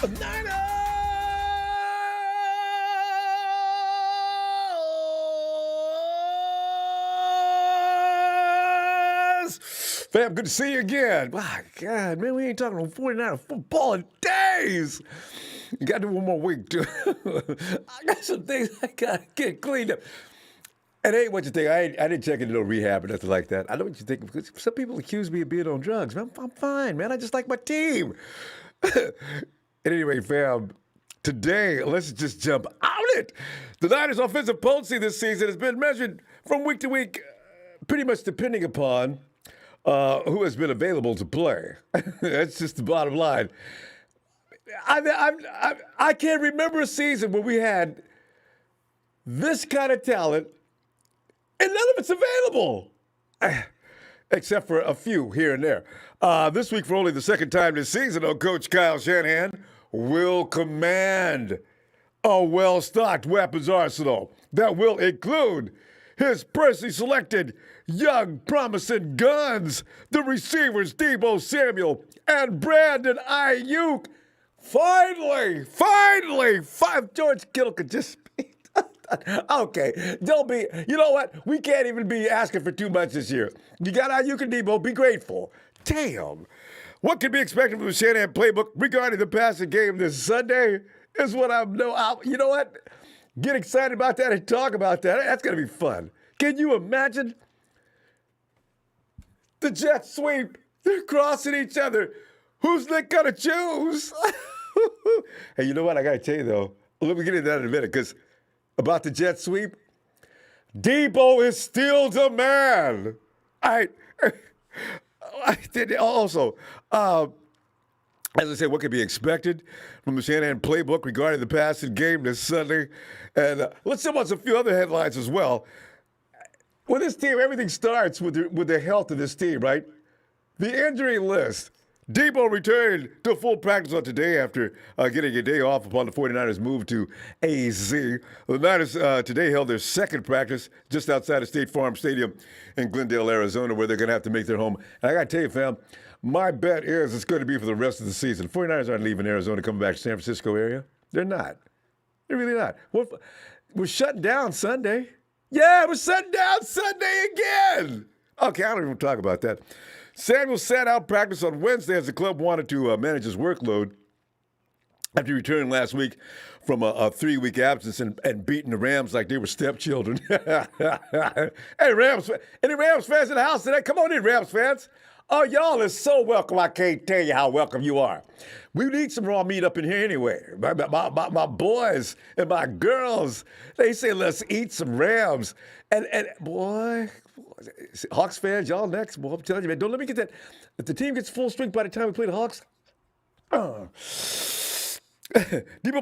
Niners! Fam, good to see you again. My God, man, we ain't talking on 49 football in days. You got to do one more week, too. I got some things I got to get cleaned up. And ain't what you think. I didn't check into no rehab or nothing like that. I know what you think. Because some people accuse me of being on drugs. Man, I'm fine, man. I just like my team. At any rate, fam, today, let's just jump out it. The Niners' offensive potency this season has been measured from week to week, pretty much depending upon who has been available to play. That's just the bottom line. I can't remember a season where we had this kind of talent and none of it's available, except for a few here and there. This week, for only the second time this season, Coach Kyle Shanahan will command a well-stocked weapons arsenal that will include his personally selected young, promising guns, the receivers Deebo Samuel and Brandon Aiyuk. Finally, George Kittle could just be. Okay, don't be. You know what? We can't even be asking for too much this year. You got Aiyuk and Deebo. Be grateful. Damn. What can be expected from the Shanahan playbook regarding the passing game this Sunday is what you know what? Get excited about that and talk about that. That's going to be fun. Can you imagine? The jet sweep. They're crossing each other. Who's they going to choose? Hey, you know what? I got to tell you, though. Let me get into that in a minute, because about the jet sweep, Deebo is still the man. I did also, as I said, what can be expected from the Shanahan playbook regarding the passing game this Sunday? And let's talk about a few other headlines as well. With this team, everything starts with the health of this team, right? The injury list. Deebo returned to full practice on today after getting a day off upon the 49ers' move to AZ. The Niners today held their second practice just outside of State Farm Stadium in Glendale, Arizona, where they're going to have to make their home. And I got to tell you, fam, my bet is it's going to be for the rest of the season. The 49ers aren't leaving Arizona, coming back to San Francisco area. They're not. They're really not. We're shutting down Sunday. Yeah, we're shutting down Sunday again. Okay, I don't even talk about that. Samuel sat out practice on Wednesday as the club wanted to manage his workload after he returned last week from a 3-week absence and beating the Rams like they were stepchildren. Hey, Rams, any Rams fans in the house today? Come on in, Rams fans. Oh, y'all is so welcome. I can't tell you how welcome you are. We need some raw meat up in here anyway. My boys and my girls, they say, let's eat some Rams. And boy, Hawks fans, y'all next. Boy, I'm telling you, man, don't let me get that. If the team gets full strength by the time we play the Hawks, Deebo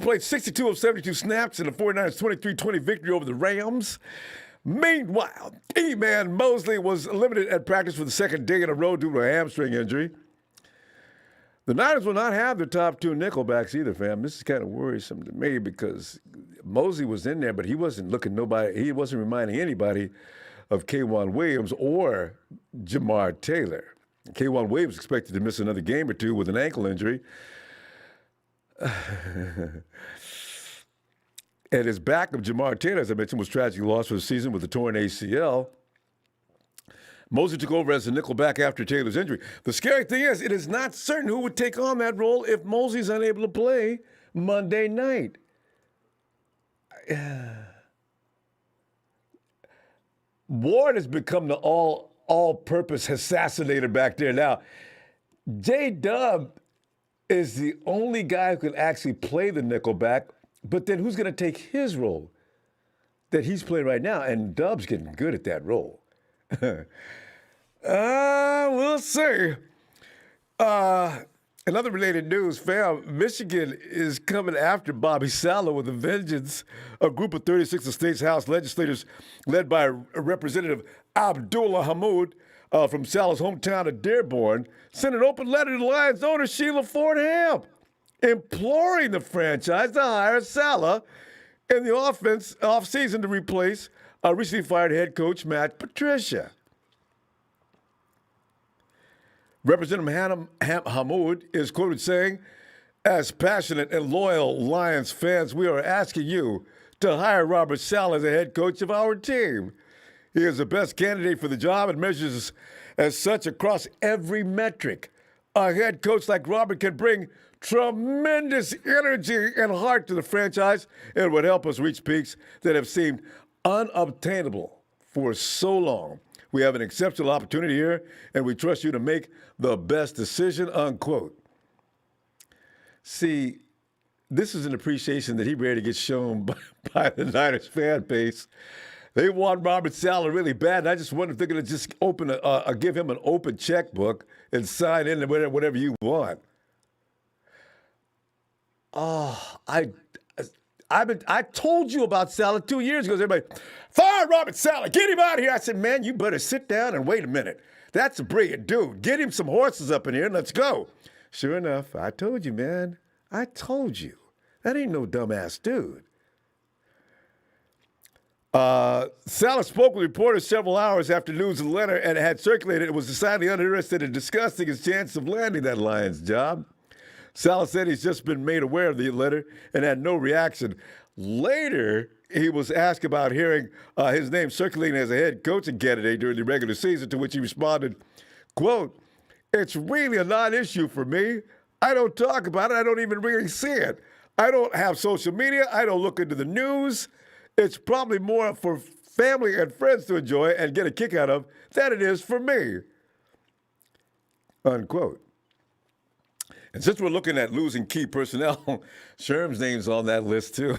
played 62 of 72 snaps in the 49ers' 23-20 victory over the Rams. Meanwhile, E-Man Mosley was limited at practice for the second day in a row due to a hamstring injury. The Niners will not have their top two nickelbacks either, fam. This is kind of worrisome to me because Mosley was in there, but he wasn't reminding anybody of K'Wan Williams or Jamar Taylor. K'Wan Williams expected to miss another game or two with an ankle injury. And his backup, Jamar Taylor, as I mentioned, was tragically lost for the season with a torn ACL. Mosley took over as the nickelback after Taylor's injury. The scary thing is, it is not certain who would take on that role if Mosley's unable to play Monday night. Ward has become the all-purpose assassinator back there now. J-Dub is the only guy who can actually play the nickelback, but then who's going to take his role that he's playing right now? And Dub's getting good at that role. We'll see. Another related news, fam, Michigan is coming after Bobby Saleh with a vengeance. A group of 36 of the state's House legislators, led by Representative Abdullah Hammoud from Saleh's hometown of Dearborn, sent an open letter to the Lions owner Sheila Ford Hamp, imploring the franchise to hire Saleh in the offseason to replace recently fired head coach Matt Patricia. Representative Hammoud is quoted saying, As passionate and loyal Lions fans, we are asking you to hire Robert Saleh as the head coach of our team. He is the best candidate for the job and measures as such across every metric. A head coach like Robert can bring tremendous energy and heart to the franchise and would help us reach peaks that have seemed unobtainable for so long. We have an exceptional opportunity here, and we trust you to make the best decision, unquote. See, this is an appreciation that he rarely gets shown by the Niners fan base. They want Robert Saleh really bad, and I just wonder if they're going to just give him an open checkbook and sign in whatever you want. Oh, I told you about Saleh 2 years ago. Everybody, fire Robert Saleh, get him out of here. I said, man, you better sit down and wait a minute. That's a brilliant dude. Get him some horses up in here and let's go. Sure enough, I told you, man. I told you. That ain't no dumbass dude. Saleh spoke with reporters several hours after news of the letter and had circulated and was decidedly uninterested in discussing his chance of landing that Lions job. Saleh said he's just been made aware of the letter and had no reaction. Later, he was asked about hearing his name circulating as a head coaching candidate during the regular season, to which he responded, quote, "It's really a non-issue for me. I don't talk about it. I don't even really see it. I don't have social media. I don't look into the news. It's probably more for family and friends to enjoy and get a kick out of than it is for me," unquote. And since we're looking at losing key personnel, Sherm's name's on that list too.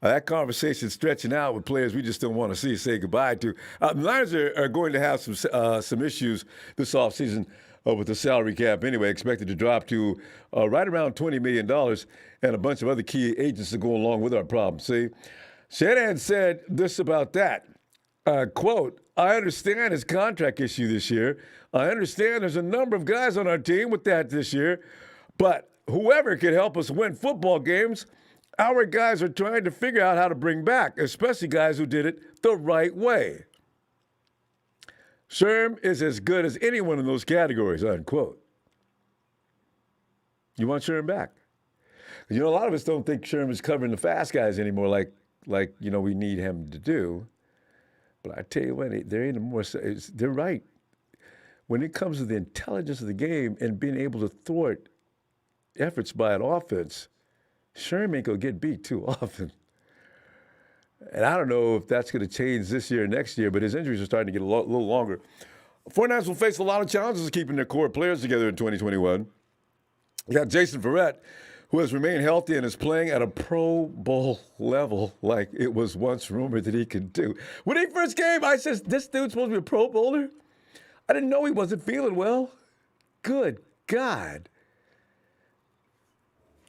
That conversation's stretching out with players we just don't want to see say goodbye to. The Niners are going to have some issues this offseason with the salary cap anyway, expected to drop to right around $20 million, and a bunch of other key agents to go along with our problem. See, Shanahan said this about that, quote, "I understand his contract issue this year. I understand there's a number of guys on our team with that this year, but whoever could help us win football games, our guys are trying to figure out how to bring back, especially guys who did it the right way. Sherm is as good as anyone in those categories," unquote. You want Sherm back? You know, a lot of us don't think Sherm is covering the fast guys anymore like we need him to do. But I tell you what, there ain't more. They're right. When it comes to the intelligence of the game and being able to thwart efforts by an offense, Sherman ain't going to get beat too often. And I don't know if that's going to change this year or next year, but his injuries are starting to get a little longer. 49ers will face a lot of challenges keeping their core players together in 2021. You got Jason Verret, who has remained healthy and is playing at a Pro Bowl level like it was once rumored that he could do. When he first came, I said, this dude's supposed to be a Pro Bowler? I didn't know he wasn't feeling well. Good God.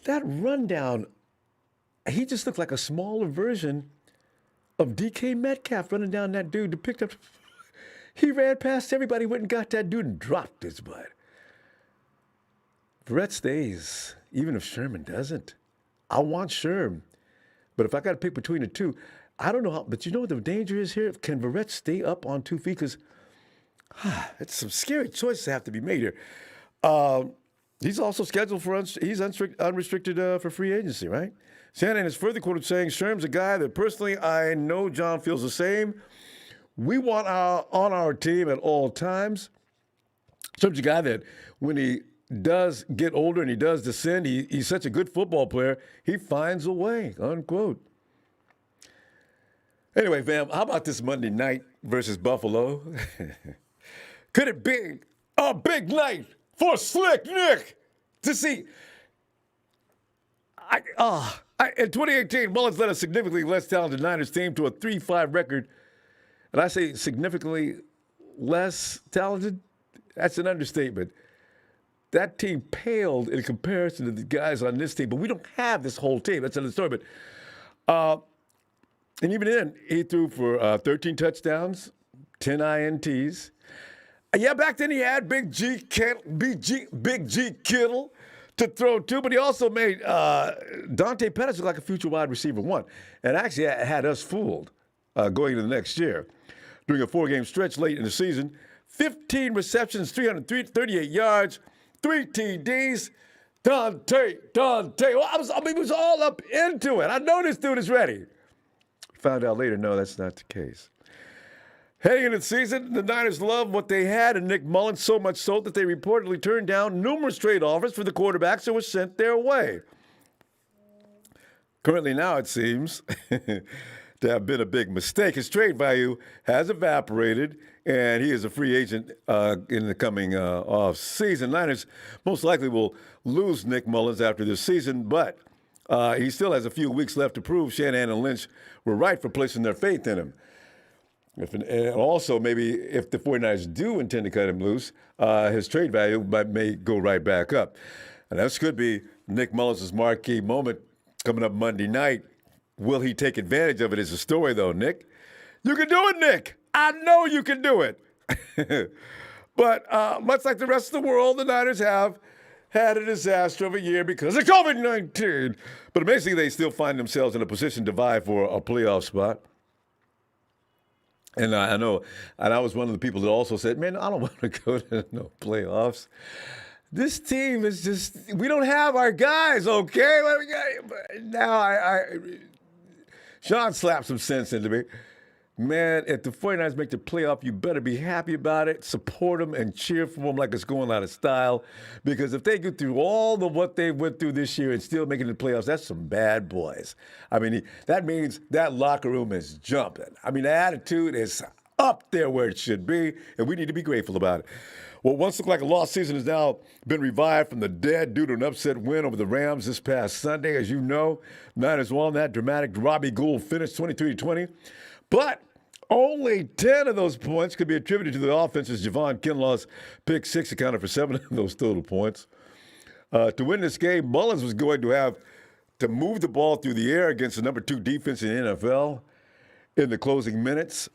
That rundown, he just looked like a smaller version of DK Metcalf running down that dude to pick up. He ran past everybody, went and got that dude and dropped his butt. Verret stays, even if Sherman doesn't. I want Sherm. But if I got to pick between the two, I don't know how, but you know what the danger is here? Can Verret stay up on 2 feet? Because it's some scary choices that have to be made here. He's also scheduled for, he's unrestricted for free agency, right? Shanahan is further quoted saying, "Sherm's a guy that personally I know John feels the same. We want on our team at all times. Sherm's a guy that when he does get older and he does descend, he's such a good football player, he finds a way," unquote. Anyway, fam, how about this Monday night versus Buffalo? Could it be a big night for Slick Nick to see? In 2018, Mullen's led a significantly less talented Niners team to a 3-5 record. And I say significantly less talented? That's an understatement. That team paled in comparison to the guys on this team. But we don't have this whole team. That's another story. But and even then, he threw for 13 touchdowns, 10 INTs. Yeah, back then he had Big G Kittle to throw to, but he also made Dante Pettis look like a future wide receiver 1, and actually had us fooled going into the next year. During a 4-game stretch late in the season, 15 receptions, 338 yards, 3 TDs, Dante. Well, he was all up into it. I know this dude is ready. Found out later, no, that's not the case. Heading into the season, the Niners loved what they had in Nick Mullen, so much so that they reportedly turned down numerous trade offers for the quarterbacks that were sent their way. Currently now, it seems to have been a big mistake. His trade value has evaporated, and he is a free agent in the coming offseason. Niners most likely will lose Nick Mullins after this season, but he still has a few weeks left to prove Shanahan and Lynch were right for placing their faith in him. And also, maybe if the 49ers do intend to cut him loose, his trade value may go right back up. And this could be Nick Mullins' marquee moment coming up Monday night. Will he take advantage of it is a story, though, Nick. You can do it, Nick. I know you can do it. But much like the rest of the world, the Niners have had a disaster of a year because of COVID-19. But amazingly, they still find themselves in a position to vie for a playoff spot. And I know, and I was one of the people that also said, man, I don't want to go to no playoffs. This team is just, we don't have our guys, okay? Now, Sean slapped some sense into me. Man, if the 49ers make the playoff, you better be happy about it, support them, and cheer for them like it's going out of style. Because if they get through all of what they went through this year and still making the playoffs, that's some bad boys. I mean, that means that locker room is jumping. I mean, the attitude is up there where it should be, and we need to be grateful about it. What once looked like a lost season has now been revived from the dead due to an upset win over the Rams this past Sunday. As you know, Niners won that dramatic Robbie Gould finish 23-20. But only 10 of those points could be attributed to the offense as Javon Kinlaw's pick six accounted for 7 of those total points. To win this game, Mullins was going to have to move the ball through the air against the number 2 defense in the NFL in the closing minutes.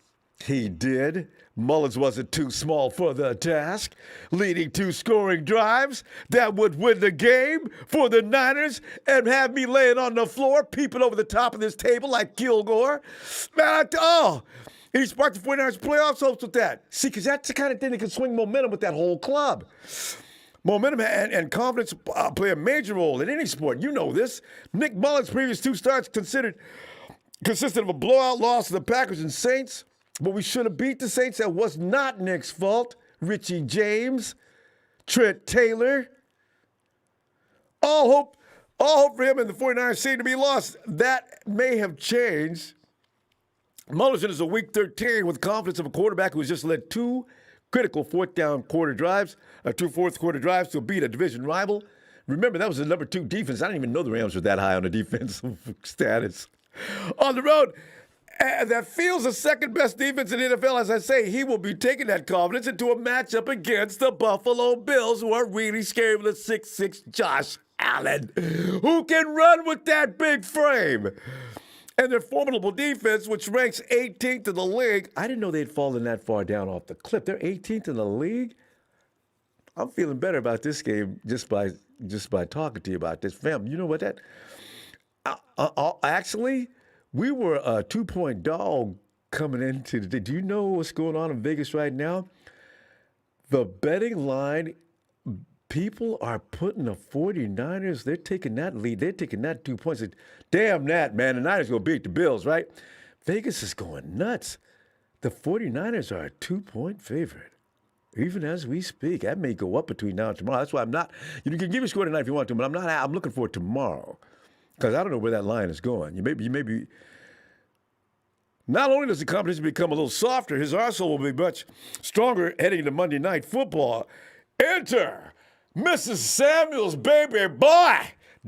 He did. Mullins wasn't too small for the task, leading 2 scoring drives that would win the game for the Niners and have me laying on the floor, peeping over the top of this table like Kilgore. Man, he sparked the 49ers playoffs hopes with that. See, because that's the kind of thing that can swing momentum with that whole club. Momentum and confidence play a major role in any sport. You know this. Nick Mullins' previous 2 starts consisted of a blowout loss to the Packers and Saints. But we should have beat the Saints. That was not Nick's fault. Richie James, Trent Taylor. All hope for him and the 49ers seem to be lost. That may have changed. Mullins is a week 13 with confidence of a quarterback who has just led 2 critical fourth quarter drives to beat a division rival. Remember, that was the number 2 defense. I didn't even know the Rams were that high on the defensive status. On the road, that feels the second best defense in the NFL. As I say, he will be taking that confidence into a matchup against the Buffalo Bills, who are really scary with a 6'6" Josh Allen, who can run with that big frame. And their formidable defense, which ranks 18th in the league. I didn't know they'd fallen that far down off the cliff. They're 18th in the league. I'm feeling better about this game just by talking to you about this. Fam, you know what that? Actually, we were a 2-point dog coming into the day. Do you know what's going on in Vegas right now? The betting line, people are putting the 49ers, they're taking that lead. They're taking that 2 points. Damn that, man. The Niners going to beat the Bills, right? Vegas is going nuts. The 49ers are a 2-point favorite, even as we speak. That may go up between now and tomorrow. That's why I'm not, you can give me a score tonight if you want to, but I'm looking for it tomorrow. Because I don't know where that line is going. You may be. Not only does the competition become a little softer, his arsenal will be much stronger heading into Monday Night Football. Enter Mrs. Samuel's baby boy,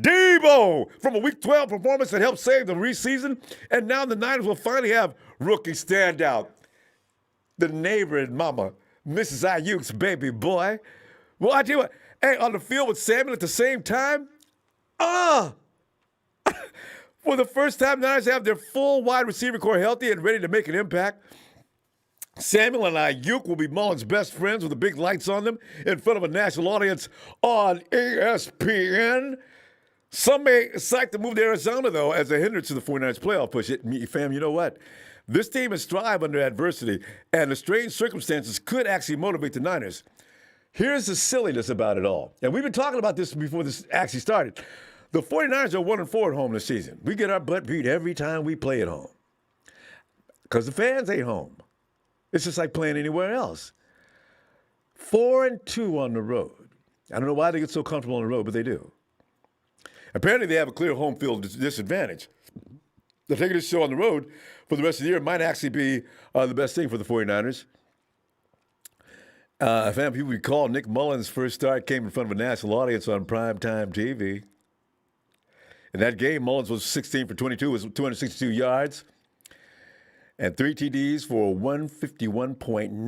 Deebo, from a Week 12 performance that helped save the season. And now the Niners will finally have rookie standout, the neighbor and mama, Mrs. Aiyuk's baby boy. Well, I tell you what, hey, on the field with Samuel at the same time, for the first time, the Niners have their full wide receiver core healthy and ready to make an impact. Samuel and Aiyuk will be Mullen's best friends with the big lights on them in front of a national audience on ESPN. Some may cite the move to Arizona, though, as a hindrance to the 49ers playoff push. Fam, you know what? This team has thrived under adversity, and the strange circumstances could actually motivate the Niners. Here's the silliness about it all. And we've been talking about this before this actually started. The 49ers are 1-4 at home this season. We get our butt beat every time we play at home because the fans ain't home. It's just like playing anywhere else. 4-2 on the road. I don't know why they get so comfortable on the road, but they do. Apparently, they have a clear home field disadvantage. The taking this show on the road for the rest of the year might actually be the best thing for the 49ers. If any people recall, Nick Mullen's first start came in front of a national audience on primetime TV. In that game, Mullins was 16 for 22, was 262 yards, and 3 TDs for a 151.9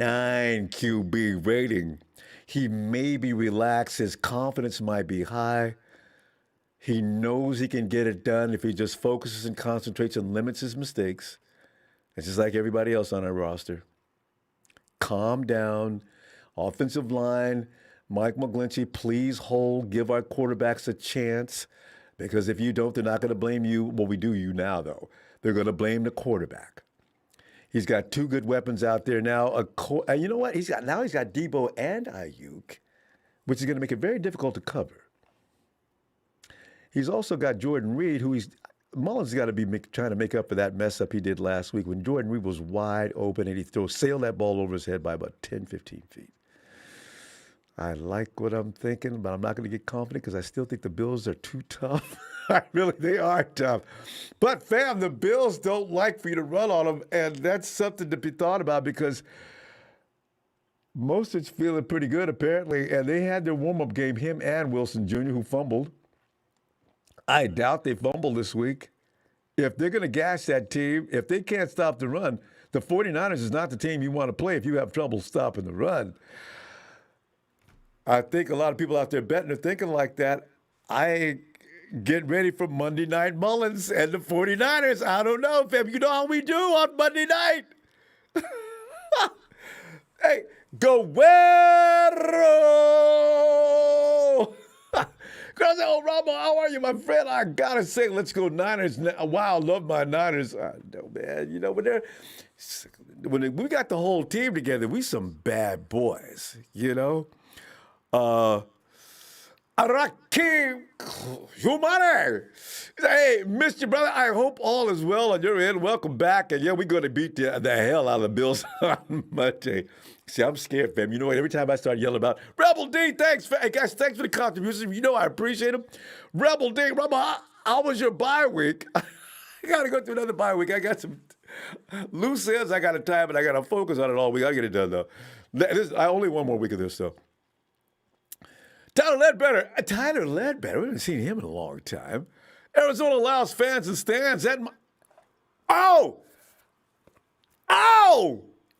QB rating. He may be relaxed. His confidence might be high. He knows he can get it done if he just focuses and concentrates and limits his mistakes. It's just like everybody else on our roster. Calm down. Offensive line, Mike McGlinchey, please hold. Give our quarterbacks a chance. Because if you don't, they're not going to blame you. Well, we do you now, though. They're going to blame the quarterback. He's got 2 good weapons out there now. You know what? He's got Deebo and Aiyuk, which is going to make it very difficult to cover. He's also got Jordan Reed, who Mullen's got to be trying to make up for that mess up he did last week when Jordan Reed was wide open and he sailed that ball over his head by about 10, 15 feet. I like what I'm thinking, but I'm not going to get confident because I still think the Bills are too tough. They are tough. But, fam, the Bills don't like for you to run on them, and that's something to be thought about because Mostert's feeling pretty good, apparently, and they had their warm-up game, him and Wilson Jr., who fumbled. I doubt they fumble this week. If they're going to gash that team, if they can't stop the run, the 49ers is not the team you want to play if you have trouble stopping the run. I think a lot of people out there betting are thinking like that. I get ready for Monday Night Mullins and the 49ers. I don't know, fam. You know how we do on Monday night. Hey, go Guerrero! Oh, Ronbo, how are you, my friend? I got to say, let's go Niners. Wow, love my Niners. I know, man. You know, when we got the whole team together, we some bad boys, you know? Arakim Humane. Hey, missed you, brother. I hope all is well on your end. Welcome back. And yeah, we're going to beat the hell out of the Bills on Monday. See, I'm scared, fam. You know what? Every time I start yelling about Rebel D, thanks, hey, guys, thanks for the contribution. You know I appreciate them. Rebel D, how was your bye week? I got to go through another bye week. I got some loose ends I got to tie, but I got to focus on it all week. I'll get it done, though. I only one more week of this, though. Tyler Ledbetter. We haven't seen him in a long time. Arizona allows fans and stands at Oh!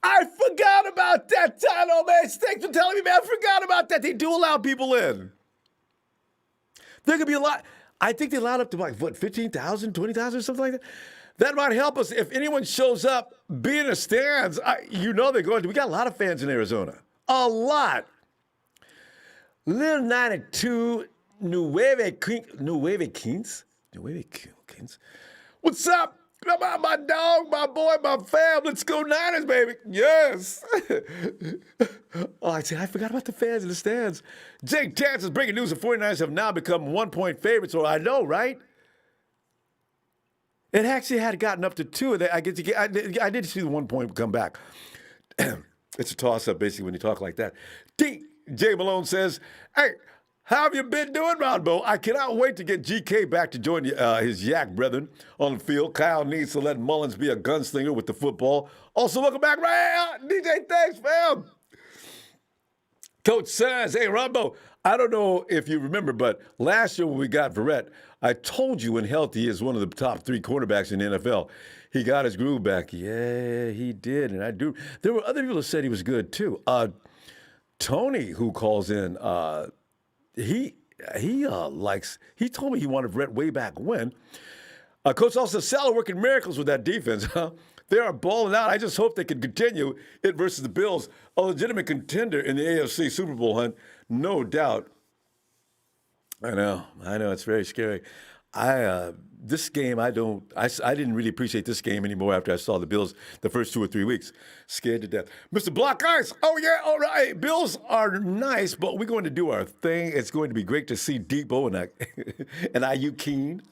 I forgot about that, Tyler, man. Thanks for telling me, man. I forgot about that. They do allow people in. There could be a lot. I think they allowed up to, 15,000, 20,000, or something like that. That might help us if anyone shows up being in the stands. They're going to. We got a lot of fans in Arizona. A lot. Little 92 Nueve Kings. What's up? My dog, my boy, my fam. Let's go Niners, baby. Yes. I forgot about the fans in the stands. Jake Tance is breaking news. The 49ers have now become 1-point favorites. So I know, right? It actually had gotten up to 2. I did see the 1 point come back. It's a toss-up, basically, when you talk like that. Jay Malone says, hey, how have you been doing, Ronbo? I cannot wait to get GK back to join his yak brethren on the field. Kyle needs to let Mullins be a gunslinger with the football. Also, welcome back, right? DJ, thanks, fam. Coach says, hey, Ronbo, I don't know if you remember, but last year when we got Verret, I told you when healthy he is one of the top 3 quarterbacks in the NFL. He got his groove back. Yeah, he did, and I do. There were other people that said he was good, too. Tony, who calls in, he told me he wanted Verret way back when. Coach also says, Salah working miracles with that defense, huh? They are balling out. I just hope they can continue it versus the Bills, a legitimate contender in the AFC Super Bowl hunt, no doubt. I know, it's very scary. this game, I didn't really appreciate this game anymore after I saw the Bills the first 2 or 3 weeks. Scared to death. Mr. Block Ice, oh yeah, all right. Bills are nice, but we're going to do our thing. It's going to be great to see Deebo and Aiyuk Keen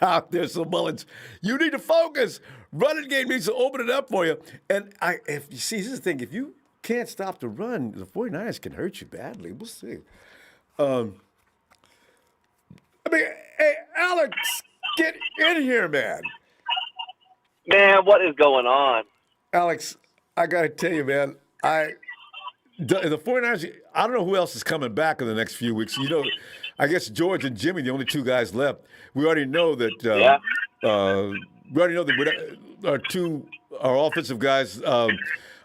out there. So Mullins, you need to focus. Running game needs to open it up for you. And if you see, this is the thing, if you can't stop the run, the 49ers can hurt you badly. We'll see. Hey, Alex, get in here, man. Man, what is going on? Alex, I got to tell you, man, the 49ers, I don't know who else is coming back in the next few weeks. I guess George and Jimmy, the only 2 guys left. We already know that our offensive guys,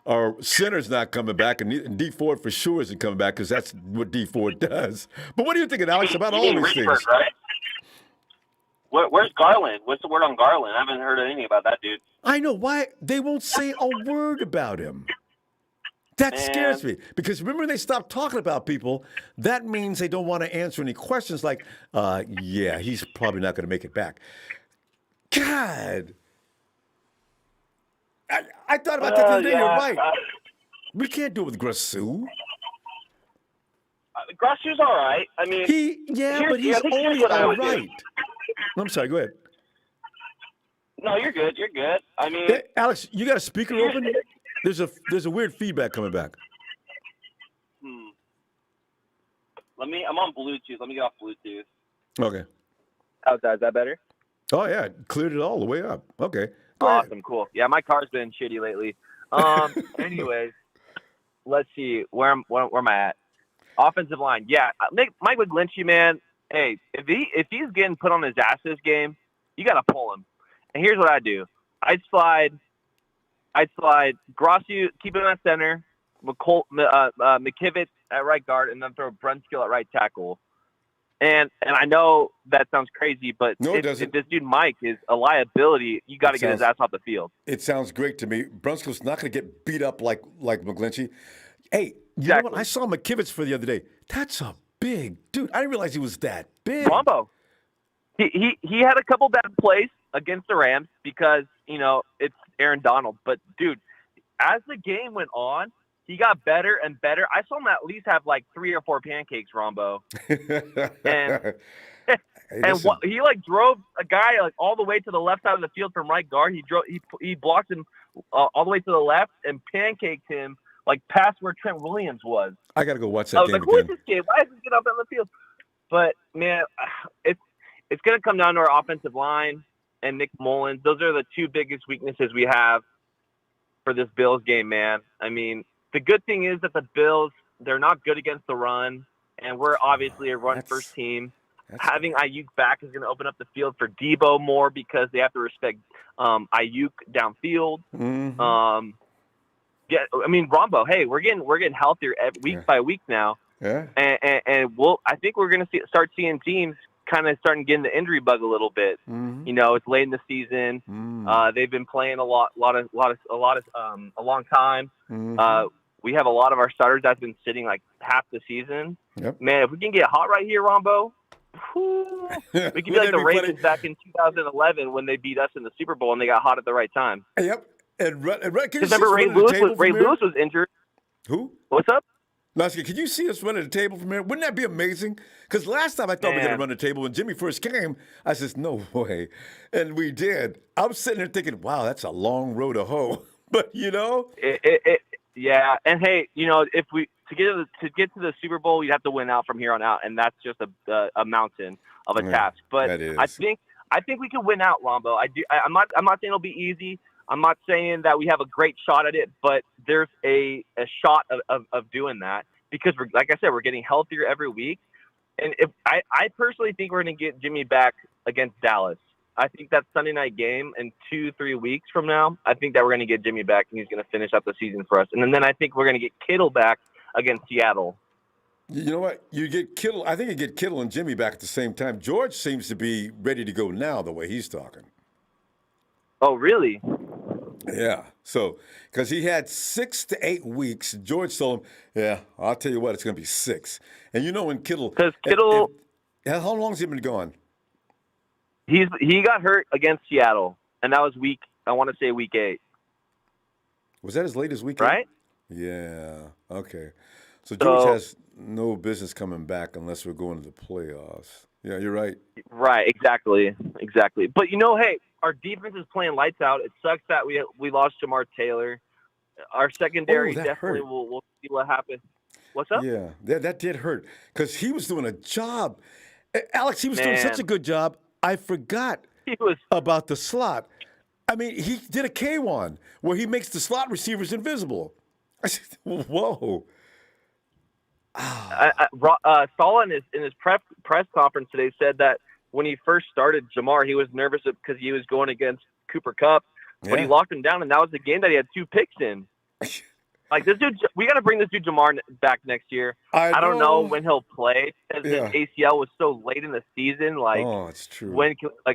our center's not coming back, and D Ford for sure isn't coming back because that's what D Ford does. But what are you thinking, Alex, about all these things? Right? Where's Garland? What's the word on Garland? I haven't heard anything about that dude. I know. Why? They won't say a word about him. That scares me. Because remember, they stopped talking about people. That means they don't want to answer any questions like, yeah, he's probably not going to make it back. God. I thought about that the other day. You're right. We can't do it with Grassu. Grassu's all right. I mean, but he's only all right. I'm sorry, go ahead. No, you're good. You're good. I mean, hey, Alex, you got a speaker open? There's a weird feedback coming back. I'm on Bluetooth. Let me get off Bluetooth. Okay. How's that? Is that better? Oh yeah, it cleared it all the way up. Okay. Awesome, cool. Yeah, my car's been shitty lately. Anyways, let's see where am I at? Offensive line. Yeah, Mike McGlinchey, man. Hey, if he's getting put on his ass this game, you got to pull him. And here's what I do: I'd slide Grassu, keep him at center, McKivitz at right guard, and then throw Brunskill at right tackle. And I know that sounds crazy, but if this dude Mike is a liability, you got to get his ass off the field. It sounds great to me. Brunskill's not going to get beat up like McGlinchey. Hey, you know what? I saw McKivitz for the other day. That's a big dude. I didn't realize he was that big. Ronbo. He had a couple bad plays against the Rams because, it's Aaron Donald. But, dude, as the game went on, he got better and better. I saw him at least have like 3 or 4 pancakes, Ronbo. He drove a guy all the way to the left side of the field from right guard. He blocked him all the way to the left and pancaked him past where Trent Williams was. I got to go watch that game again. Who is this kid? Why is he get up on the field? But man, it's going to come down to our offensive line and Nick Mullen. Those are the 2 biggest weaknesses we have for this Bills game, man. I mean, the good thing is that the Bills, they're not good against the run, and we're obviously a run-first team. Having Aiyuk back is going to open up the field for Deebo more because they have to respect Aiyuk downfield. Mm-hmm. Yeah, I mean, Ronbo, hey, we're getting healthier week by week now. Yeah. And I think we're going to start seeing teams kind of starting getting the injury bug a little bit. Mm-hmm. It's late in the season. They've been playing a long time. Mm-hmm. We have a lot of our starters that's been sitting half the season. Yep. Man, if we can get hot right here, Ronbo, we can be like the Ravens back in 2011 when they beat us in the Super Bowl and they got hot at the right time. Yep. And remember Ray Lewis was injured. Who? What's up? Lasky, can you see us running the table from here? Wouldn't that be amazing? Because last time I thought we were going to run the table. When Jimmy first came, I said, no way. And we did. I was sitting there thinking, wow, that's a long road to hoe. But, yeah. And, hey, if we to get to the Super Bowl, you have to win out from here on out. And that's just a mountain of a task. But I think we can win out, Ronbo. I'm not saying it'll be easy. I'm not saying that we have a great shot at it, but there's a shot of doing that because, like I said, we're getting healthier every week. And I personally think we're going to get Jimmy back against Dallas. I think that Sunday night game in 2-3 weeks from now, I think that we're going to get Jimmy back and he's going to finish up the season for us. And then I think we're going to get Kittle back against Seattle. You know what? You get Kittle. I think you get Kittle and Jimmy back at the same time. George seems to be ready to go now the way he's talking. Oh, really? Yeah. So, because he had 6 to 8 weeks, George told him, yeah, I'll tell you what, it's going to be 6. And when Kittle. Because Kittle. How long has he been gone? He got hurt against Seattle, and that was I want to say week 8. Was that as late as week 8? Right? Yeah. Okay. So George has no business coming back unless we're going to the playoffs. Yeah, you're right. Right, exactly. But hey, our defense is playing lights out. It sucks that we lost Jamar Taylor. Our secondary definitely we'll see what happens. What's up? Yeah, that did hurt because he was doing a job. Alex, he was doing such a good job. I forgot about the slot. I mean, he did a K1 where he makes the slot receivers invisible. I said, whoa. Saul in his press conference today said that when he first started Jamar, he was nervous because he was going against Cooper Kupp, but he locked him down, and that was the game that he had 2 picks in. Like, this dude, we got to bring this dude Jamar back next year. I don't know when he'll play because his ACL was so late in the season. Like, it's true.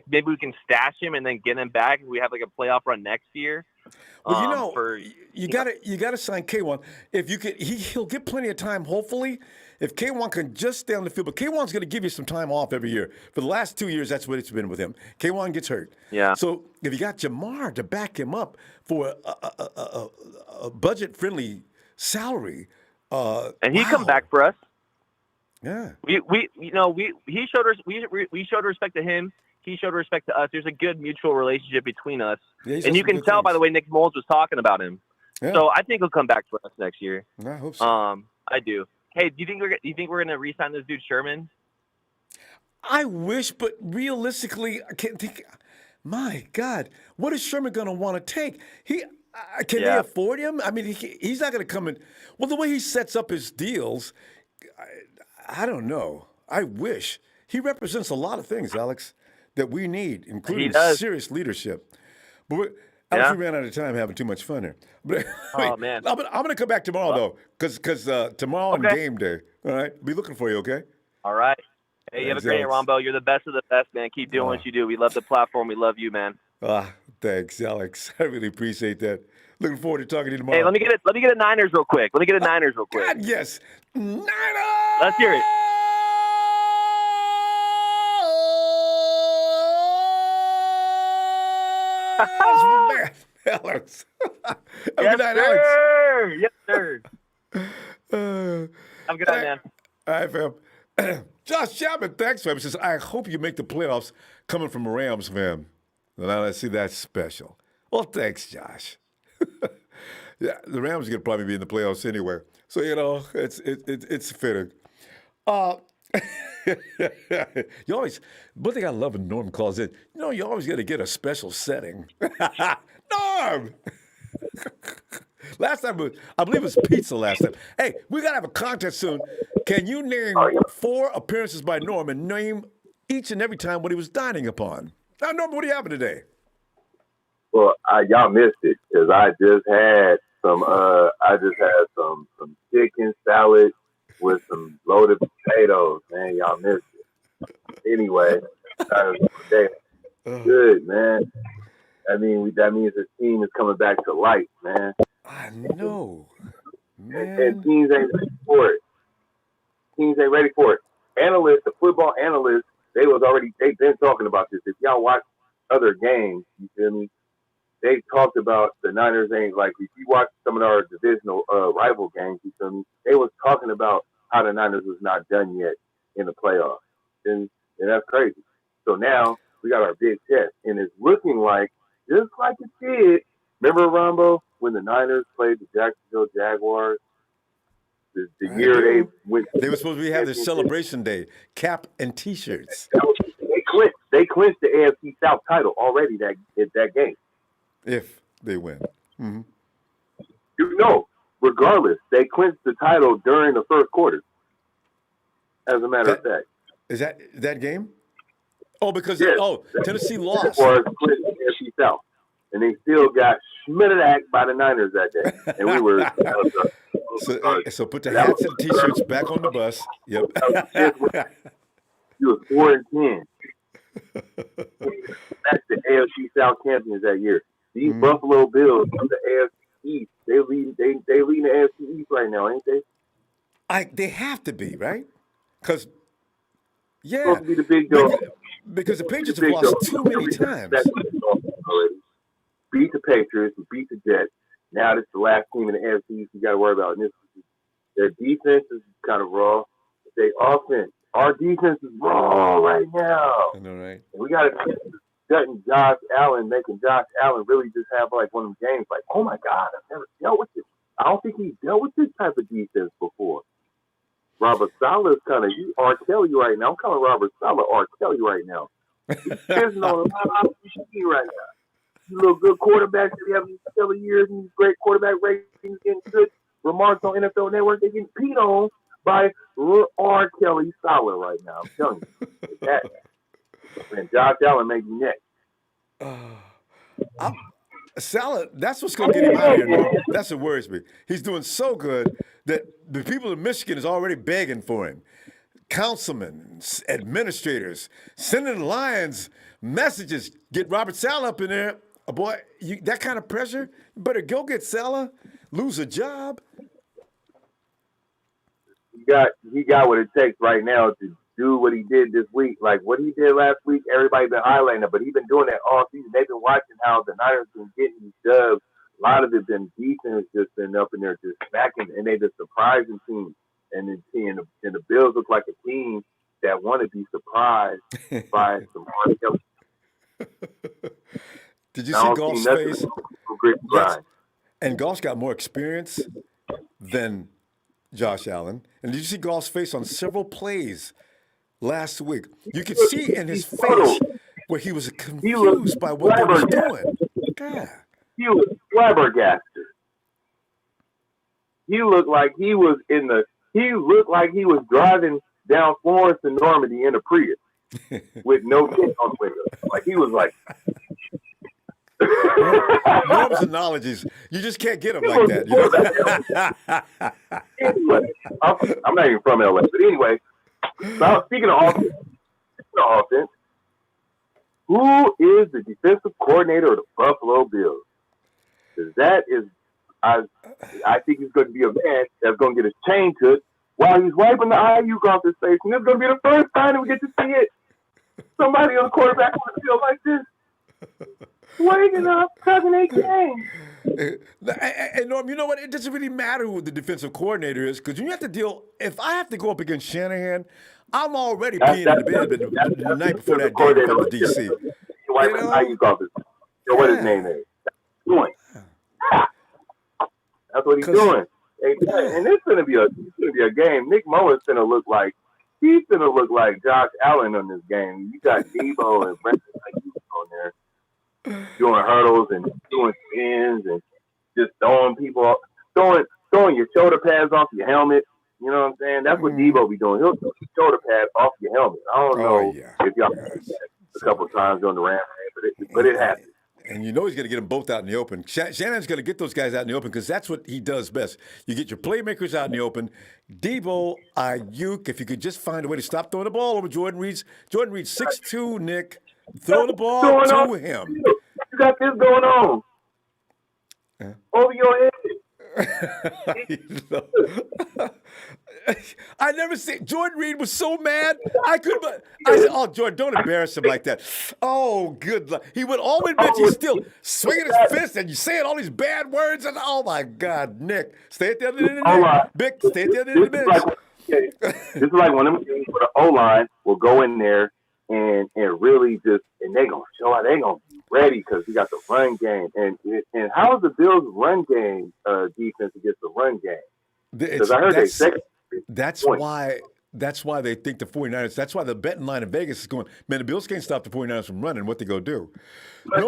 Maybe we can stash him and then get him back if we have like a playoff run next year. Well, you gotta sign K1. If you could, he'll get plenty of time. Hopefully, if K1 can just stay on the field, but K1's going to give you some time off every year. For the last 2 years, that's what it's been with him. K1 gets hurt. Yeah. So if you got Jamar to back him up for a budget-friendly salary, and he come back for us. Yeah. We showed respect to him. He showed respect to us. There's a good mutual relationship between us. Yeah, and you can tell by the way Nick Mullins was talking about him. Yeah. So I think he'll come back for us next year. I hope so. I do. Hey, do you think we're going to re-sign this dude Sherman? I wish, but realistically, I can't think. My God, what is Sherman going to want to take? Can they afford him? I mean, he's not going to come in. Well, the way he sets up his deals, I don't know. I wish. He represents a lot of things, Alex, that we need, including serious leadership. But Alex, we ran out of time having too much fun here. But, man. I'm going to come back tomorrow, though, because tomorrow on game day, all right? Be looking for you, okay? All right. Hey, you have a great day, Ronbo. You're the best of the best, man. Keep doing what you do. We love the platform. We love you, man. Thanks, Alex. I really appreciate that. Looking forward to talking to you tomorrow. Hey, let me get a Niners real quick. God, yes. Niners! Let's hear it. Man, Alex. Have a good night, Alex. Yes, sir. Have a good night, man. All right, fam. Josh Chapman, thanks, fam. Says, I hope you make the playoffs coming from a Rams, fam. Now, let's see, that's special. Well, thanks, Josh. Yeah, the Rams are going to probably be in the playoffs anyway. So, it's fitting. You always, one thing I love when Norm calls in, you always got to get a special setting. Norm! Last time, I believe it was pizza last time. Hey, we got to have a contest soon. Can you name 4 appearances by Norm and name each and every time what he was dining upon? Now, Norm, what are you having today? Well, y'all missed it because I just had some chicken salad with some loaded potatoes. Man, y'all missed it. Anyway, good, man. I mean, that means the team is coming back to life, man. I know, man. And teams ain't ready for it. Analysts, the football analysts, they've been talking about this. If y'all watch other games, you feel me? They talked about the Niners ain't like, if you watch some of our divisional rival games, you feel me? They was talking about how the Niners was not done yet in the playoffs. And that's crazy. So now we got our big test. And it's looking like, just like it did, remember, Ronbo, when the Niners played the Jacksonville Jaguars? The year they went. They were supposed to have their celebration day, cap and T-shirts. They clinched the AFC South title already that game. If they win. Mm-hmm. Regardless, they clinched the title during the first quarter. As a matter of fact. Is that game? Oh, because Tennessee lost. Jaguars clinched the AFC South. And they still got schmitted by the Niners that day. And we were... So put the hats and T-shirts back on the bus. Yep. You was 4-10. That's the AFC South champions that year. These Buffalo Bills from the AFC East, they lead the AFC East right now, ain't they? They have to be, right? Because supposed to be the big dog. because the Patriots have lost too many times. Beat the Patriots, beat the Jets. Now this is the last team in the NFC you got to worry about. And their defense is kind of raw. They offense, our defense is raw right now. I know, right? And we got to gutting Josh Allen, making Josh Allen really just have like one of them games. Like, oh my God, I've never dealt with this. I don't think he's dealt with this type of defense before. Robert Saleh is kind of R. Kelly right now. I'm calling Robert Saleh R. Kelly right now. He's pissing on him right now. These little good quarterbacks that we have these stellar years and these great quarterback ratings, getting good remarks on NFL Network. They getting peed on by R. Kelly Saleh right now. I'm telling you. That. And Josh Allen may be next. Saleh, that's what's going to get him out of here. That's what worries me. He's doing so good that the people in Michigan is already begging for him. Councilmen, administrators, sending the Lions messages. Get Robert Saleh up in there. Boy, that kind of pressure, you better go get Saleh, lose a job. He got what it takes right now to do what he did this week. Like what he did last week, everybody been highlighting it, but he's been doing that all season. They've been watching how the Niners been getting these dubs. A lot of it been defense just been up in there just backing, and they just surprising teams. And then seeing the Bills look like a team that want to be surprised by some hard help. Did you see Goff's face? Yes. And Goff's got more experience than Josh Allen. And did you see Goff's face on several plays last week? You could see in his face where he was confused by what they was doing. God. He was flabbergasted. He looked like he was driving down Florence and Normandy in a Prius with no tint on the window. Like he was like. Norm's analogies, you just can't get them like that. You know? Anyway, I'm not even from LA, but anyway, speaking of offense, who is the defensive coordinator of the Buffalo Bills? Because that is, I think he's going to be a man that's going to get his chain took while he's wiping the Aiyuk off his face, and this is going to be the first time that we get to see it. Somebody on the quarterback on the field like this. Waking up, tugging a game. And Norm, you know what? It doesn't really matter who the defensive coordinator is because you have to deal. If I have to go up against Shanahan, I'm already peeing in the bed the night before that game comes to DC. What his name is? That's what he's doing. And it's gonna be a game. Nick Mullen's gonna look like Josh Allen on this game. You got Deebo and Brent on there. Doing hurdles and doing spins and just throwing people off, throwing your shoulder pads off your helmet. You know what I'm saying? That's what Deebo be doing. He'll throw your shoulder pad off your helmet. I don't know if y'all seen that a couple of times on the Rams, but it happens. And you know he's going to get them both out in the open. Shannon's going to get those guys out in the open because that's what he does best. You get your playmakers out in the open. Deebo, Aiyuk, if you could just find a way to stop throwing the ball over Jordan Reed's 6'2", Nick. Throw the ball to him. You got this going on over your head. I never seen Jordan Reed was so mad. I said, "Oh, Jordan, don't embarrass him like that." Oh, good luck. He went all the way bench. He's still swinging his fist, and you saying all these bad words. And oh my God, Nick, stay at the other end of the bench. Vic, stay at the other end of the bench. This is like one of them games where the O-line will go in there and really just, and they're going to show how they're going to be ready because we got the run game. And how is the Bills' run game defense against the run game? Because I heard that's why they think the 49ers, that's why the betting line in Vegas is going, man, the Bills can't stop the 49ers from running. What they go do? But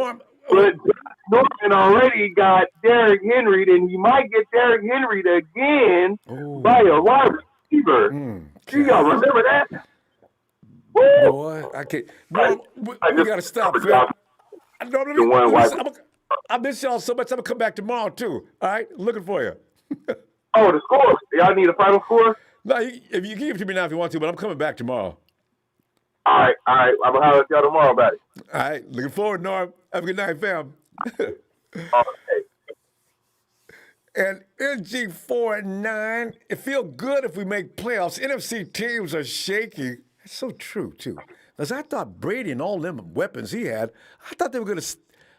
Norman already got Derrick Henry, and he might get Derrick Henry again by a wide receiver. Do y'all remember that? Boy, I can't. No, we got to stop, Phil. I miss y'all so much. I'm going to come back tomorrow, too. All right? Looking for you. Oh, the score. Y'all need a final score? No, if you can give it to me now if you want to, but I'm coming back tomorrow. All right. I'm going to holler at y'all tomorrow about it. All right. Looking forward, Norm. Have a good night, fam. Okay. And NG4-9, it feels good if we make playoffs. NFC teams are shaky. That's so true, too. As I thought Brady and all them weapons he had, I thought they were going to.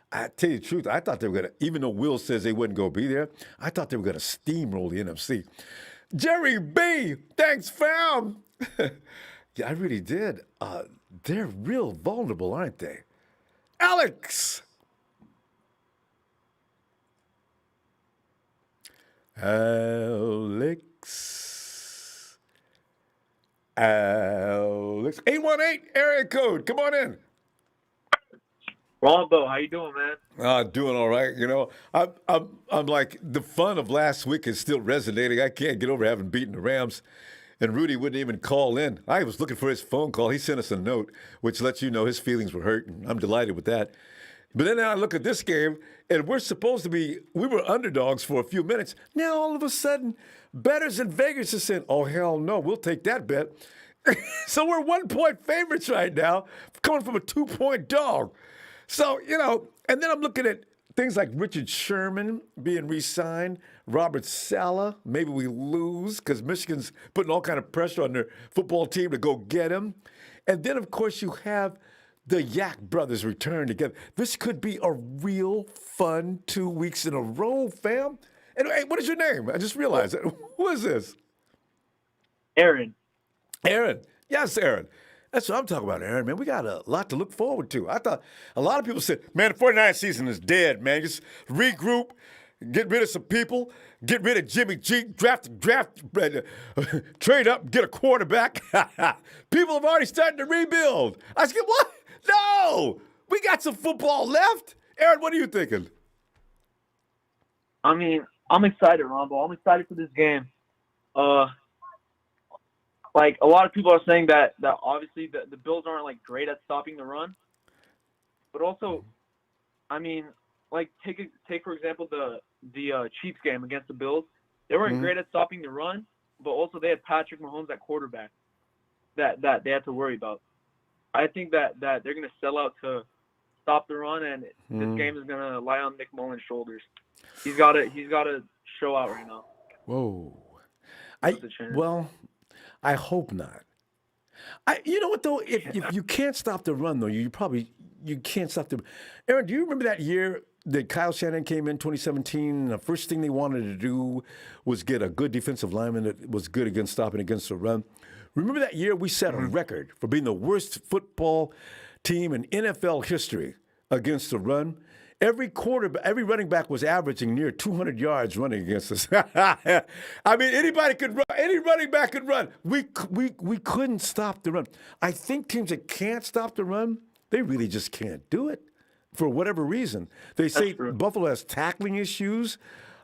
I tell you the truth, I thought they were going to, even though Will says they wouldn't go be there, I thought they were going to steamroll the NFC. Jerry B, thanks, fam. Yeah, I really did. They're real vulnerable, aren't they? Alex. Alex. 818 area code. Come on in. Ronbo, how you doing, man? Doing all right. You know, I'm like, the fun of last week is still resonating. I can't get over having beaten the Rams. And Rudy wouldn't even call in. I was looking for his phone call. He sent us a note, which lets you know his feelings were hurt, and I'm delighted with that. But then I look at this game, and we were underdogs for a few minutes. Now, all of a sudden, bettors in Vegas are saying, oh, hell no, we'll take that bet. So we're 1-point favorites right now, coming from a 2-point dog. So, you know, and then I'm looking at things like Richard Sherman being re-signed, Robert Saleh, maybe we lose because Michigan's putting all kind of pressure on their football team to go get him. And then, of course, you have the Yak brothers return together. This could be a real fun 2 weeks in a row, fam. And hey, what is your name? I just realized it. Who is this? Aaron. Aaron. Yes, Aaron. That's what I'm talking about, Aaron, man. We got a lot to look forward to. I thought a lot of people said, man, the 49 season is dead, man. Just regroup, get rid of some people, get rid of Jimmy G, draft, trade up, get a quarterback. People have already started to rebuild. I said, what? No! We got some football left. Aaron, what are you thinking? I mean, I'm excited, Ronbo. I'm excited for this game. Like, a lot of people are saying that obviously the Bills aren't, like, great at stopping the run. But also, I mean, like, take for example, the Chiefs game against the Bills. They weren't great at stopping the run, but also they had Patrick Mahomes at quarterback that they had to worry about. I think that they're going to sell out to stop the run, and this game is going to lie on Nick Mullen's shoulders. He's got to show out right now. Whoa. I hope not. You know what, though? If you can't stop the run, though, you can't stop the. Aaron, do you remember that year that Kyle Shanahan came in 2017? And the first thing they wanted to do was get a good defensive lineman that was good against stopping against the run. Remember that year we set a record for being the worst football team in NFL history against the run? Every running back was averaging near 200 yards running against us. I mean, anybody could run. Any running back could run. We couldn't stop the run. I think teams that can't stop the run, they really just can't do it for whatever reason. They say Buffalo has tackling issues.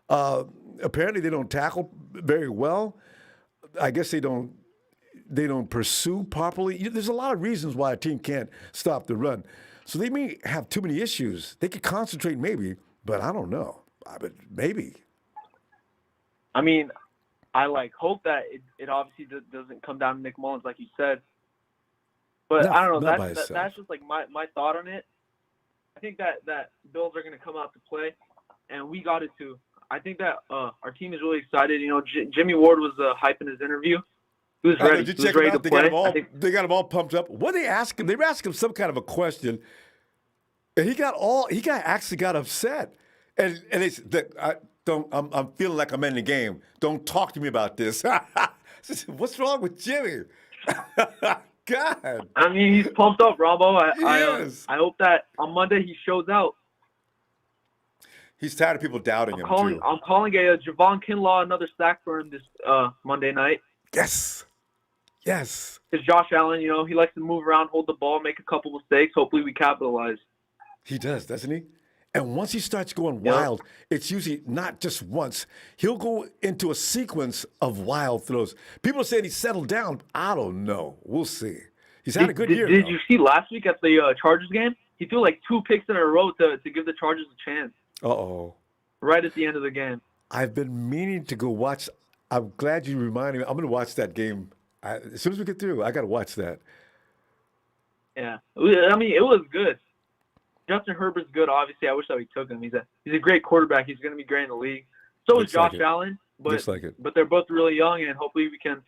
Apparently, they don't tackle very well. I guess they don't pursue properly. There's a lot of reasons why a team can't stop the run. So they may have too many issues. They could concentrate maybe, but I don't know. But maybe. I mean, I hope that it obviously doesn't come down to Nick Mullins like you said. But I don't know. That's just like my thought on it. I think that Bills are going to come out to play, and we got it too. I think that our team is really excited. You know, Jimmy Ward was hyping his interview. He was ready. Did you check him out? They got him all pumped up. What they asked him? They were asking him some kind of a question, and he actually got upset. And they said, I'm feeling like I'm in the game. Don't talk to me about this. What's wrong with Jimmy? God. I mean, he's pumped up, Ronbo. I hope that on Monday he shows out. He's tired of people doubting him, too. I'm calling a Javon Kinlaw another sack for him this Monday night. Yes. Because Josh Allen, you know, he likes to move around, hold the ball, make a couple mistakes. Hopefully we capitalize. He does, doesn't he? And once he starts going wild, it's usually not just once. He'll go into a sequence of wild throws. People are saying he's settled down. I don't know. We'll see. He's had a good year. Did you see last week at the Chargers game? He threw like 2 picks in a row to give the Chargers a chance. Uh-oh. Right at the end of the game. I've been meaning to go watch. I'm glad you reminded me. I'm going to watch that game. As soon as we get through, I got to watch that. Yeah. I mean, it was good. Justin Herbert's good, obviously. I wish that we took him. He's a great quarterback. He's going to be great in the league. So is Josh Allen. But they're both really young, and hopefully we can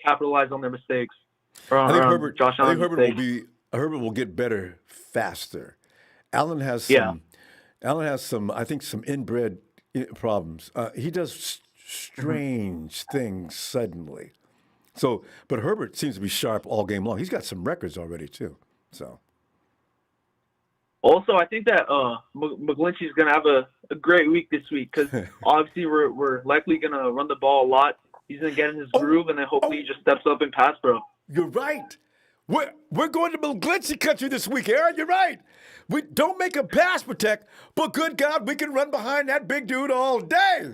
capitalize on their mistakes. I think Herbert will be Herbert will get better faster. Allen has some. Allen has some. I think some inbred problems. He does strange things suddenly. So, but Herbert seems to be sharp all game long. He's got some records already too. So. Also, I think that McGlinchey's going to have a great week this week because obviously we're likely going to run the ball a lot. He's going to get in his groove, and then hopefully he just steps up in pass pro. You're right. We're going to McGlinchey country this week, Aaron. You're right. We don't make him pass protect, but good God, we can run behind that big dude all day.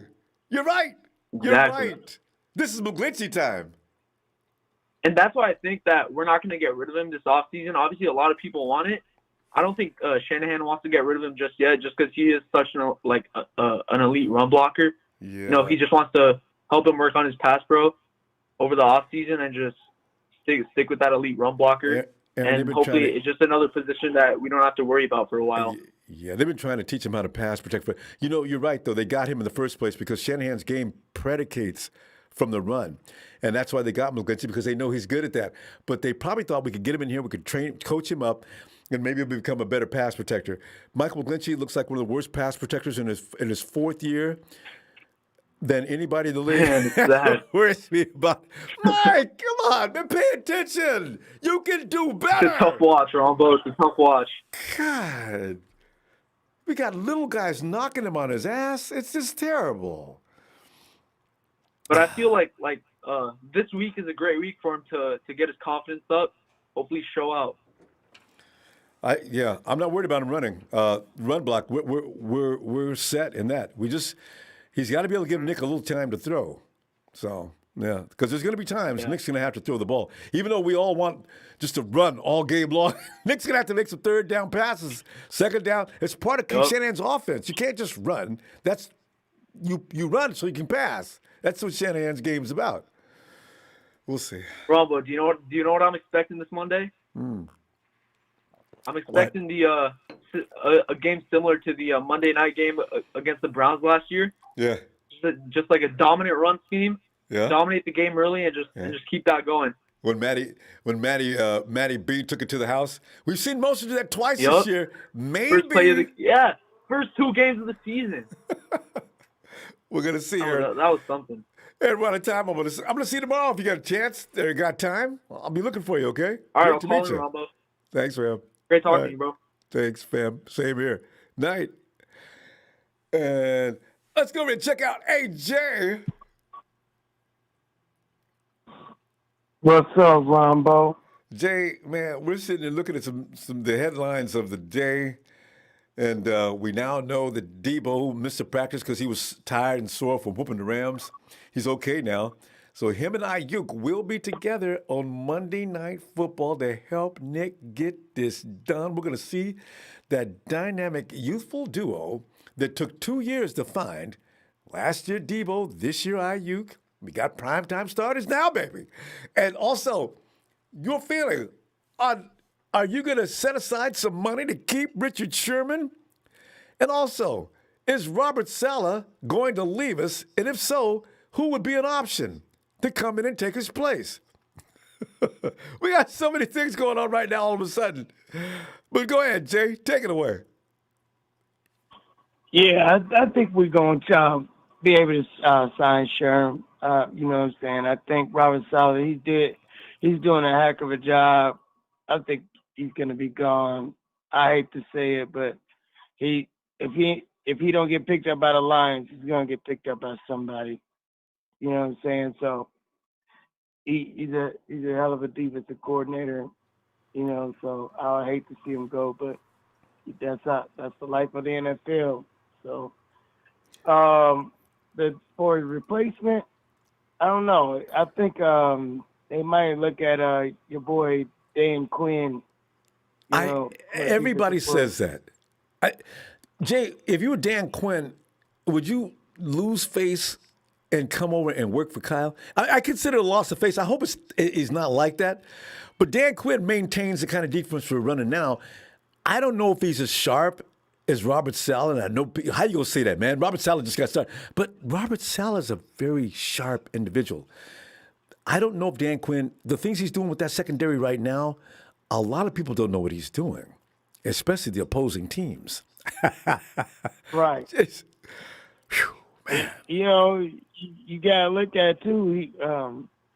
You're right. You're right. This is McGlinchey time. And that's why I think that we're not going to get rid of him this offseason. Obviously, a lot of people want it. I don't think Shanahan wants to get rid of him just yet, just because he is such an elite run blocker. Yeah. You know, he just wants to help him work on his pass pro over the offseason and just stick with that elite run blocker. And hopefully it's just another position that we don't have to worry about for a while. Yeah, they've been trying to teach him how to pass protect. But, you know, you're right, though. They got him in the first place because Shanahan's game predicates from the run. And that's why they got McGlinchey, because they know he's good at that. But they probably thought we could get him in here, we could coach him up, and maybe he'll become a better pass protector. Michael McGlinchey looks like one of the worst pass protectors in his fourth year than anybody in the league. Man, Where's me about? Mike, come on, man, pay attention. You can do better. It's a tough watch, Ronbo. It's a tough watch. God. We got little guys knocking him on his ass. It's just terrible. But I feel like this week is a great week for him to get his confidence up, hopefully show out. I'm not worried about him running. Run block, we're set in that. He's got to be able to give Nick a little time to throw. So, yeah, because there's going to be times Nick's going to have to throw the ball. Even though we all want just to run all game long, Nick's going to have to make some third down passes, second down. It's part of Shanahan's offense. You can't just run. That's you run so you can pass. That's what Shanahan's game is about. We'll see. Ronbo, do you know what I'm expecting this Monday? I'm expecting a game similar to the Monday night game against the Browns last year. Yeah. Just like a dominant run scheme. Yeah. Dominate the game early and just keep that going. When Matty B took it to the house, we've seen most of that twice this year. Maybe first 2 games of the season. We're gonna see her. That was something. Hey, we're out of time. I'm gonna see you tomorrow if you got a chance. Or got time. I'll be looking for you. Okay. All right, Great I'll to call meet you, you. Ronbo. Thanks, fam. Great talking to you, bro. Thanks, fam. Same here. Night. And let's go over and check out AJ. What's up, Ronbo? Jay, man, we're sitting there looking at some the headlines of the day, and we now know that Deebo missed a practice because he was tired and sore from whooping the Rams. He's okay now. So him and Aiyuk will be together on Monday Night Football to help Nick get this done. We're going to see that dynamic youthful duo that took 2 years to find. Last year, Deebo. This year, Aiyuk. We got primetime starters now, baby. And also, your feeling on, are you going to set aside some money to keep Richard Sherman? And also, is Robert Saleh going to leave us? And if so, who would be an option to come in and take his place? We got so many things going on right now all of a sudden. But go ahead, Jay. Take it away. Yeah, I think we're going to be able to sign Sherman. You know what I'm saying? I think Robert Saleh, he's doing a heck of a job. I think he's going to be gone. I hate to say it, but if he don't get picked up by the Lions, he's going to get picked up by somebody. You know what I'm saying? So he's a hell of a defensive coordinator, you know. So I hate to see him go, but that's the life of the NFL. So for his replacement, I don't know. I think they might look at your boy Dan Quinn. Everybody says that. Jay, if you were Dan Quinn, would you lose face and come over and work for Kyle? I consider it a loss of face. I hope it's not like that. But Dan Quinn maintains the kind of defense we're running now. I don't know if he's as sharp as Robert Saleh. And I know, how you going to say that, man? Robert Saleh just got started. But Robert Saleh is a very sharp individual. I don't know if Dan Quinn, the things he's doing with that secondary right now, a lot of people don't know what he's doing, especially the opposing teams. Right. Just, whew, man. You know, you gotta look at it too.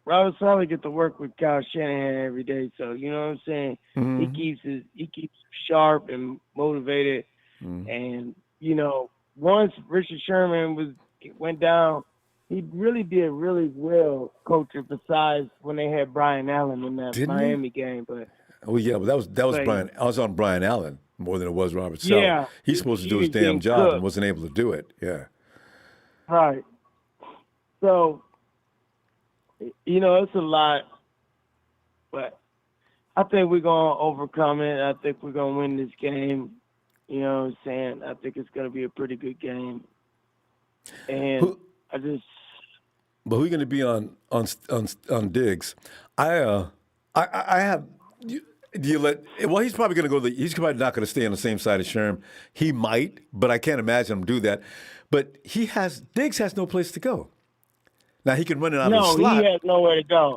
Robert Saleh get to work with Kyle Shanahan every day, so you know what I'm saying. Mm-hmm. He keeps sharp and motivated, and you know, once Richard Sherman went down, he really did really well coaching. Besides when they had Brian Allen in that Miami game, but but that was Brian. I was on Brian Allen more than it was Robert Saleh. Yeah, he's supposed to do his damn job and wasn't able to do it. Yeah. Right. So, you know, it's a lot, but I think we're going to overcome it. I think we're going to win this game. You know what I'm saying? I think it's going to be a pretty good game. And But who are you going to be on Diggs? I have. Do you let? Well, he's probably going to go. He's probably not going to stay on the same side as Sherm. He might, but I can't imagine him do that. But Diggs has no place to go. Now he can run it out of the slot. No, he has nowhere to go.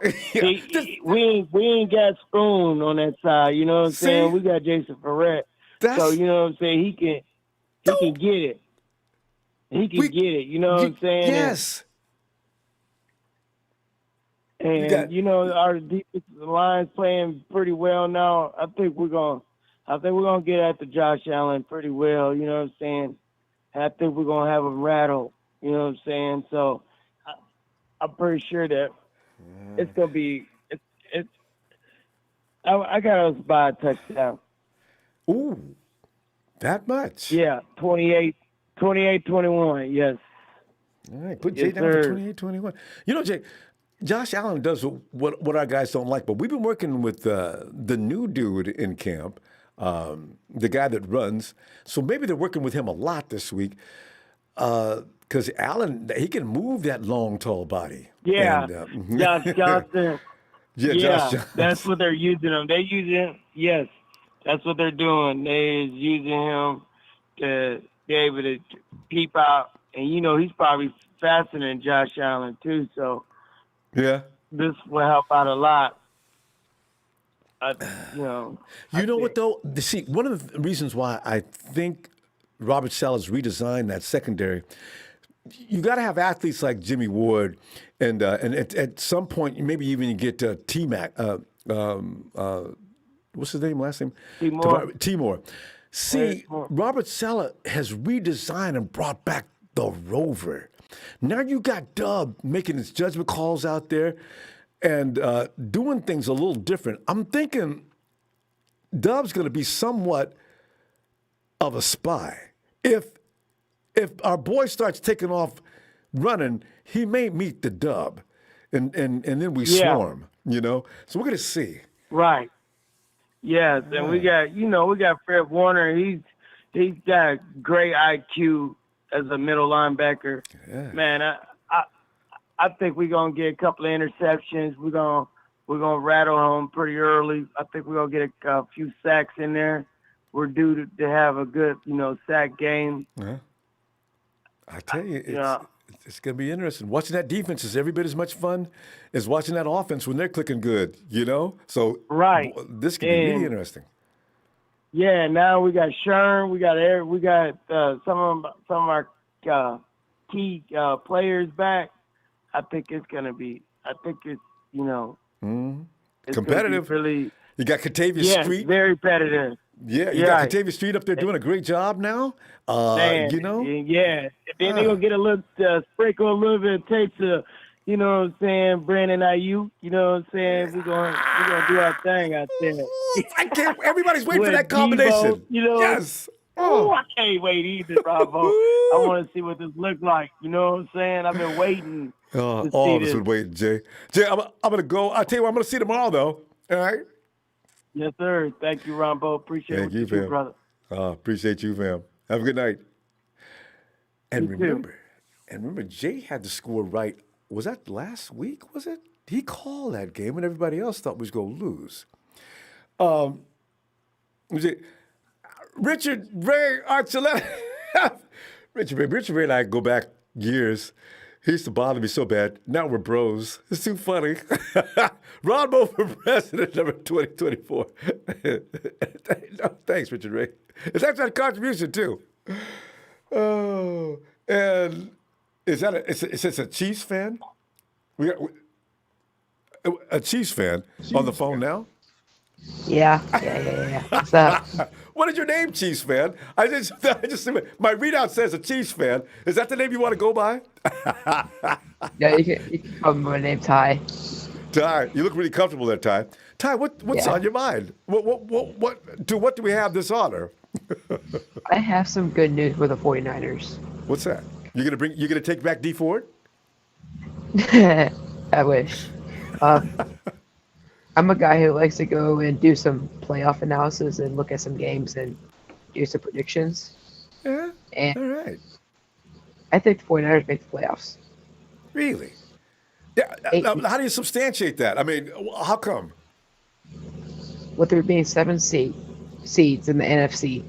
We ain't got Spoon on that side. You know what I'm saying? We got Jason Verret. So you know what I'm saying? He can get it. He can get it. You know what I'm saying? Yes. And you know, our defensive line's playing pretty well now. I think we're gonna get after Josh Allen pretty well. You know what I'm saying? And I think we're gonna have him rattle. You know what I'm saying? So I'm pretty sure that it's gonna be. I got us by a touchdown. Ooh, that much? Yeah, 28-21. Yes. All right, put Jay down for 28-21. You know, Jay. Josh Allen does what our guys don't like, but we've been working with the new dude in camp, the guy that runs. So maybe they're working with him a lot this week because Allen, he can move that long, tall body. Yeah, and, Josh Johnson. Josh Johnson. That's what they're using him. They use him. Yes, that's what they're doing. They're using him to be able to peep out, and you know he's probably faster than Josh Allen too. So. Yeah. This will help out a lot. You know what, though? See, one of the reasons why I think Robert Saleh's redesigned that secondary, you got to have athletes like Jimmy Ward, and at some point, maybe even you get T-Mac. What's his name, last name? Timor. See, Robert Saleh has redesigned and brought back the Rover. Now you got Dub making his judgment calls out there and doing things a little different. I'm thinking Dub's going to be somewhat of a spy. If our boy starts taking off running, he may meet the Dub, and then we swarm. You know, so we're going to see. Right. Yes, and we got Fred Warner. He's got great IQ. As a middle linebacker, man, I think we're gonna get a couple of interceptions. We're gonna rattle him pretty early. I think we're gonna get a few sacks in there. We're due to have a good, sack game. I tell you, it's gonna be interesting. Watching that defense is every bit as much fun as watching that offense when they're clicking good. So this could be really interesting. Yeah, now we got Sherman, we got some of our key players back. I think it's it's competitive. Really, you got Katavius Street. Very competitive. Yeah, you got Katavius Street up there doing a great job now. Yeah, and then they're gonna get a little sprinkle a little bit of taste of. You know what I'm saying? Brandon Aiyuk, you know what I'm saying? We're gonna do our thing out there. Everybody's waiting for that combination. Deebo, yes. I can't wait either, Ronbo. I want to see what this looks like. You know what I'm saying? I've been waiting. All of us been waiting, Jay. Jay, I'm gonna go. I'll tell you what, I'm gonna see you tomorrow, though. All right? Yes, sir. Thank you, Ronbo. Appreciate Thank you, fam. brother. Appreciate you, fam. Have a good night. And remember, Jay had the score right. Was that last week, was it? He called that game when everybody else thought we was going to lose. Was it Richard Ray Archuleta? Richard Ray and I go back years. He used to bother me so bad. Now we're bros. It's too funny. Ronbo for president, number 2024. No, thanks, Richard Ray. It's actually a contribution, too. Oh, and is it a Chiefs fan? We got a Chiefs fan on the phone now? Yeah. What's up? What is your name, Chiefs fan? I just my readout says a Chiefs fan. Is that the name you want to go by? Yeah, you can call me my name, Ty. Ty, you look really comfortable there, Ty. Ty, what's on your mind? What do we have this honor? I have some good news for the 49ers. What's that? You're gonna take back D Ford? I wish. I'm a guy who likes to go and do some playoff analysis and look at some games and do some predictions. Yeah. And all right. I think the 49ers make the playoffs. Really? Yeah. How do you substantiate that? I mean, how come? With there being 7 seeds in the NFC,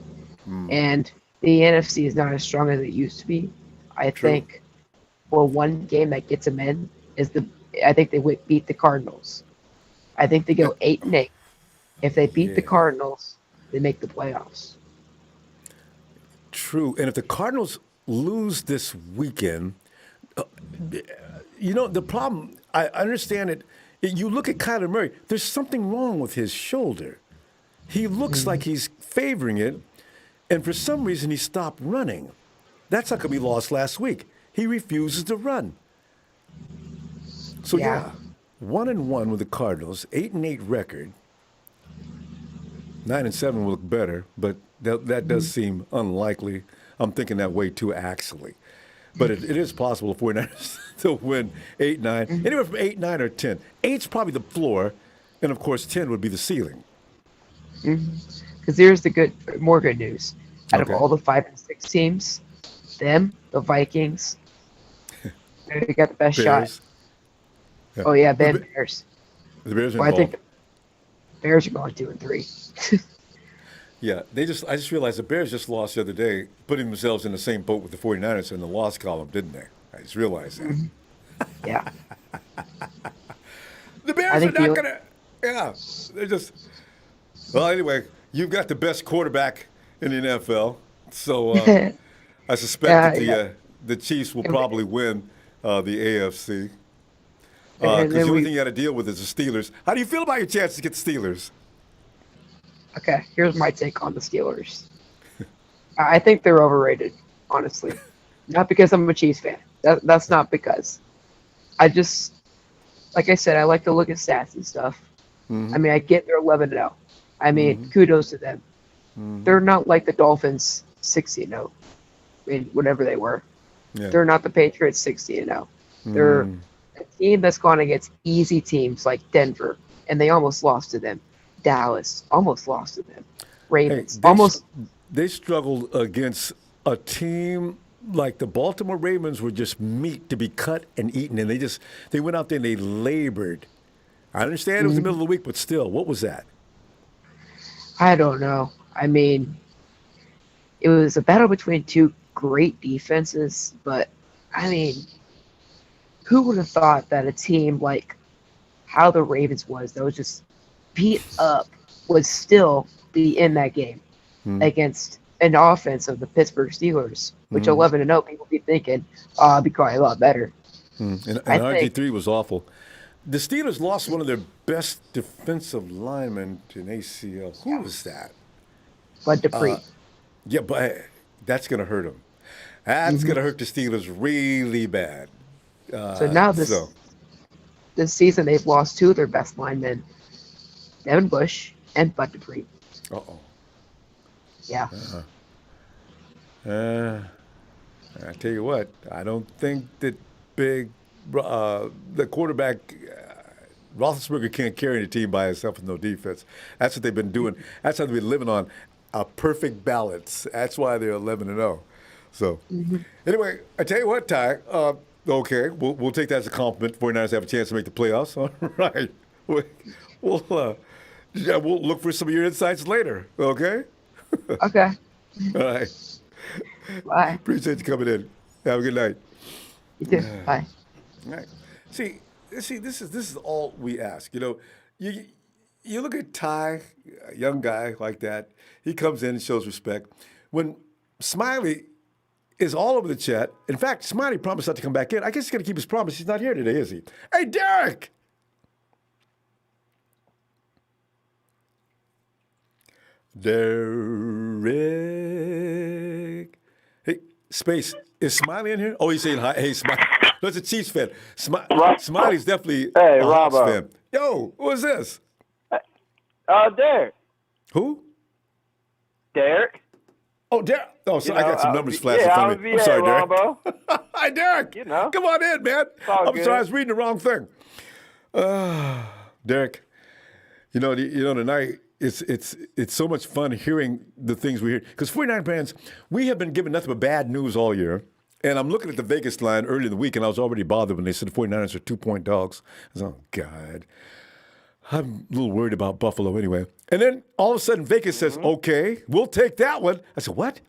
and the NFC is not as strong as it used to be, I think, well, one game that gets them in is I think they would beat the Cardinals. I think they go 8-8. If they beat the Cardinals, they make the playoffs. True. And if the Cardinals lose this weekend, the problem, I understand it. You look at Kyler Murray, there's something wrong with his shoulder. He looks like he's favoring it, and for some reason he stopped running. That's how come he lost last week. He refuses to run. So, 1-1 with the Cardinals, 8-8 record. 9-7 will look better, but that does seem unlikely. I'm thinking that way too, actually. But it is possible for 49ers to win 8-9, anywhere from 8-9 or 10. 8's probably the floor, and of course 10 would be the ceiling. Because here's the more good news. Out of all the 5 and 6 teams, the Vikings, they got the best Bears. shot. Yeah. Oh yeah, Bears. The Bears are I think the Bears are going 2 and 3. Yeah, I just realized the Bears just lost the other day, putting themselves in the same boat with the 49ers in the loss column, didn't they? I just realized that. Yeah. The Bears are not going to, they're just, well, anyway, you've got the best quarterback in the NFL, so I suspect that the Chiefs will probably win the AFC. Because the only thing you got to deal with is the Steelers. How do you feel about your chances to get the Steelers? Okay, here's my take on the Steelers. I think they're overrated, honestly. Not because I'm a Chiefs fan. That's not because. I just, like I said, I like to look at stats and stuff. I mean, I get they're 11-0. I mean, kudos to them. They're not like the Dolphins 60-0. I mean, whatever they were. Yeah. They're not the Patriots 60-0. They're a team that's gone against easy teams like Denver, and they almost lost to them. Dallas almost lost to them. Ravens They struggled against a team like the Baltimore Ravens were just meat to be cut and eaten, and they went out there and they labored. I understand it was the middle of the week, but still, what was that? I don't know. I mean, it was a battle between 2 great defenses, but I mean, who would have thought that a team like how the Ravens was, that was just beat up, would still be in that game against an offense of the Pittsburgh Steelers, which 11-0, people be thinking, it'd be quite a lot better. And RG3 was awful. The Steelers lost one of their best defensive linemen to an ACL. Who was that? Bud Dupree. Yeah, but that's going to hurt them. That's going to hurt the Steelers really bad. So now this season, they've lost 2 of their best linemen, Devin Bush and Bud Dupree. Uh-oh. Yeah. I tell you what, I don't think that the quarterback, Roethlisberger can't carry the team by himself with no defense. That's what they've been doing. That's how they've been living on a perfect balance. That's why they're 11-0. So, anyway, I tell you what, Ty, okay, we'll take that as a compliment. 49ers have a chance to make the playoffs. All right. We'll look for some of your insights later, okay? Okay. All right. Bye. Appreciate you coming in. Have a good night. You too. Bye. All right. See, this is all we ask. You look at Ty, a young guy like that. He comes in and shows respect. When Smiley is all over the chat. In fact, Smiley promised not to come back in. I guess he's going to keep his promise. He's not here today, is he? Hey, Derek! Derek. Hey, Space, is Smiley in here? Oh, he's saying hi. Hey, Smiley. That's a Chiefs fan. Smiley's definitely a Hawks fan. Yo, who is this? Derek. Who? Derek. Oh, Derek. Oh, so I got some numbers flashing in front of me. I'm sorry, Derek. Hi, Derek. Come on in, man. I'm sorry, I was reading the wrong thing. Derek, tonight it's so much fun hearing the things we hear. Because 49 fans, we have been given nothing but bad news all year. And I'm looking at the Vegas line earlier in the week, and I was already bothered when they said the 49ers are 2-point dogs. I was like, oh, God. I'm a little worried about Buffalo anyway. And then all of a sudden Vegas says, okay, we'll take that one. I said, what?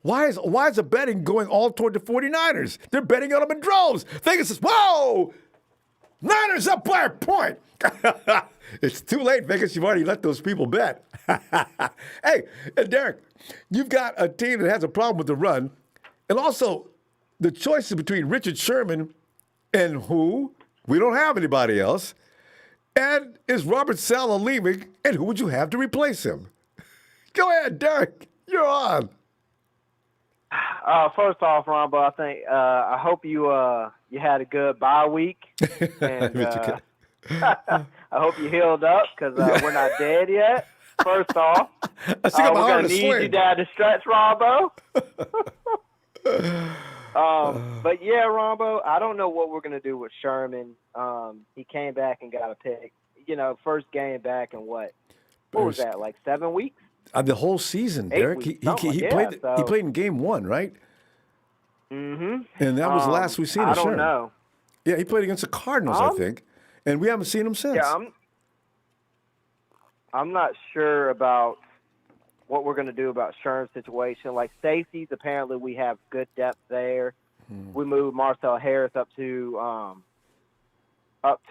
Why is the betting going all toward the 49ers? They're betting on them in droves. Vegas says, whoa, Niners up by a point. It's too late, Vegas. You've already let those people bet. Hey, and Derek, you've got a team that has a problem with the run. And also the choices between Richard Sherman and who? We don't have anybody else. And is Robert Saleh leaving? And who would you have to replace him? Go ahead, Derek. You're on. First off, Ronbo, I hope you had a good bye week. And, I hope you healed up because we're not dead yet. First off, we're going to need you down the stretch, Ronbo. But yeah, Ronbo, I don't know what we're going to do with Sherman. He came back and got a pick. First game back in what was that, like 7 weeks? The whole season, Derek. He played in game 1, right? Mm-hmm. And that was the last we've seen of Sherman. I don't know. Yeah, he played against the Cardinals, I think. And we haven't seen him since. Yeah, I'm not sure about what we're going to do about Sherman's situation. Like safeties, apparently we have good depth there. We moved Marcel Harris up to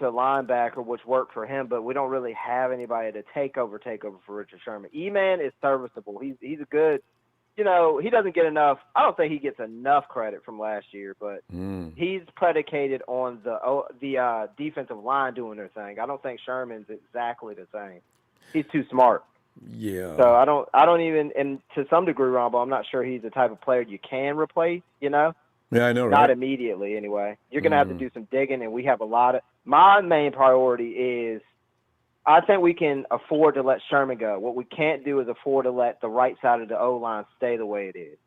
linebacker, which worked for him, but we don't really have anybody to take over for Richard Sherman. E-Man is serviceable. He's a good, he doesn't get enough. I don't think he gets enough credit from last year, but he's predicated on the defensive line doing their thing. I don't think Sherman's exactly the same. He's too smart. Yeah. So I don't even, and to some degree, Ronbo, I'm not sure he's the type of player you can replace, Yeah, I know, right? Not immediately, anyway. You're going to have to do some digging, and we have a lot of – my main priority is I think we can afford to let Sherman go. What we can't do is afford to let the right side of the O-line stay the way it is.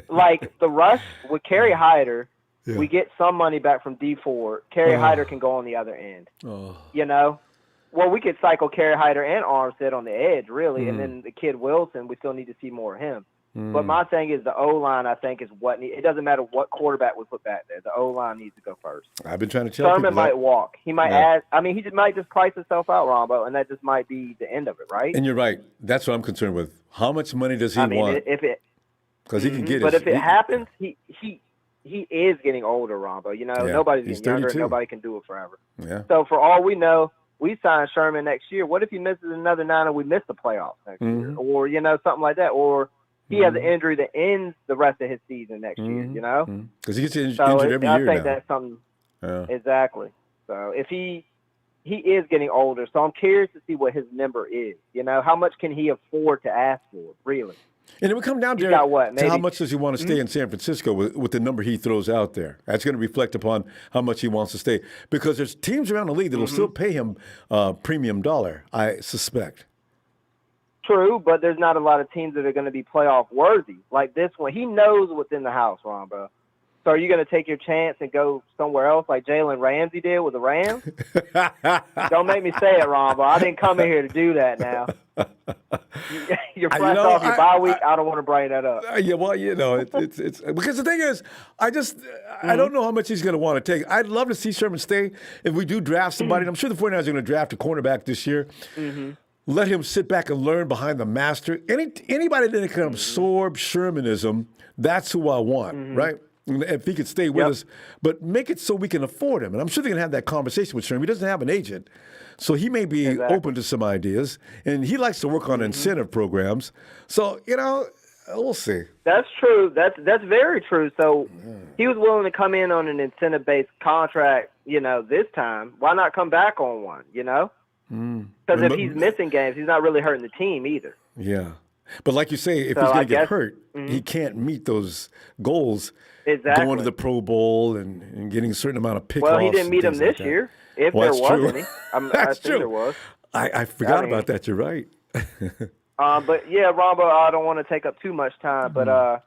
Like the rush with Kerry Hyder, we get some money back from D4. Kerry Hyder can go on the other end, Well, we could cycle Kerry Hyder and Armstead on the edge, really, and then the kid Wilson, we still need to see more of him. But my thing is the O-line, I think, is what it doesn't matter what quarterback we put back there. The O-line needs to go first. I've been trying to tell people Sherman might walk. He might add – he might just price himself out, Ronbo, and that just might be the end of it, right? And you're right. That's what I'm concerned with. How much money does he want? Because he can get it. But if it happens, he is getting older, Ronbo. Nobody's getting younger. Nobody can do it forever. Yeah. So for all we know, we sign Sherman next year. What if he misses another 9 and we miss the playoffs next year? Or, something like that. Or he has an injury that ends the rest of his season next year, Because he gets injured every year now. I think that's something. Yeah. Exactly. So if he is getting older, so I'm curious to see what his number is. How much can he afford to ask for, really? And it would come down to how much does he want to stay in San Francisco with the number he throws out there. That's going to reflect upon how much he wants to stay. Because there's teams around the league that will still pay him premium dollar, I suspect. True, but there's not a lot of teams that are going to be playoff worthy. Like this one, he knows what's in the house, Ronbo. So are you going to take your chance and go somewhere else like Jalen Ramsey did with the Rams? Don't make me say it, Ronbo. I didn't come in here to do that now. You're fresh off your bye week. I don't want to bring that up. Yeah, well, it's because the thing is, I don't know how much he's going to want to take. I'd love to see Sherman stay if we do draft somebody. And I'm sure the 49ers are going to draft a cornerback this year. Let him sit back and learn behind the master. Anybody that can absorb Shermanism, that's who I want, right? if he could stay with us, but make it so we can afford him. And I'm sure they're going to have that conversation with Sherman. He doesn't have an agent, so he may be open to some ideas. And he likes to work on incentive programs. So, we'll see. That's true. That's very true. So he was willing to come in on an incentive-based contract, this time. Why not come back on one, Because if he's missing games, he's not really hurting the team either. Yeah. But like you say, if he's going to get hurt, he can't meet those goals going to the Pro Bowl and getting a certain amount of pickoffs. Well, he didn't meet them this year, if there was any. That's true. There was. I forgot about that. You're right. But, yeah, Ronbo, I don't want to take up too much time, but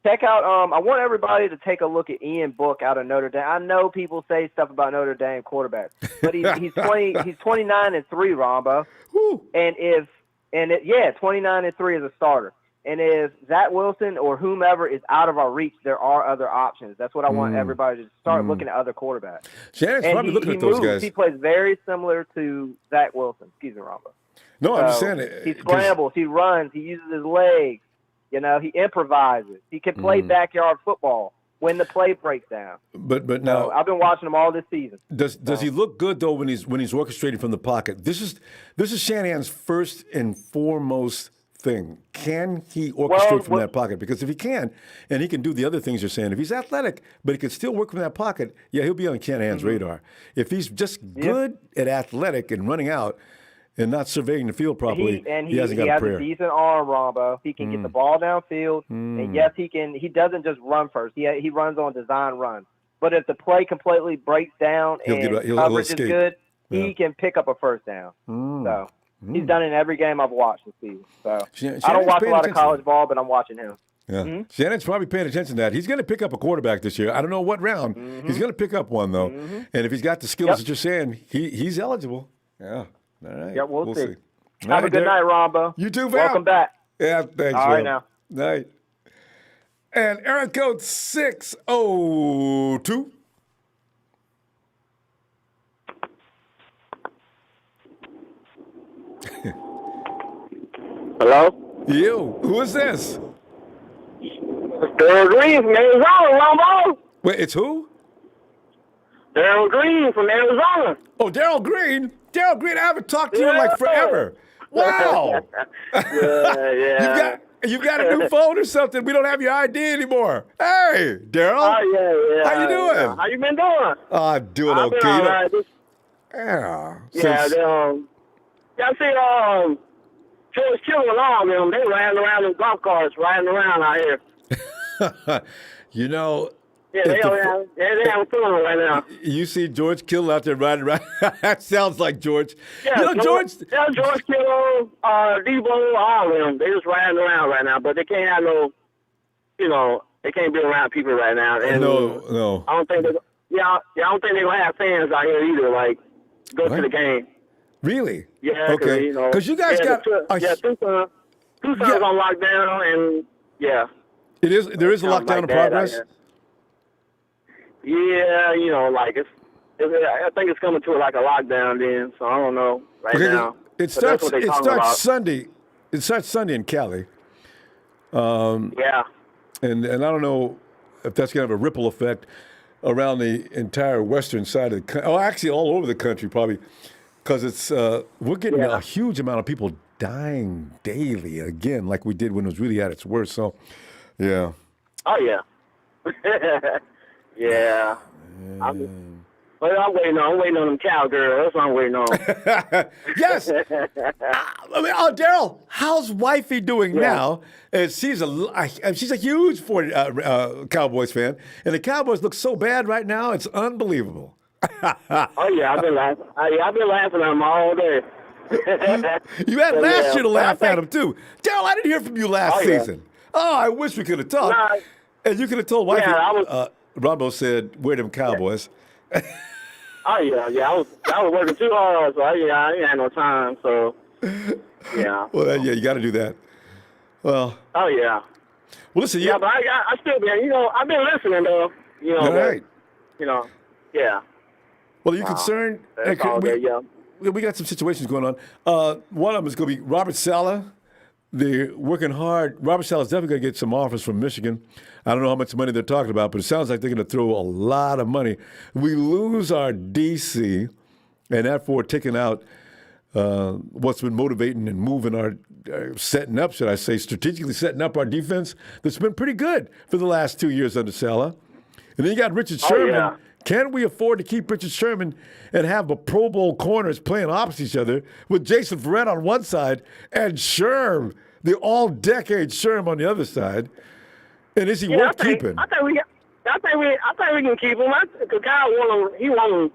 check out I want everybody to take a look at Ian Book out of Notre Dame. I know people say stuff about Notre Dame quarterbacks, but he's 29-3, Ronbo. Woo. And 29-3 as a starter. And if Zach Wilson or whomever is out of our reach, there are other options. That's what I want everybody to start looking at other quarterbacks. Shannon's probably looking at those guys. He plays very similar to Zach Wilson. Excuse me, Ronbo. No, I'm just saying it. He scrambles, he runs, he uses his legs. He improvises. He can play backyard football when the play breaks down. But now I've been watching him all this season. Does he look good though when he's orchestrating from the pocket? This is Shanahan's first and foremost thing. Can he orchestrate from that pocket? Because if he can, and he can do the other things you're saying, if he's athletic, but he can still work from that pocket, he'll be on Shanahan's radar. If he's just good at athletic and running out and not surveying the field properly, he hasn't got a prayer. He has a decent arm, Ronbo. He can get the ball downfield, and yes, he can. He doesn't just run first. He runs on design runs. But if the play completely breaks down and coverage is good, he can pick up a first down. So he's done it in every game I've watched this season. So I don't watch a lot of college ball, but I'm watching him. Yeah. Shannon's probably paying attention to that. He's going to pick up a quarterback this year. I don't know what round. He's going to pick up one, though. And if he's got the skills that you're saying, he's eligible. Yeah. All right. Yeah, we'll see. Have a good night, Ronbo. You too, Val. Welcome back. Yeah, thanks, All right, now. Night. And area code 602. Hello? You. Who is this? Daryl Green from Arizona, Ronbo. Wait, it's who? Daryl Green from Arizona. Oh, Daryl Green. Daryl Green, I haven't talked to you in like forever. Wow. Yeah. You've got a new phone or something. We don't have your ID anymore. Hey, Daryl. Oh, yeah. How you doing? How you been doing? I'm doing I've okay. been all right. I see George Kittle and all of them, they ran around in golf carts, riding around out here. Yeah, they having fun right now. You see George Kittle out there riding around. That sounds like George. Yeah, George. Yeah, George Kittle, Deebo, all of them. They just riding around right now, but they can't have they can't be around people right now. And no. I don't think I don't think they're gonna have fans out here either. Like, go to the game. Really? Yeah. Okay. Because you guys got Tucson's on lockdown, and there is a lockdown in progress. Yeah, I think it's coming to like a lockdown then, so I don't know now. It starts Sunday. It starts Sunday in Cali. And I don't know if that's going to have a ripple effect around the entire western side of the country. Oh, actually all over the country probably, because it's we're getting a huge amount of people dying daily again, like we did when it was really at its worst. So, yeah. Oh yeah. Yeah. I'm waiting on them cowgirls. That's what I'm waiting on. Yes. Daryl, how's wifey doing now? She's a huge Cowboys fan, and the Cowboys look so bad right now. It's unbelievable. Oh yeah, I've been laughing. I've been laughing at them all day. You had last year to laugh at them too, Daryl. I didn't hear from you last season. Oh, I wish we could have talked. And you could have told wifey. Ronbo said, "We're them Cowboys." I was working too hard, so I ain't had no time. So, yeah. Well, you got to do that. Well. Oh yeah. Well, listen. Yeah, but I still been, I've been listening though. All right. Yeah. Well, are you concerned? That's all good, yeah. We got some situations going on. One of them is going to be Robert Saleh they're working hard. Robert Saleh's definitely going to get some offers from Michigan. I don't know how much money they're talking about, but it sounds like they're going to throw a lot of money. We lose our DC, and therefore taking out what's been motivating and moving our setting up, should I say, strategically setting up our defense that's been pretty good for the last 2 years under Saleh. And then you got Richard Sherman. Yeah. Can we afford to keep Richard Sherman and have the Pro Bowl corners playing opposite each other with Jason Verret on one side and Sherm, the all-decade Sherm on the other side? And is he worth keeping? I think we can keep him. Because Kyle want him. He want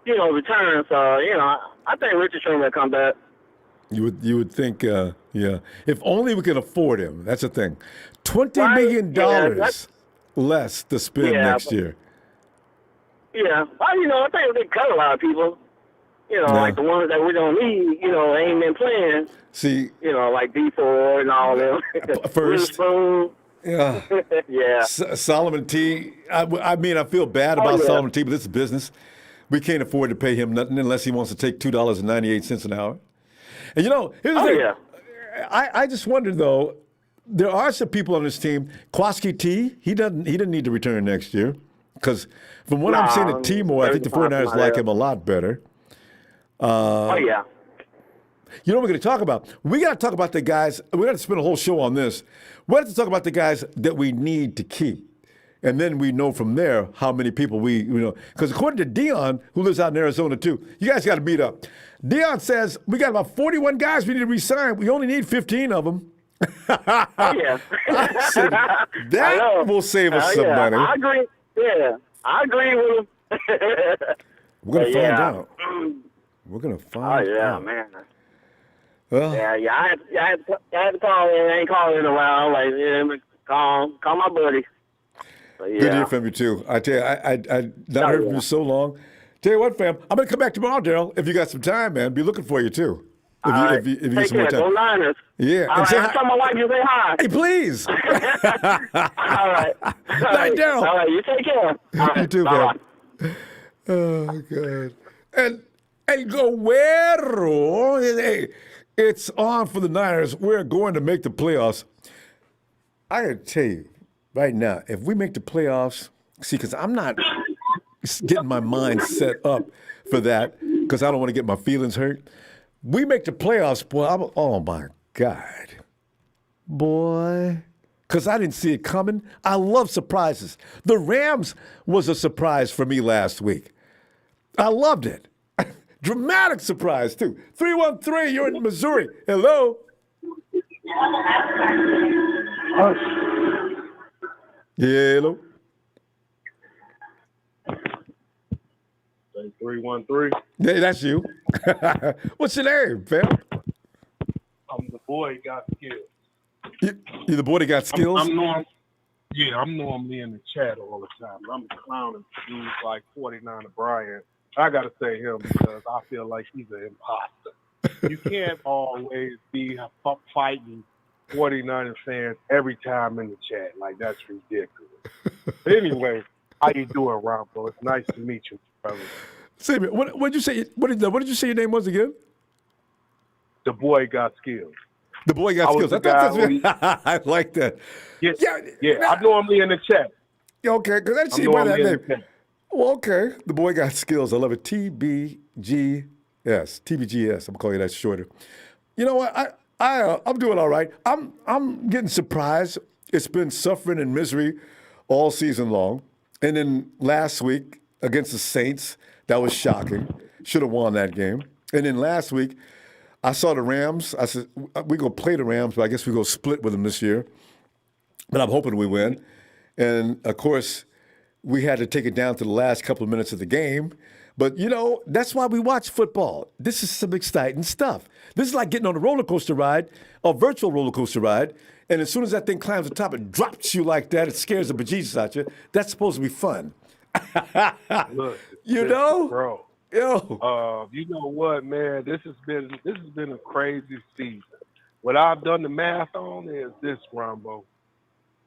him, return. So I think Richard Sherman will come back. You would think, yeah. If only we could afford him. That's the thing. $20 million less to spend next year. Yeah. Well, I think they cut a lot of people. Like the ones that we don't need, ain't been playing. See. Like D4 and all them. First. Yeah. Yeah. Solomon T. I mean, I feel bad about Solomon T, but this is business. We can't afford to pay him nothing unless he wants to take $2.98 an hour. And here's the thing. Yeah. I just wonder though. There are some people on this team. Kwaski T. He didn't need to return next year because from what I'm seeing at T-Moore, I think the 49ers like him a lot better. Yeah. You know what we're going to talk about? We got to talk about the guys. We got to spend a whole show on this. We have to talk about the guys that we need to keep. And then we know from there how many people because according to Dion, who lives out in Arizona too, you guys got to beat up. Dion says we got about 41 guys we need to re-sign. We only need 15 of them. Yeah. I said, that will save us some money. I agree. Yeah, I agree with him. We're going to find out. We're going to find out. Oh, yeah, man. Well, yeah. I had to call in. I ain't called in a while. Like, call my buddy. Good to hear from you, too. I tell you, I not heard from you so long. Tell you what, fam, I'm going to come back tomorrow, Daryl, if you got some time, man. Be looking for you, too. If you get some more time. Go Niners. Yeah. All right, I'll tell my wife you say hi. Hey, please. All right. All right, Daryl. All right, you take care. Right, you too, man. Oh, God. And Guerrero, hey, it's on for the Niners. We're going to make the playoffs. I got to tell you right now, if we make the playoffs, because I'm not getting my mind set up for that because I don't want to get my feelings hurt. We make the playoffs, boy. Oh, my God. Boy. Because I didn't see it coming. I love surprises. The Rams was a surprise for me last week. I loved it. Dramatic surprise, too. 313, you're in Missouri. Hello. Hello. 313. Yeah, that's you. What's your name, fam? I'm the boy got skills. You the boy that got skills? I'm normally in the chat all the time. I'm clowning dudes like 49 Bryant. I got to say him because I feel like he's an imposter. You can't always be fighting 49er fans every time in the chat. Like, that's ridiculous. But anyway, how you doing, Ronbo? It's nice to meet you, brother. Say, what did you say? What did you say your name was again? The boy got skills. The boy got skills. I like that. Yeah. I'm normally in the chat. Okay, because I didn't see you by that name. Well, okay. The boy got skills. I love it. TBGS. TBGS. I'm calling you that shorter. You know what? I'm doing all right. I'm getting surprised. It's been suffering and misery all season long. And then last week against the Saints, that was shocking. Should have won that game. And then last week, I saw the Rams. I said, we're going to play the Rams, but I guess we're going to split with them this year. But I'm hoping we win. And, of course, we had to take it down to the last couple of minutes of the game. But, that's why we watch football. This is some exciting stuff. This is like getting on a roller coaster ride, a virtual roller coaster ride, and as soon as that thing climbs the top, it drops you like that. It scares the bejesus out you. That's supposed to be fun. Look, bro. Yo. You know what, man? This has been a crazy season. What I've done the math on is this, Ronbo.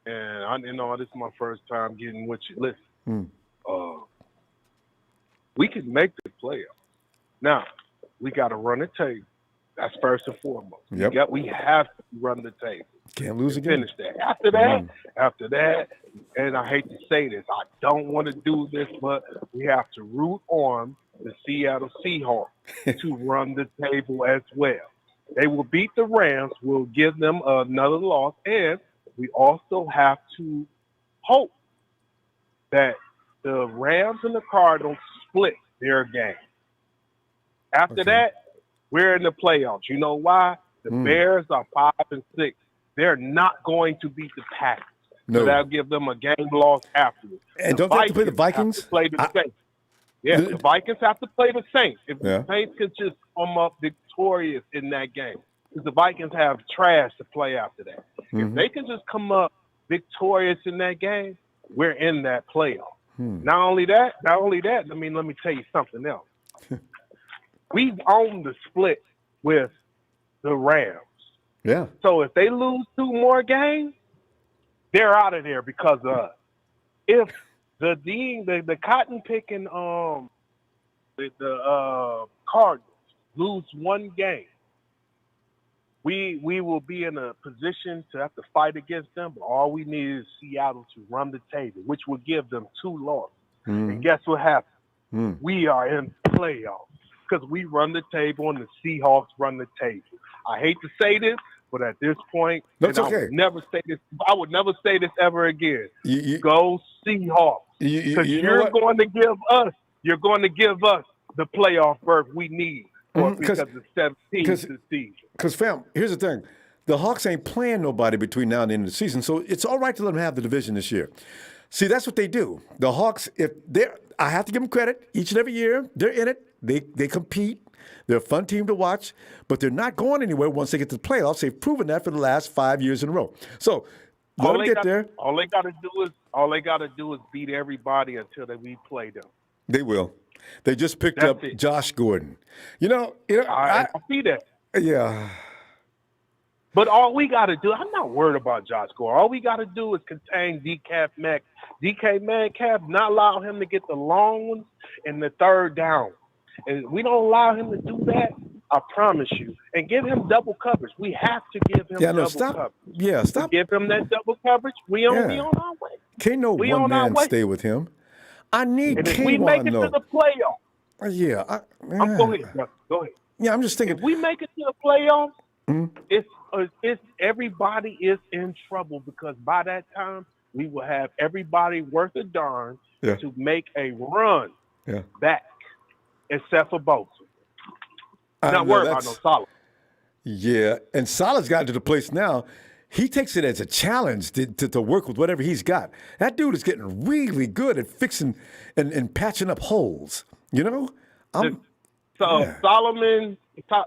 And this is my first time getting with you. Listen, we can make the playoffs. Now, we got to run a tape That's first and foremost. Yep. We have to run the table. Can't lose again. Finish that. After that, and I hate to say this, I don't want to do this, but we have to root on the Seattle Seahawks to run the table as well. They will beat the Rams. We'll give them another loss, and we also have to hope that the Rams and the Cardinals split their game. After that, we're in the playoffs. You know why? The Bears are 5-6. They're not going to beat the Packers. No. So that'll give them a game loss afterwards. And don't they have to play the Vikings? Have to play the Saints. Yeah, the Vikings have to play the Saints. If the Saints could just come up victorious in that game, because the Vikings have trash to play after that. If they can just come up victorious in that game, we're in that playoff. Not only that, let me tell you something else. We've owned the split with the Rams. Yeah. So if they lose 2 more games, they're out of there because of us. If the cotton picking the Cardinals lose 1 game, we will be in a position to have to fight against them. But all we need is Seattle to run the table, which will give them 2 losses. And guess what happens? We are in playoffs because we run the table and the Seahawks run the table. I hate to say this, but at this point, that's okay. I would never say this ever again. Go Seahawks, because you're going to give us the playoff berth we need because of 17 this season. Because, fam, here's the thing: the Hawks ain't playing nobody between now and the end of the season, so it's all right to let them have the division this year. See, that's what they do. The Hawks, I have to give them credit. Each and every year, they're in it. They compete. They're a fun team to watch, but they're not going anywhere once they get to the playoffs. They've proven that for the last 5 years in a row. So let them get there. All they got to do is beat everybody until we play them. They will. They just picked up Josh Gordon. I see that. Yeah. But all we got to do, I'm not worried about Josh Gordon. All we got to do is contain DK Metcalf, not allow him to get the long ones and the third down. And we don't allow him to do that, I promise you. And give him double coverage. We have to give him double coverage. Yeah, stop. Give him that double coverage. We on our way. Can't no one man stay with him. I need and if we make it to the playoffs. Yeah. Go ahead, bro. Go ahead. Yeah, I'm just thinking. If we make it to the playoffs, it's everybody is in trouble because by that time we will have everybody worth a darn to make a run back, except for Bosa. Not worried about no Solid. Yeah, and Solid's gotten to the place now. He takes it as a challenge to work with whatever he's got. That dude is getting really good at fixing and patching up holes. Solomon,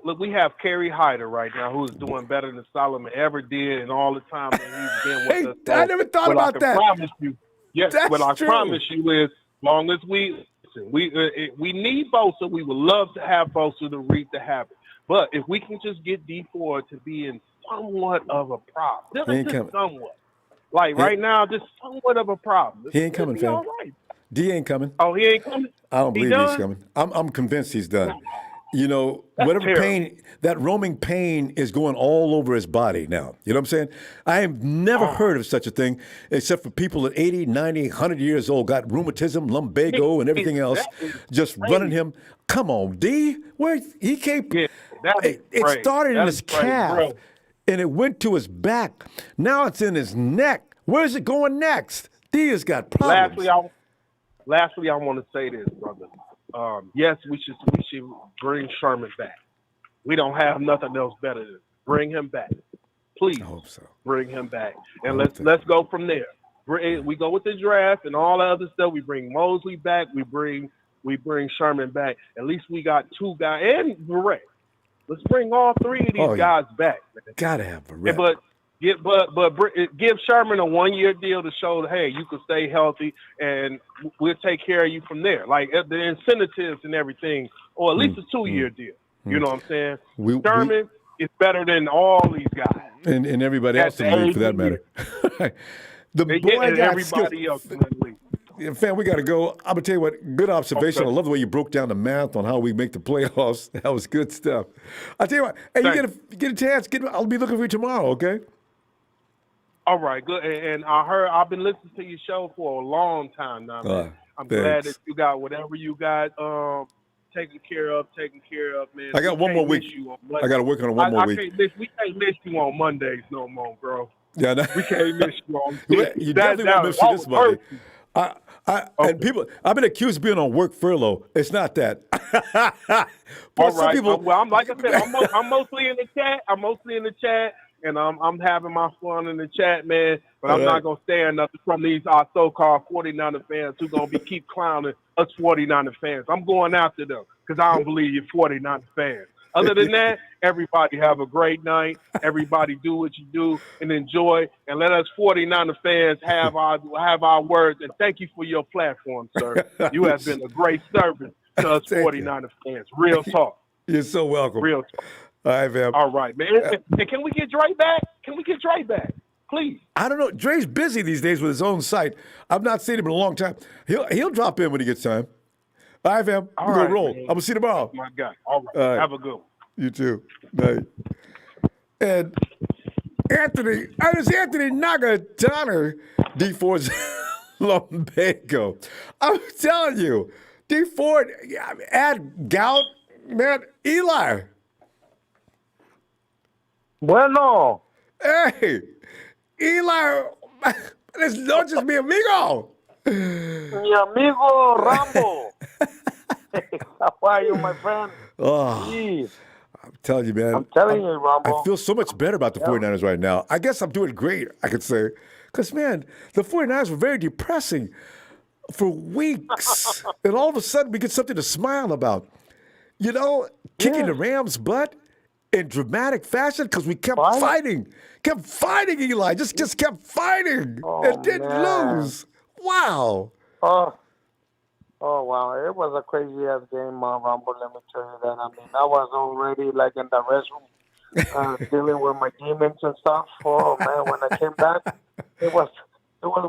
look, we have Kerry Hyder right now, who's doing better than Solomon ever did, and all the time that he's been with us. I never thought about that. Promise you, promise you is, long as we need Bosa, we would love to have Bosa to reap the habit. But if we can just get D4 to be in somewhat of a problem, just somewhat. Right now, just somewhat of a problem. He ain't coming, fam. All right. D ain't coming. Oh, he ain't coming? I don't believe he's coming. I'm convinced he's done. Whatever pain, that roaming pain is going all over his body now. You know what I'm saying? I have never heard of such a thing, except for people at 80, 90, 100 years old, got rheumatism, lumbago, and everything else, just running him. Come on, D. Where he can't. It started in his calf, and it went to his back. Now it's in his neck. Where's it going next? D has got problems. Lastly, I want to say this, brother. Yes, we should bring Sherman back. We don't have nothing else better than bring him back. Please, bring him back, and let's go from there. We go with the draft and all the other stuff. We bring Mosley back. We bring Sherman back. At least we got 2 guys and Verret. Let's bring all 3 of these guys back. Man. Gotta have Verret. But give Sherman a 1-year deal to show that, hey, you can stay healthy and we'll take care of you from there. Like the incentives and everything, or at least a 2-year deal. You know what I'm saying? Sherman is better than all these guys. And everybody else in the league, for that matter. The boy got everybody else in the league. fam, we got to go. I'm going to tell you what, good observation. Okay. I love the way you broke down the math on how we make the playoffs. That was good stuff. I'll tell you what, hey, you get a chance, I'll be looking for you tomorrow, okay? All right, good. And I've been listening to your show for a long time now, man. I'm glad that you got whatever you got taken care of, man. I got one more week. I got to work on it one more week. We can't miss you on Mondays no more, bro. Yeah, no. We can't miss you on You definitely won't miss you this Monday. And people, I've been accused of being on work furlough. It's not that. All right. People, well, like I said, I'm mostly in the chat. And I'm having my fun in the chat, man. But I'm not gonna stand nothing from these so-called 49er fans who gonna keep clowning us 49er fans. I'm going after them because I don't believe you're 49er fans. Other than that, everybody have a great night. Everybody do what you do and enjoy. And let us 49er fans have our words. And thank you for your platform, sir. You have been a great service to us 49er fans. Real talk. You're so welcome. Real talk. All right, man. All right, man. And can we get Dre back? Please. I don't know. Dre's busy these days with his own site. I've not seen him in a long time. He'll drop in when he gets time. All right, fam. We're going to roll. Man. I'm going to see you tomorrow. Oh, my God. All right. Have a good one. You too. Night. And Anthony Nagatana, D4's lumbago. I'm telling you, D4, add gout, man, Eli. Bueno. Hey, Eli, it's not just mi amigo. Mi amigo Ronbo. How are you, my friend? Oh, Jeez. I'm telling you, man. I'm telling you, Ronbo. I feel so much better about the 49ers right now. I guess I'm doing great, I could say. Because, man, the 49ers were very depressing for weeks. And all of a sudden, we get something to smile about. You know, kicking the Rams' butt in dramatic fashion because we kept fighting. Kept fighting, Eli. Just kept fighting and didn't lose. Wow. Oh, wow. It was a crazy-ass game, Rumble, let me tell you that. I mean, I was already, like, in the restroom dealing with my demons and stuff. Oh, man, when I came back, it was when,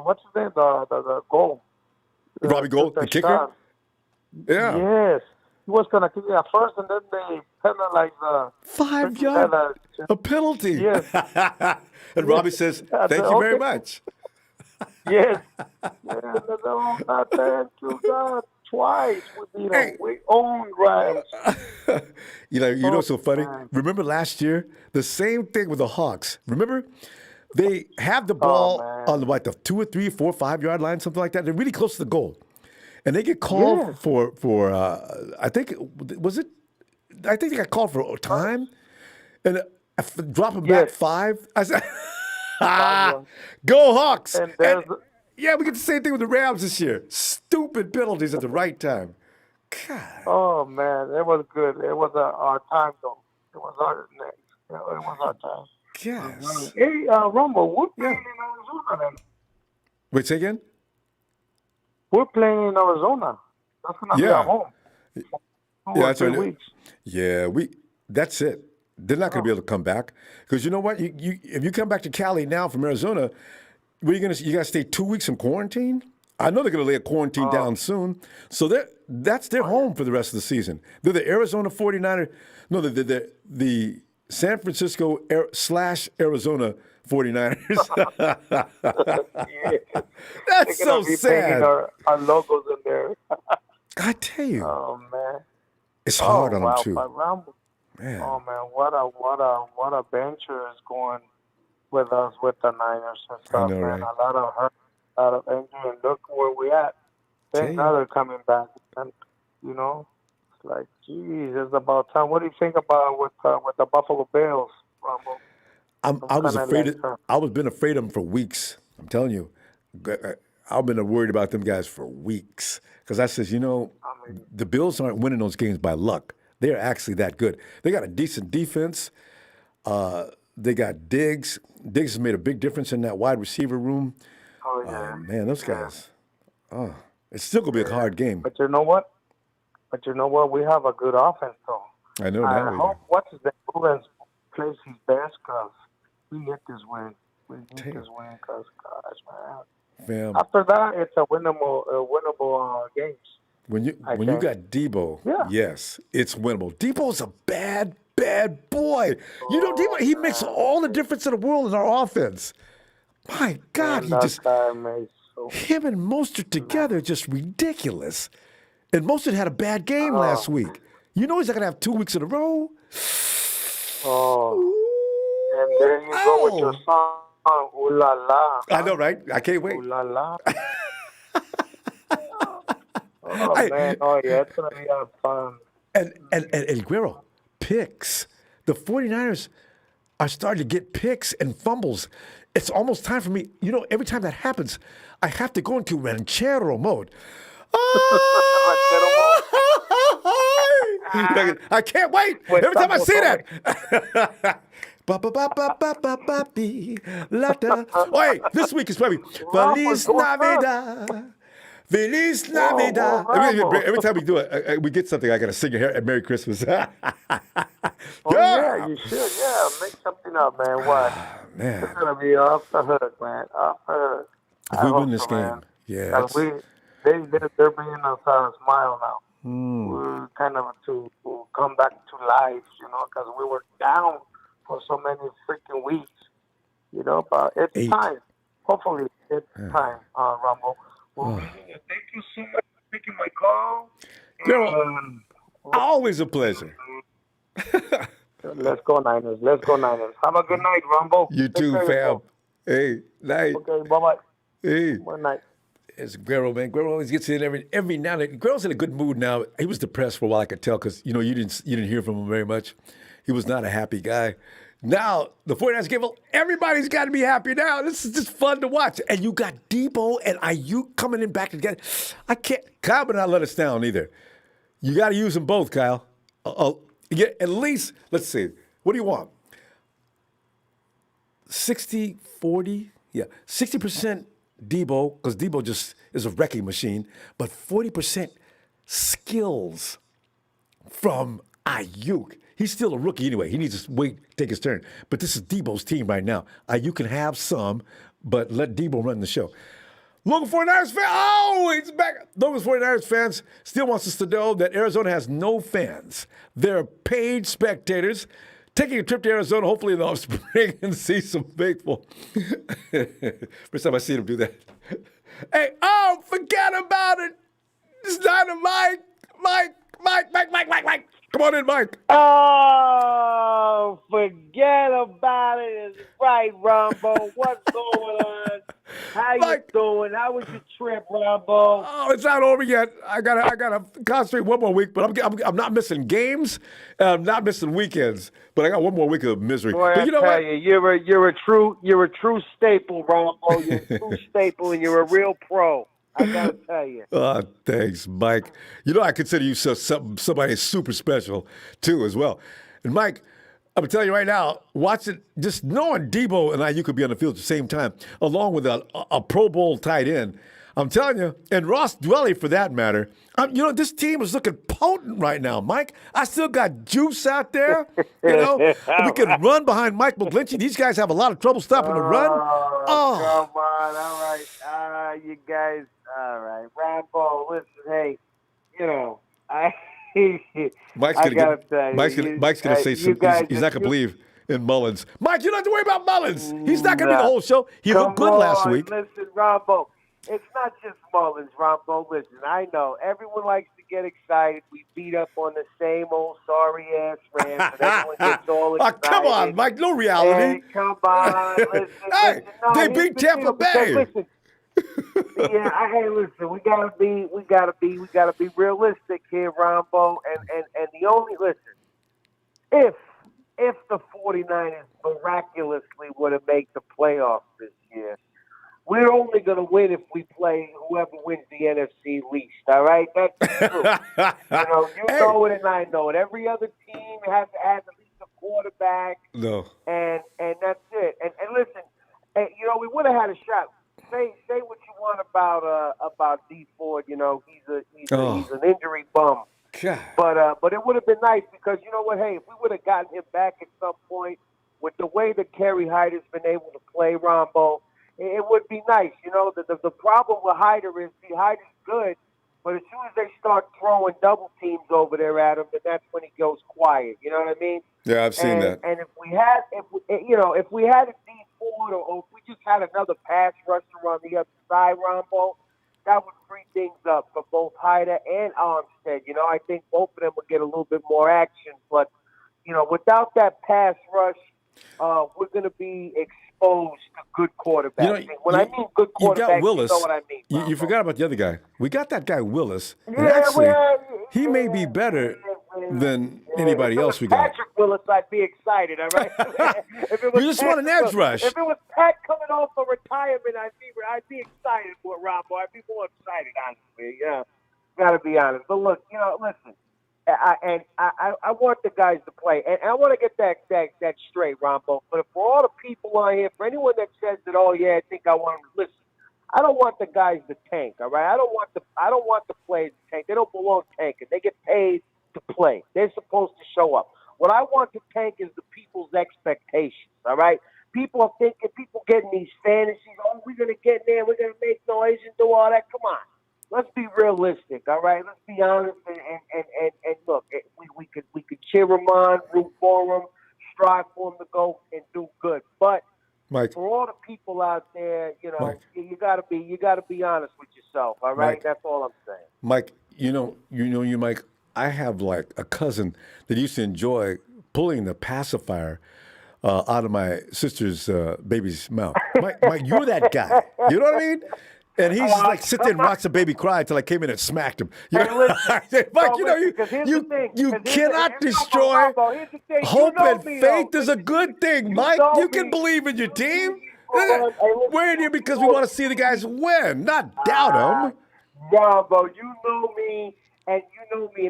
what's his name, the goal. Robbie Gold, the kicker? Shot. Yeah. Yes. He was going to kick it at first, and then they penalized 5 yards. A penalty. Yes. And Robbie says, thank you very much. Yes. Not thank you, God. Twice. We own Rams. You know what's so funny? Man. Remember last year? The same thing with the Hawks. Remember? They have the ball on the 2 or 3, 4, 5 yard line, something like that. They're really close to the goal. And they get called for I think they got called for time. And drop them back 5. I said, go Hawks. And we get the same thing with the Rams this year. Stupid penalties at the right time. God. Oh, man. It was good. It was our time, though. It was our next. It was our time. Yes. Hey, Ronbo, we're playing in Arizona then. Wait, say again? We're playing in Arizona. That's going to be at home. 2 or 3 weeks. Yeah, that's it. They're not going to be able to come back. Because you know what? If you come back to Cali now from Arizona, what are you going to? You got to stay 2 weeks in quarantine? I know they're going to lay a quarantine down soon. So that's their home for the rest of the season. They're the Arizona 49er. No, they're the San Francisco / Arizona 49ers. That's so sad. Our logos in there. I tell you. Oh, man. It's hard on them, too. Man. Oh, man, what a venture is going with us with the Niners and stuff, man. Right? A lot of hurt, a lot of injury, and look where we at. Now they're coming back, and you know, it's like, geez, it's about time. What do you think about with the Buffalo Bills, Ronbo? I've been afraid of them for weeks. I'm telling you, I've been worried about them guys for weeks because I says, the Bills aren't winning those games by luck. They're actually that good. They got a decent defense. They got Diggs. Diggs has made a big difference in that wide receiver room. Oh, yeah. Man, those guys. Oh, it's still going to be a hard game. But you know what? We have a good offense, though. I know that. I hope Mullen plays his best because we get this win. We need this win because, gosh, man. Fam. After that, it's a winnable games. When you got Deebo, yes, it's winnable. Deebo's a bad boy. Deebo, he makes all the difference in the world in our offense. My God, him and Mostert together just ridiculous. And Mostert had a bad game last week. He's not going to have 2 weeks in a row. And there you go with your song. Ooh la la. I know, right? I can't wait. Ooh la la. Man. Oh, yeah. It's going to be fun. And Guerrero, picks. The 49ers are starting to get picks and fumbles. It's almost time for me. Every time that happens, I have to go into ranchero mode. I can't wait. Every time I see that. Wait, this week is probably Feliz Navidad. Feliz Navidad. Every time we do it, we get something. I got to sing here at Merry Christmas. Yeah, you should. Yeah, make something up, man. What? Man. It's going to be off the hook, man. Off the hook. If we win this game, yeah. They're bringing us a smile now. We're kind of to come back to life, because we were down for so many freaking weeks, but it's time. Hopefully, it's time, Ronbo. Well, thank you so much for taking my call. Always a pleasure. Let's go Niners. Have a good night, Ronbo. You too, fam. Hey, night. Okay, bye-bye. Hey. Good night. It's Guerrero, man. Guerrero always gets in every now and then. Guerrero's in a good mood now. He was depressed for a while, I could tell, because you didn't hear from him very much. He was not a happy guy. Now the 49ers gave up. Everybody's got to be happy now. This is just fun to watch. And you got Deebo and Aiyuk coming in back together. I can't. Kyle would not let us down either. You got to use them both, Kyle. At least, let's see. What do you want? 60, 40? Yeah, 60% Deebo, because Deebo just is a wrecking machine, but 40% skills from Aiyuk. He's still a rookie anyway. He needs to wait, take his turn. But this is Deebo's team right now. Aiyuk can have some, but let Deebo run the show. Logan 49ers fan. Oh, he's back. Logan 49ers fans still wants us to know that Arizona has no fans. They're paid spectators taking a trip to Arizona, hopefully in the offspring, and see some faithful. First time I see him do that. Hey, forget about it. It's not a Mike. Come on in, Mike. Oh, forget about it. It's right, Ronbo. What's going on? How you doing? How was your trip, Ronbo? Oh, it's not over yet. I gotta concentrate one more week, but I'm not missing games. I'm not missing weekends, but I got one more week of misery. Boy, but you know what? You're a true staple, Ronbo. You're a true staple, and you're a real pro. I gotta tell you. Oh, thanks, Mike. I consider you somebody super special too, as well. And Mike, I'm telling you right now, watching, just knowing Deebo and Aiyuk could be on the field at the same time, along with a Pro Bowl tight end. I'm telling you, and Ross Dwelly for that matter. This team is looking potent right now, Mike. I still got juice out there. We can run behind Mike McGlinchey. These guys have a lot of trouble stopping the run. Oh, come on. All right. You guys, all right. Ronbo, listen, hey, Mike's gonna say something. He's not gonna believe in Mullins. Mike, you don't have to worry about Mullins. He's not gonna be the whole show. He looked good last week. Listen, Ronbo, it's not just Mullins, Ronbo. Listen, I know everyone likes to get excited. We beat up on the same old sorry ass Rams, and everyone gets all excited. Oh, come on, Mike, no reality. Hey, come on, listen. No, they beat Tampa Bay. Listen, listen. We gotta be realistic here, Ronbo. And the only if the 49ers miraculously were to make the playoffs this year, we're only going to win if we play whoever wins the NFC least, all right? That's true. You know it and I know it. Every other team has at least a quarterback. No. And that's it. And listen, we would have had a shot. Say what you want about D Ford. He's an injury bum. God. But it would have been nice because you know what? Hey, if we would have gotten him back at some point with the way that Kerry Hyder's been able to play, Ronbo, it would be nice. You know, the problem with Hyder is Hyder's good, but as soon as they start throwing double teams over there at him, then that's when he goes quiet. You know what I mean? Yeah, I've seen that. And if we had a D Ford or if we just had another pass rusher on the other side, Ronbo, that would free things up for both Hyder and Armstead. You know, I think both of them would get a little bit more action. But, you know, without that pass rush, we're going to be exposed to good quarterbacks. When I mean good quarterbacks, you got Willis. You know what I mean. You forgot about the other guy. We got that guy Willis. And actually, he may be better than anybody else we got. Patrick Willis, I'd be excited, all right? You just want an edge rush. If it was Pat coming off of retirement, I'd be excited for Ronbo. I'd be more excited, honestly. Yeah, got to be honest. But look, you know, listen. I want the guys to play, and I want to get that straight, Ronbo. But for all the people on here, for anyone that says that, oh yeah, I think I want them to listen. I don't want the guys to tank, all right? I don't want the players to tank. They don't belong tanking. They get paid to play. They're supposed to show up. What I want to tank is the people's expectations, all right? People are thinking, people getting these fantasies, oh, we're going to get there, we're going to make noise and do all that. Come on. Let's be realistic, all right? Let's be honest and look, we could cheer them on, root for them, strive for them to go and do good. But Mike, for all the people out there, you know, you gotta be honest with yourself, all right? Mike, that's all I'm saying. Mike, Mike, I have like a cousin that used to enjoy pulling the pacifier out of my sister's baby's mouth. Mike, you're that guy. You know what I mean? And he's like sit there and watch the baby cry until I came in and smacked him. You know? Mike, you cannot destroy hope and faith is a good thing. Mike, you can believe in your team. We're in here because we want to see the guys win, not doubt them. Ronbo, you know me, and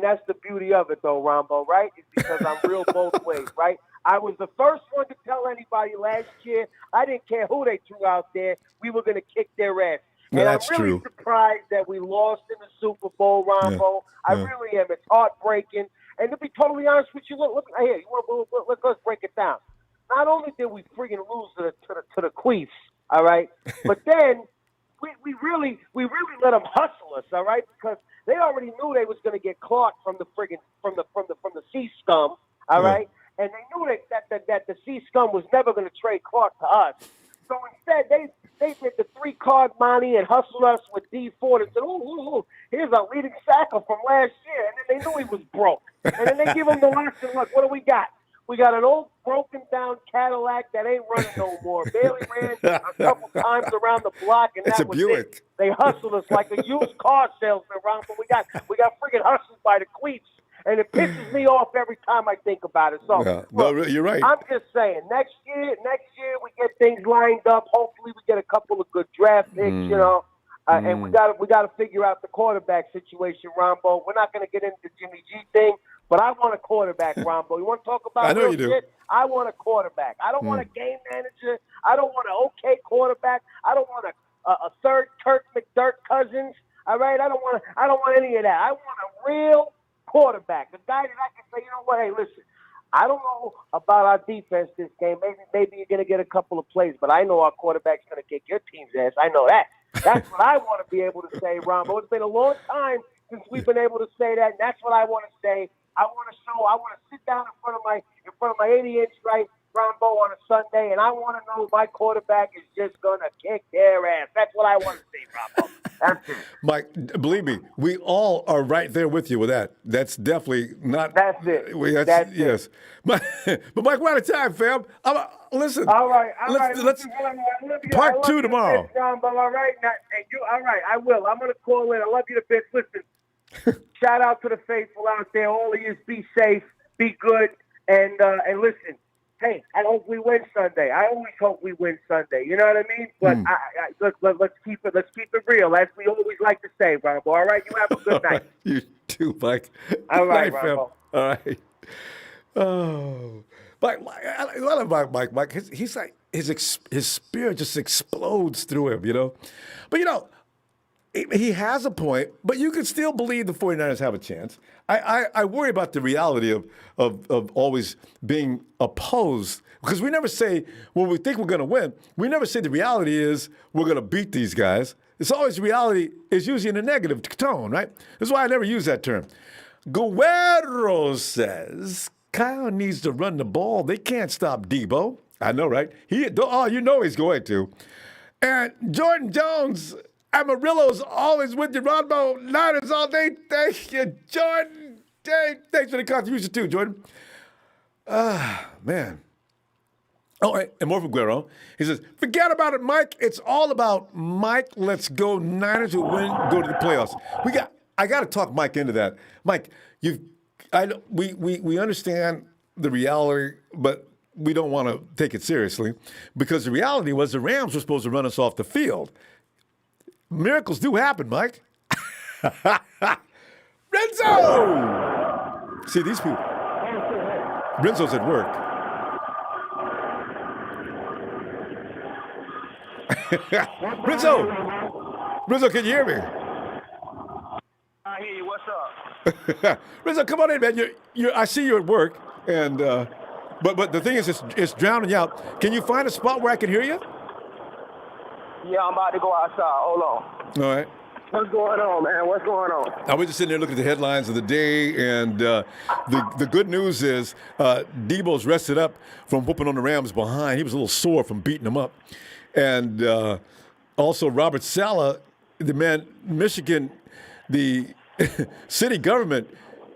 that's the beauty of it, though, Ronbo, right? It's because I'm real both ways, right? I was the first one to tell anybody last year, I didn't care who they threw out there, we were going to kick their ass. No, and that's I'm really true. surprised that we lost in the Super Bowl, Ronbo. I really am. It's heartbreaking. And to be totally honest with you, look here. Let's break it down. Not only did we freaking lose to the Queefs, all right, but then we really let them hustle us, all right, because they already knew they was going to get clocked from the sea scum, all right, and they knew that the sea scum was never going to trade Clark to us. So instead, they did the 3-card money and hustled us with D Ford and said, ooh, here's our leading sacker from last year. And then they knew he was broke. And then they give him the lesson, look, what do we got? We got an old broken-down Cadillac that ain't running no more. Barely ran a couple times around the block, and that was Buick. it. They hustled us like a used car salesman around, but we got freaking hustled by the Queefs. And it pisses me off every time I think about it. So, no, you're right. I'm just saying, next year we get things lined up. Hopefully, we get a couple of good draft picks, you know. And we got to figure out the quarterback situation, Ronbo. We're not going to get into the Jimmy G thing, but I want a quarterback, Ronbo. You want to talk about I know real you do. shit? I want a quarterback. I don't want a game manager. I don't want an okay quarterback. I don't want a third Kirk McDirt Cousins. All right, I don't want any of that. I want a real quarterback, a guy that I can say, you know what, hey, listen, I don't know about our defense this game. Maybe you're going to get a couple of plays, but I know our quarterback's going to kick your team's ass. I know that. That's what I want to be able to say, Ronbo. It's been a long time since we've been able to say that, and that's what I want to say. I want to sit down in front of my 80-inch right Ronbo on a Sunday, and I want to know my quarterback is just going to kick their ass. That's what I want to see, Ronbo. That's it. Mike, believe me, we all are right there with you with that. That's definitely not. That's it. Yes. But Mike, we're out of time, fam. Listen. All right. Let's part 2 tomorrow. Ronbo, all right. All right. I will. I'm going to call in. I love you to bits. Listen. Shout out to the faithful out there. All of you, be safe, be good, and listen. Hey, I hope we win Sunday. I always hope we win Sunday. You know what I mean? But let's keep it real, as we always like to say, Ronbo. All right, you have a good night. You too, Mike. All right, night, Ronbo. All right. Oh, Mike, I love Mike. Mike, he's like his spirit just explodes through him, you know. But you know, he has a point, but you can still believe the 49ers have a chance. I worry about the reality of always being opposed, because we never say, when we think we're going to win, we never say the reality is we're going to beat these guys. It's always reality is usually in a negative tone, right? That's why I never use that term. Guerrero says, Kyle needs to run the ball. They can't stop Deebo. I know, right? You know he's going to. And Jordan Jones, Amarillo's always with you. Ronbo, Niners all day. Thank you, Jordan. Thanks for the contribution too, Jordan. Man. Oh, and more from Guerrero. He says, forget about it, Mike. It's all about Mike. Let's go Niners who win, go to the playoffs. I got to talk Mike into that. Mike, we understand the reality, but we don't want to take it seriously, because the reality was the Rams were supposed to run us off the field. Miracles do happen, Mike. Renzo! See, these people. Renzo's at work. Renzo, can you hear me? I hear you. What's up? Renzo, come on in, man. I see you at work, and but the thing is, it's drowning you out. Can you find a spot where I can hear you? Yeah, I'm about to go outside. Hold on. All right. What's going on, man? What's going on? I was just sitting there looking at the headlines of the day, and the good news is Deebo's rested up from whooping on the Rams behind. He was a little sore from beating them up. And also Robert Saleh, the man, Michigan, the city government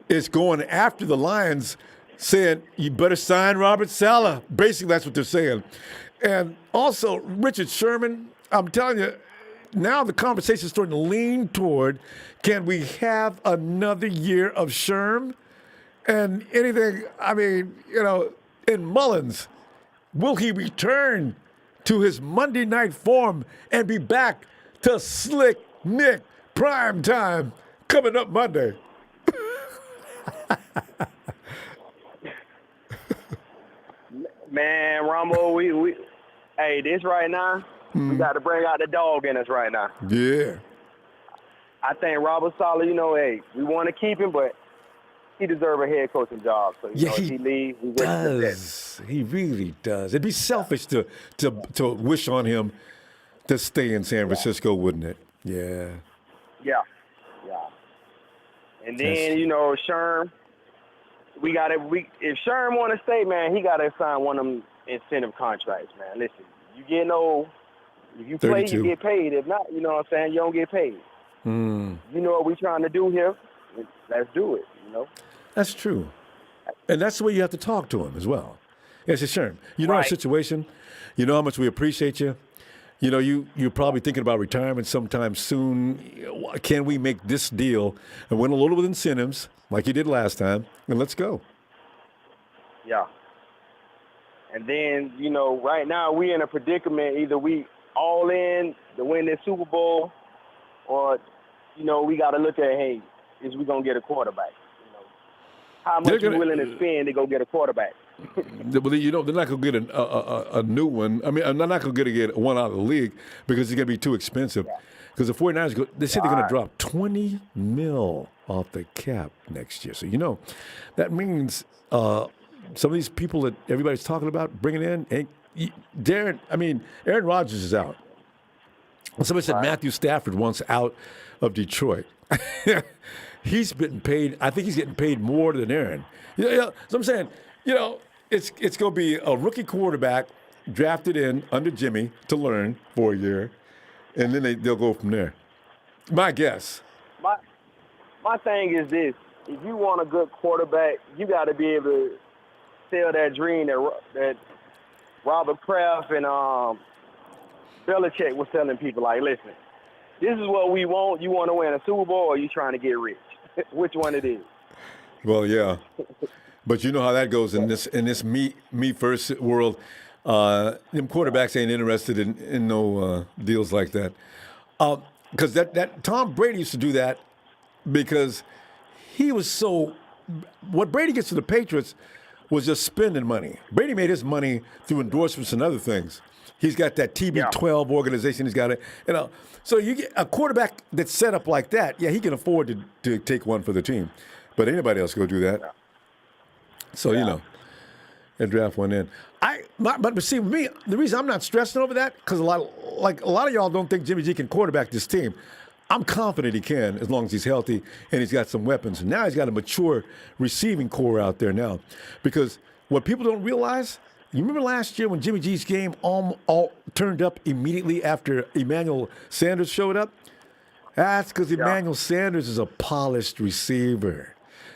is going after the Lions, saying, you better sign Robert Saleh. Basically, that's what they're saying. And also Richard Sherman, I'm telling you, now the conversation is starting to lean toward, can we have another year of Sherm? And anything, I mean, in Mullins, will he return to his Monday night form and be back to Slick Nick prime time coming up Monday? Man, Ronbo, hey, this right now, we got to bring out the dog in us right now. Yeah. I think Robert Saleh, hey, we want to keep him, but he deserves a head coaching job. So, if he leaves, we does. He really does. It'd be selfish to wish on him to stay in San Francisco, wouldn't it? Yeah. Yeah. And then, Sherm, if Sherm want to stay, man, he got to sign one of them incentive contracts, man. Listen, you getting old. If you 32. Play, you get paid. If not, you know what I'm saying, you don't get paid. You know what we're trying to do here? Let's do it, That's true. And that's the way you have to talk to him as well. Yes, Sherm, you know our situation. You know how much we appreciate you. You're probably thinking about retirement sometime soon. Can we make this deal and win a little with incentives like you did last time? And let's go. Yeah. And then, right now we in a predicament. Either we all in to win this Super Bowl, or, we got to look at, hey, is we going to get a quarterback? How much you willing to spend to go get a quarterback? They're not going to get a new one. I mean, they're not going to get one out of the league because it's going to be too expensive. Because the 49ers, they say they're going to drop $20 million off the cap next year. So, that means some of these people that everybody's talking about bringing in, Aaron Rodgers is out. Somebody said Matthew Stafford wants out of Detroit. He's been paid. I think he's getting paid more than Aaron. So I'm saying, it's going to be a rookie quarterback drafted in under Jimmy to learn for a year, and then they'll go from there. My guess. My thing is this: if you want a good quarterback, you got to be able to sell that dream that Robert Kraft and Belichick was telling people. Like, listen, this is what we want. You want to win a Super Bowl, or you trying to get rich? Which one it is? Well, yeah, but you know how that goes in this me first world. Them quarterbacks ain't interested in no deals like that. Because that Tom Brady used to do that because he was so. What Brady gets to the Patriots was just spending money. Brady made his money through endorsements and other things. He's got that TB12 organization. He's got it. So you get a quarterback that's set up like that. Yeah, he can afford to take one for the team. But anybody else go do that. So and draft one in. But see, with me, the reason I'm not stressing over that because a lot of y'all don't think Jimmy G can quarterback this team. I'm confident he can as long as he's healthy and he's got some weapons. Now he's got a mature receiving core out there now. Because what people don't realize, you remember last year when Jimmy G's game all turned up immediately after Emmanuel Sanders showed up? That's because Emmanuel Sanders is a polished receiver.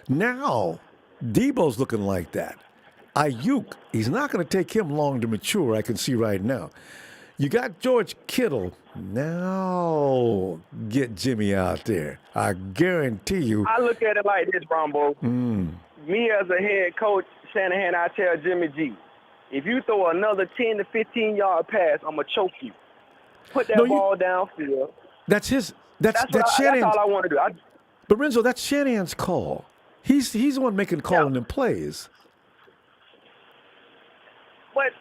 Now, Deebo's looking like that. Aiyuk, he's not going to take him long to mature, I can see right now. You got George Kittle. Now get Jimmy out there. I guarantee you. I look at it like this, Ronbo. Me as a head coach, Shanahan, I tell Jimmy G, if you throw another 10 to 15-yard pass, I'm going to choke you. Put that ball downfield. That's Shanahan's. That's all I want to do. But Renzo, that's Shanahan's call. He's the one calling them plays. But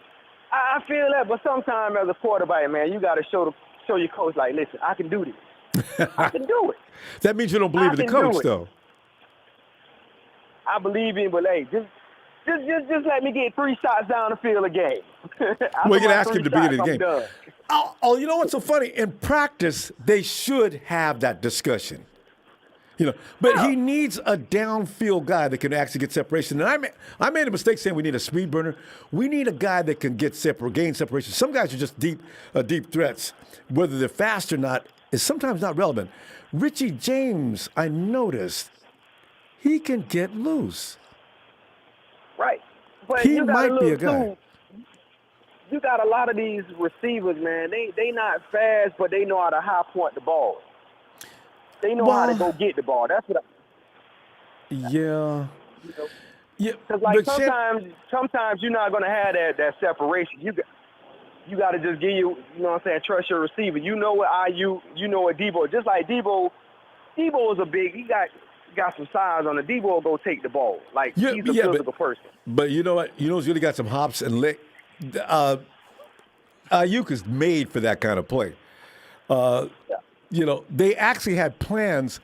I feel that. But sometimes as a quarterback, man, you got to show your coach, like, listen, I can do this. I can do it. That means you don't believe in the coach, though. I believe in, but hey, just let me get 3 shots down the field a game. We're going to ask him to begin the game. Oh, you know what's so funny? In practice, they should have that discussion. But he needs a downfield guy that can actually get separation. And I made a mistake saying we need a speed burner. We need a guy that can gain separation. Some guys are just deep threats. Whether they're fast or not is sometimes not relevant. Richie James, I noticed, he can get loose. Right. But he might be a guy. You got a lot of these receivers, man. They not fast, but they know how to high point the ball. They know how to go get the ball. That's what. Yeah. Because like sometimes you're not gonna have that separation. You got to just give you know what I'm saying, trust your receiver. You know what Aiyuk, you know what Deebo. Just like Deebo is a big. He got some size on the Deebo will go take the ball. Like he's a physical person. But you know what? You know who's really got some hops and lick. Aiyuk is made for that kind of play. They actually had plans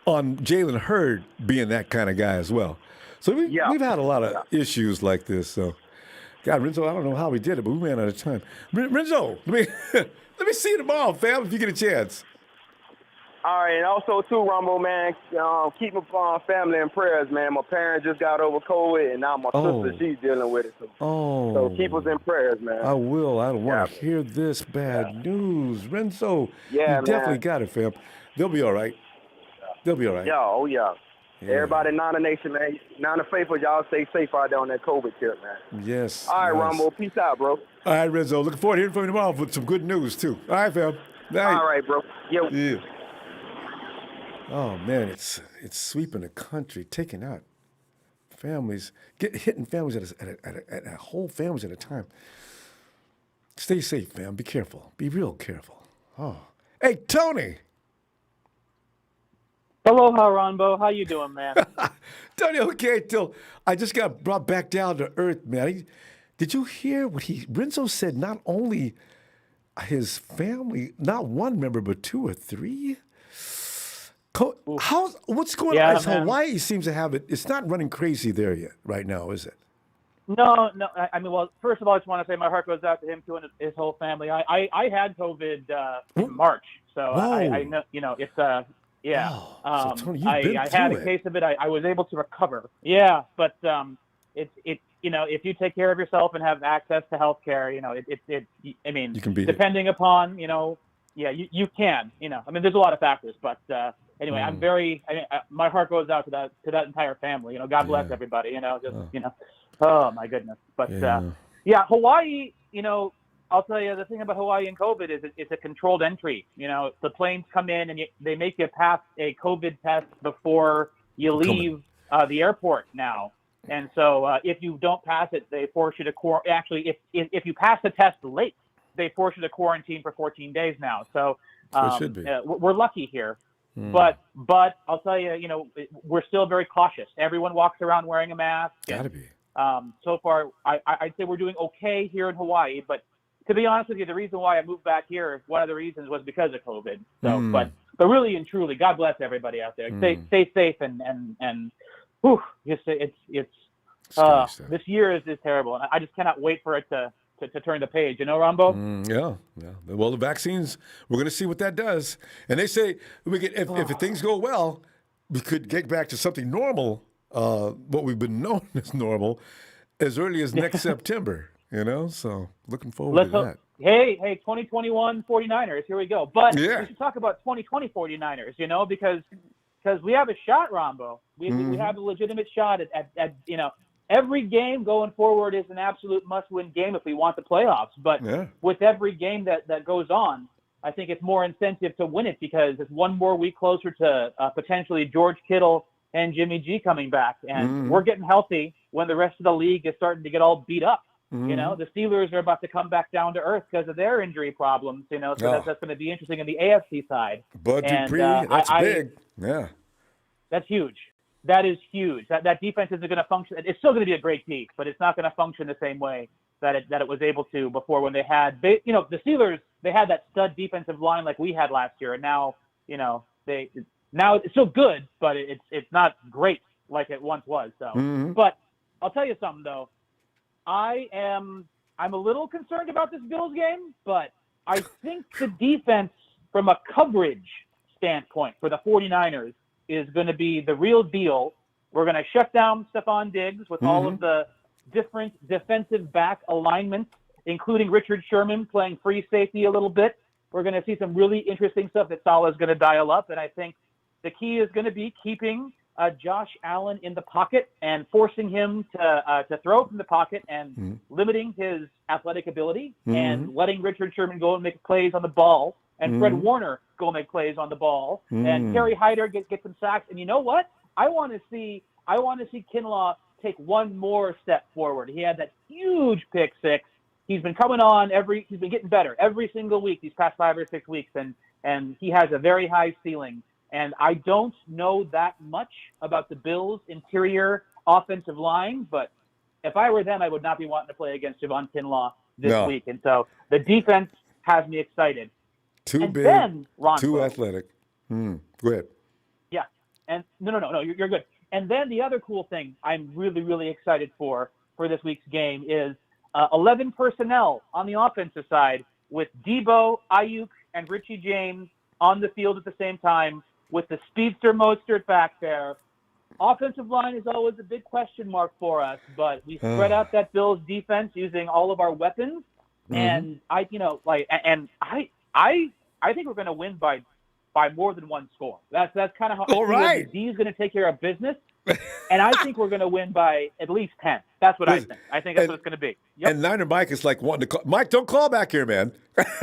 on Jalen Hurd being that kind of guy as well. So we've had a lot of issues like this. So, God, Renzo, I don't know how we did it, but we ran out of time. Renzo, let me see you tomorrow, fam, if you get a chance. All right, and also, too, Ronbo, man, keep my family in prayers, man. My parents just got over COVID, and now my sister, she's dealing with it. So keep us in prayers, man. I will. I don't want to hear this bad news. Renzo, you definitely got it, fam. They'll be all right. They'll be all right. Yeah. Everybody in Niner Nation, man. Niner faithful, y'all stay safe out there on that COVID tip, man. Yes. All right, Ronbo, peace out, bro. All right, Renzo. Looking forward to hearing from you tomorrow with some good news, too. All right, fam. All right, bro. Yeah. Oh, man, it's sweeping the country, taking out families, hitting families at whole families at a time. Stay safe, fam. Be careful. Be real careful. Oh. Hey, Tony. Aloha, Ronbo. How you doing, man? Tony, okay, till I just got brought back down to earth, man. Did you hear what Renzo said? Not only his family, not one member, but 2 or 3? What's going on? Hawaii seems to have it. It's not running crazy there yet, right now, is it? No. I mean, well, first of all, I just want to say my heart goes out to him too and his whole family. I had COVID in March, so I know, it's so Tony, you've been I had a case of it. I was able to recover. Yeah, but it's if you take care of yourself and have access to health care, I mean, you can beat depending upon, you can, I mean, there's a lot of factors, but anyway, my heart goes out to that entire family, God bless everybody, oh my goodness. But Hawaii, I'll tell you the thing about Hawaii and COVID is it's a controlled entry. The planes come in and they make you pass a COVID test before you leave the airport now. And so if you don't pass it, they force you to actually, if you pass the test late, they force you to quarantine for 14 days now. So it should be. We're lucky here. But I'll tell you, we're still very cautious. Everyone walks around wearing a mask. Gotta be. So far, I'd say we're doing okay here in Hawaii, but to be honest with you, the reason why I moved back here, one of the reasons was because of COVID. So, but really and truly, God bless everybody out there. Stay safe and whew, just this year is terrible, and I just cannot wait for it to turn the page. You know, Ronbo? Yeah. Well, the vaccines, we're going to see what that does. And they say if things go well, we could get back to something normal, what we've been known as normal, as early as next September. You know, so looking forward to that. Hey, 2021 49ers, here we go. But we should talk about 2020 49ers, you know, because we have a shot, Ronbo. We have a legitimate shot at you know, every game going forward is an absolute must-win game if we want the playoffs. But with every game that goes on, I think it's more incentive to win it because it's one more week closer to potentially George Kittle and Jimmy G coming back. And we're getting healthy when the rest of the league is starting to get all beat up. You know, the Steelers are about to come back down to earth because of their injury problems, you know, so that's going to be interesting in the AFC side. Bud Dupree, that's big. Yeah. That's huge. That is huge. That defense isn't going to function. It's still going to be a great piece, but it's not going to function the same way that it was able to before when the Steelers, they had that stud defensive line like we had last year. And now, you know, now it's still good, but it's not great like it once was. So, but I'll tell you something though. I'm a little concerned about this Bills game, but I think the defense from a coverage standpoint for the 49ers is going to be the real deal. We're going to shut down Stephon Diggs with all of the different defensive back alignments, including Richard Sherman playing free safety a little bit. We're going to see some really interesting stuff that Saleh's going to dial up, and I think the key is going to be keeping Josh Allen in the pocket and forcing him to throw from the pocket and limiting his athletic ability and letting Richard Sherman go and make plays on the ball and Fred Warner go make plays on the ball and Kerry Hyder get some sacks. And you know what? I want to see Kinlaw take one more step forward. He had that huge pick six. He's been coming on he's been getting better every single week these past 5 or 6 weeks, and he has a very high ceiling. And I don't know that much about the Bills' interior offensive line, but if I were them, I would not be wanting to play against Javon Kinlaw this week. And so the defense has me excited. Too big, too athletic. Go ahead. Yeah. And no, you're good. And then the other cool thing I'm really, really excited for this week's game is 11 personnel on the offensive side with Deebo, Aiyuk, and Richie James on the field at the same time, with the speedster Mostert back there. Offensive line is always a big question mark for us, but we spread out that Bills defense using all of our weapons. And I think we're going to win by more than one score. That's kind of how the D is going to take care of business. And I think we're going to win by at least 10. That's what I think. I think that's what it's going to be. Yep. And Niner Mike is like wanting to call. Mike, don't call back here, man. I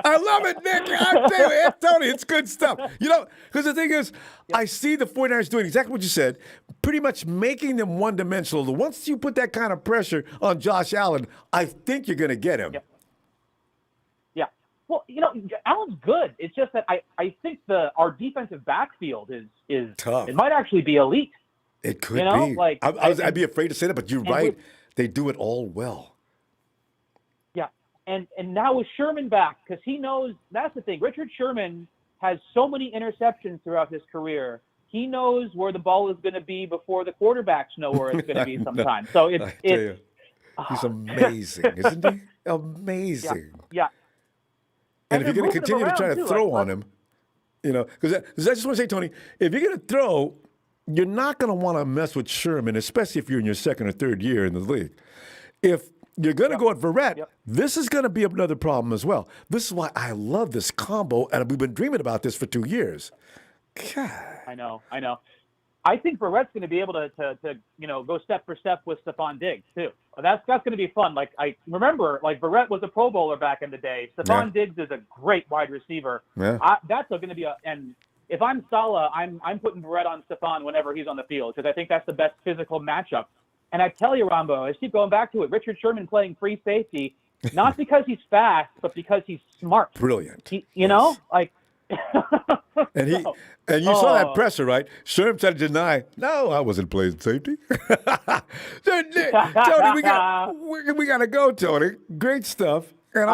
love it, Nick. I'm telling you, Tony, it's good stuff. You know, because the thing is, I see the 49ers doing exactly what you said, pretty much making them one-dimensional. Once you put that kind of pressure on Josh Allen, I think you're going to get him. Yep. Well, you know, Allen's good. It's just that I think our defensive backfield is tough. It might actually be elite. It could be. Like I'd be afraid to say that, but you're right. They do it all well. Yeah, and now with Sherman back, because he knows that's the thing. Richard Sherman has so many interceptions throughout his career. He knows where the ball is going to be before the quarterbacks know where it's going to be sometimes. So he's amazing, isn't he? Amazing. Yeah. And if you're going to continue to try to throw on him, you know, because I just want to say, Tony, if you're going to throw, you're not going to want to mess with Sherman, especially if you're in your second or third year in the league. If you're going to go at Verret, this is going to be another problem as well. This is why I love this combo, and we've been dreaming about this for 2 years. God. I know. I think Verret's going to be able to go step for step with Stephon Diggs too. That's going to be fun. Like I remember, Verret was a Pro Bowler back in the day. Stephon Diggs is a great wide receiver. Yeah. That's going to be and if I'm Saleh, I'm putting Verret on Stephon whenever he's on the field because I think that's the best physical matchup. And I tell you, Ronbo, I keep going back to it. Richard Sherman playing free safety, not because he's fast, but because he's smart. Brilliant. You know, And you saw that presser, right? Sherman tried to deny. No, I wasn't playing safety. Tony, we gotta go, Tony. Great stuff. And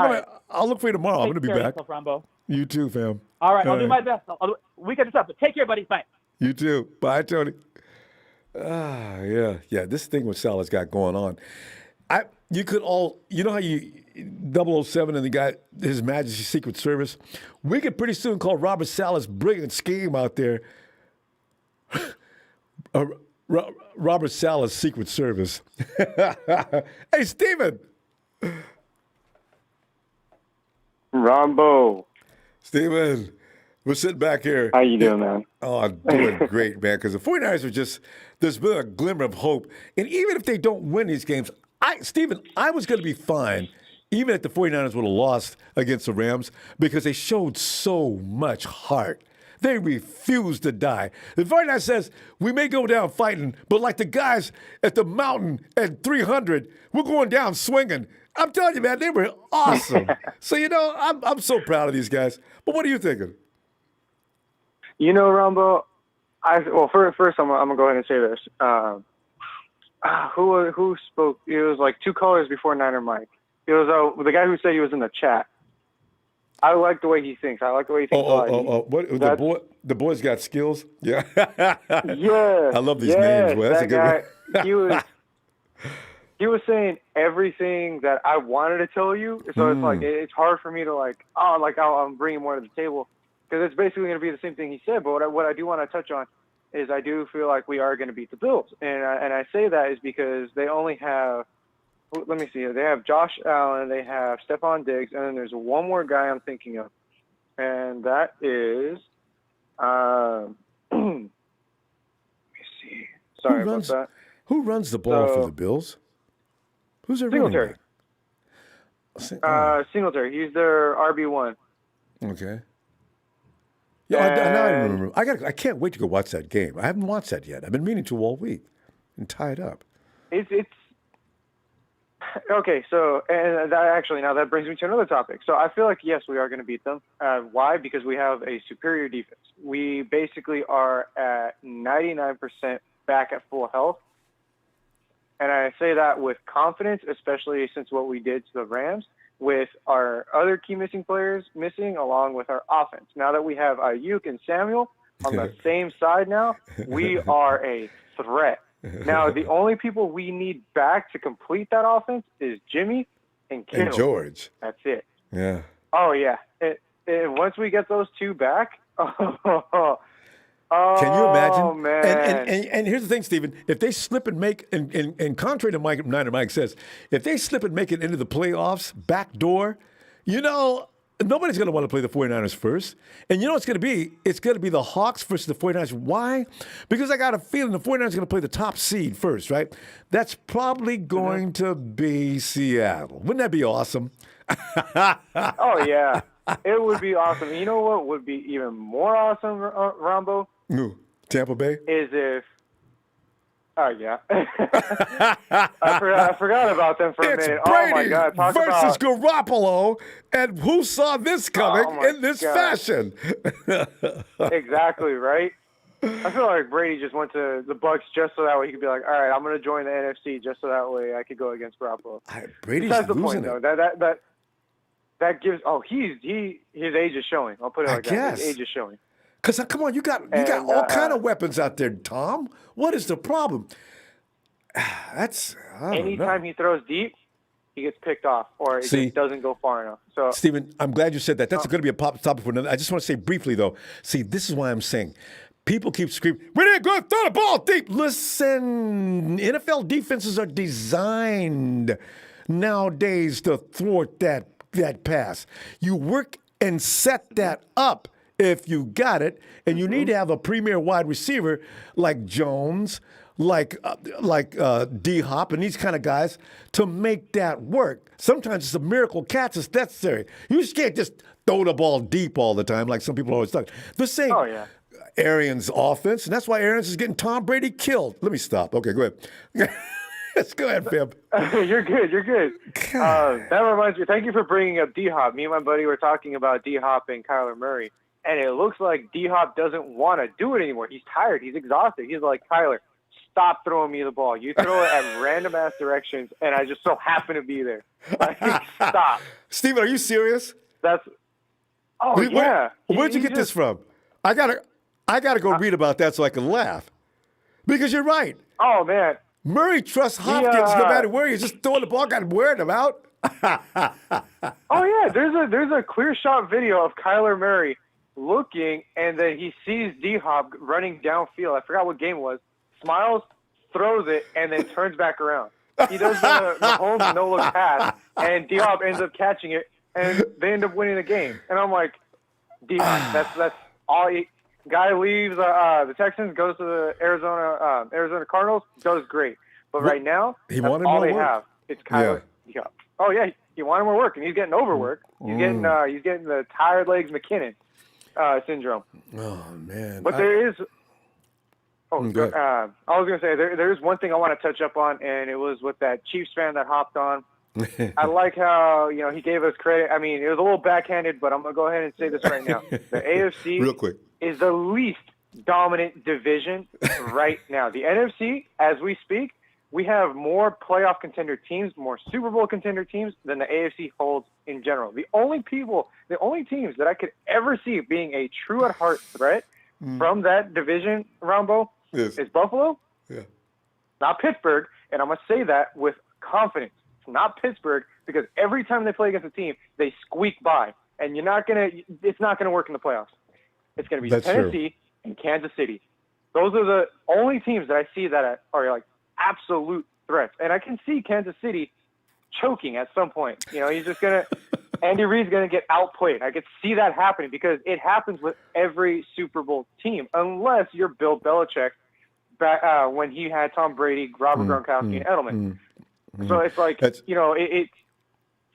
I'll look for you tomorrow. I'm gonna be back. Yourself, Ronbo. You too, fam. All right, I'll do my best. We got this up. But take care, buddy. Bye. You too. Bye, Tony. Yeah. This thing with Salah's got going on. You know how you 007 and the guy, His Majesty's Secret Service. We could pretty soon call Robert Salah's brilliant scheme out there. Robert Salah's Secret Service. Hey, Steven. Ronbo. Steven, we're sitting back here. How you doing, man? Oh, I'm doing great, man, because the 49ers are just, there's been a glimmer of hope. And even if they don't win these games, Steven, I was going to be fine, even if the 49ers would have lost against the Rams, because they showed so much heart. They refused to die. The 49ers says, we may go down fighting, but like the guys at the mountain at 300, we're going down swinging. I'm telling you, man, they were awesome. So, I'm so proud of these guys. But what are you thinking? Ronbo, first I'm going to go ahead and say this. Who spoke? It was like two callers before Niner Mike. It was the guy who said he was in the chat. I like the way he thinks. I like the way he thinks. What? The boy's got skills? Yeah. Yeah. I love these names. Well, that's a good one. He was saying everything that I wanted to tell you. So it's like, it's hard for me to I'm bringing more to the table. Because it's basically going to be the same thing he said. But what I do want to touch on is I do feel like we are going to beat the Bills. And I say that is because they only have, let me see, they have Josh Allen, they have Stephon Diggs, and then there's one more guy I'm thinking of. And that is, let me see. Sorry about that. Who runs the ball for the Bills? Who's their Singletary. Singletary. He's their RB1. Okay. Yeah, now I remember. I can't wait to go watch that game. I haven't watched that yet. I've been meaning to all week and tied up. It's okay. So, and that brings me to another topic. So I feel like, yes, we are going to beat them. Why? Because we have a superior defense. We basically are at 99% back at full health. And I say that with confidence, especially since what we did to the Rams, with our other key missing players missing, along with our offense. Now that we have Aiyuk and Samuel on the same side now, we are a threat. Now, the only people we need back to complete that offense is Jimmy and Kittle. And George. That's it. Yeah. Oh, yeah. Once we get those two back, can you imagine? Oh, man. And here's the thing, Stephen. If they slip and make, and contrary to Mike says, if they slip and make it into the playoffs, back door, nobody's going to want to play the 49ers first. And you know what it's going to be? It's going to be the Hawks versus the 49ers. Why? Because I got a feeling the 49ers are going to play the top seed first, right? That's probably going to be Seattle. Wouldn't that be awesome? Oh, yeah. It would be awesome. You know what would be even more awesome, Ronbo? Tampa Bay? Is if, oh, yeah. I forgot about them for a minute. Brady oh, my God. versus Garoppolo, and who saw this coming in this fashion? Exactly, right? I feel like Brady just went to the Bucs just so that way he could be like, all right, I'm going to join the NFC just so that way I could go against Garoppolo. Brady's That's the losing point, it. though. That gives. Oh, his age is showing. I'll put it like that. His age is showing. Because come on, you got all kind of weapons out there, Tom. What is the problem? Anytime he throws deep, he gets picked off, or it just doesn't go far enough. So, Stephen, I'm glad you said that. That's going to be a pop topic for another. I just want to say briefly though. See, this is why I'm saying. People keep screaming, we didn't go throw the ball deep. Listen, NFL defenses are designed nowadays to thwart that pass. You work and set that up if you got it, and you need to have a premier wide receiver like Jones, like D-Hop, and these kind of guys to make that work. Sometimes it's a miracle catch that's necessary. You just can't just throw the ball deep all the time like some people always talk. The same Arians offense, and that's why Arians is getting Tom Brady killed. Let me stop. Okay, go ahead. Let's go ahead, Fib. You're good. That reminds me. Thank you for bringing up D-Hop. Me and my buddy were talking about D-Hop and Kyler Murray. and it looks like D-Hop doesn't want to do it anymore. He's tired. He's exhausted. He's like, Kyler, stop throwing me the ball. You throw it at random-ass directions, and I just so happen to be there. Like, stop. Steven, are you serious? Yeah. Where'd you get this from? I gotta go read about that so I can laugh. Because you're right. Oh, man. Murray trusts Hopkins no matter where he's just throwing the ball, got him wearing him out. Oh, yeah. There's a clear shot video of Kyler Murray looking, and then he sees D-Hop running downfield. I forgot what game it was. Smiles, throws it, and then turns back around. He does the home no-look pass, and D-Hop ends up catching it, and they end up winning the game. And I'm like, D-Hop, that's all he – guy leaves the Texans, goes to the Arizona Cardinals, does great. But right now, that's all they have. It's Kyler. Yeah. Oh, yeah, he wanted more work, and he's getting overworked. He's getting the tired legs McKinnon syndrome. Oh, man. But there is – I was going to say, there is one thing I want to touch up on, and it was with that Chiefs fan that hopped on. I like how, he gave us credit. I mean, it was a little backhanded, but I'm going to go ahead and say this right now. The AFC real quick is the least dominant division right now. The NFC, as we speak, we have more playoff contender teams, more Super Bowl contender teams than the AFC holds in general. The only teams that I could ever see being a true at heart threat from that division, Ronbo, is Buffalo, not Pittsburgh. And I'm going to say that with confidence. It's not Pittsburgh, because every time they play against a team, they squeak by. And it's not going to work in the playoffs. It's going to be Tennessee and Kansas City. Those are the only teams that I see that are like absolute threats. And I can see Kansas City choking at some point. He's just going to – Andy Reid's going to get outplayed. I could see that happening because it happens with every Super Bowl team, unless you're Bill Belichick back when he had Tom Brady, Robert Gronkowski, and Edelman. So it's like, it's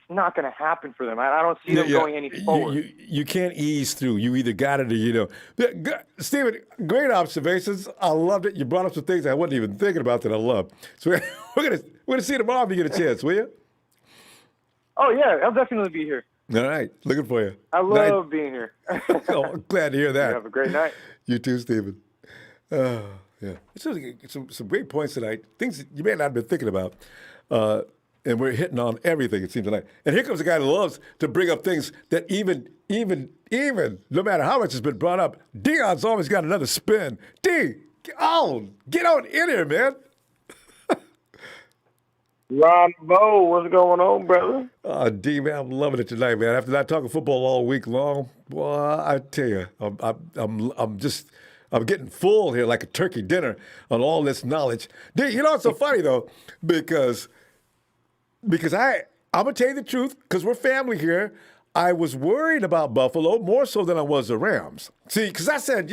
not going to happen for them. I don't see them going any forward. You can't ease through. You either got it or you don't. Steven, great observations. I loved it. You brought up some things I wasn't even thinking about that I love. So we're gonna see you tomorrow if you get a chance, will you? Oh, yeah. I'll definitely be here. All right. Looking for you. I love being here. I'm glad to hear that. You have a great night. You too, Steven. Yeah. Some great points tonight. Things that you may not have been thinking about. And we're hitting on everything, it seems like. And here comes a guy that loves to bring up things that even, no matter how much has been brought up, Dion's always got another spin. D, get on in here, man. Ronbo, what's going on, brother? Oh, D, man, I'm loving it tonight, man. After not talking football all week long, boy, I tell you, I'm getting full here like a turkey dinner on all this knowledge. D, it's so funny, though, because I'm going to tell you the truth, because we're family here. I was worried about Buffalo more so than I was the Rams. See, because I said,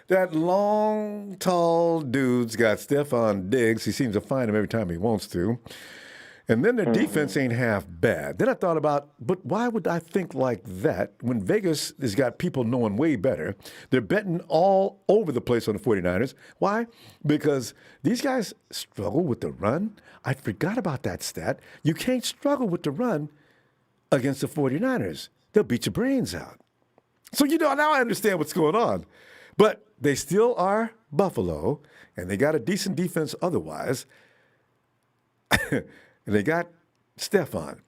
that long, tall dude's got Stephon Diggs. He seems to find him every time he wants to. And then their defense ain't half bad. Then I thought about, but why would I think like that when Vegas has got people knowing way better? They're betting all over the place on the 49ers. Why? Because these guys struggle with the run. I forgot about that stat. You can't struggle with the run against the 49ers. They'll beat your brains out. So, now I understand what's going on. But they still are Buffalo, and they got a decent defense otherwise. And they got Stephon,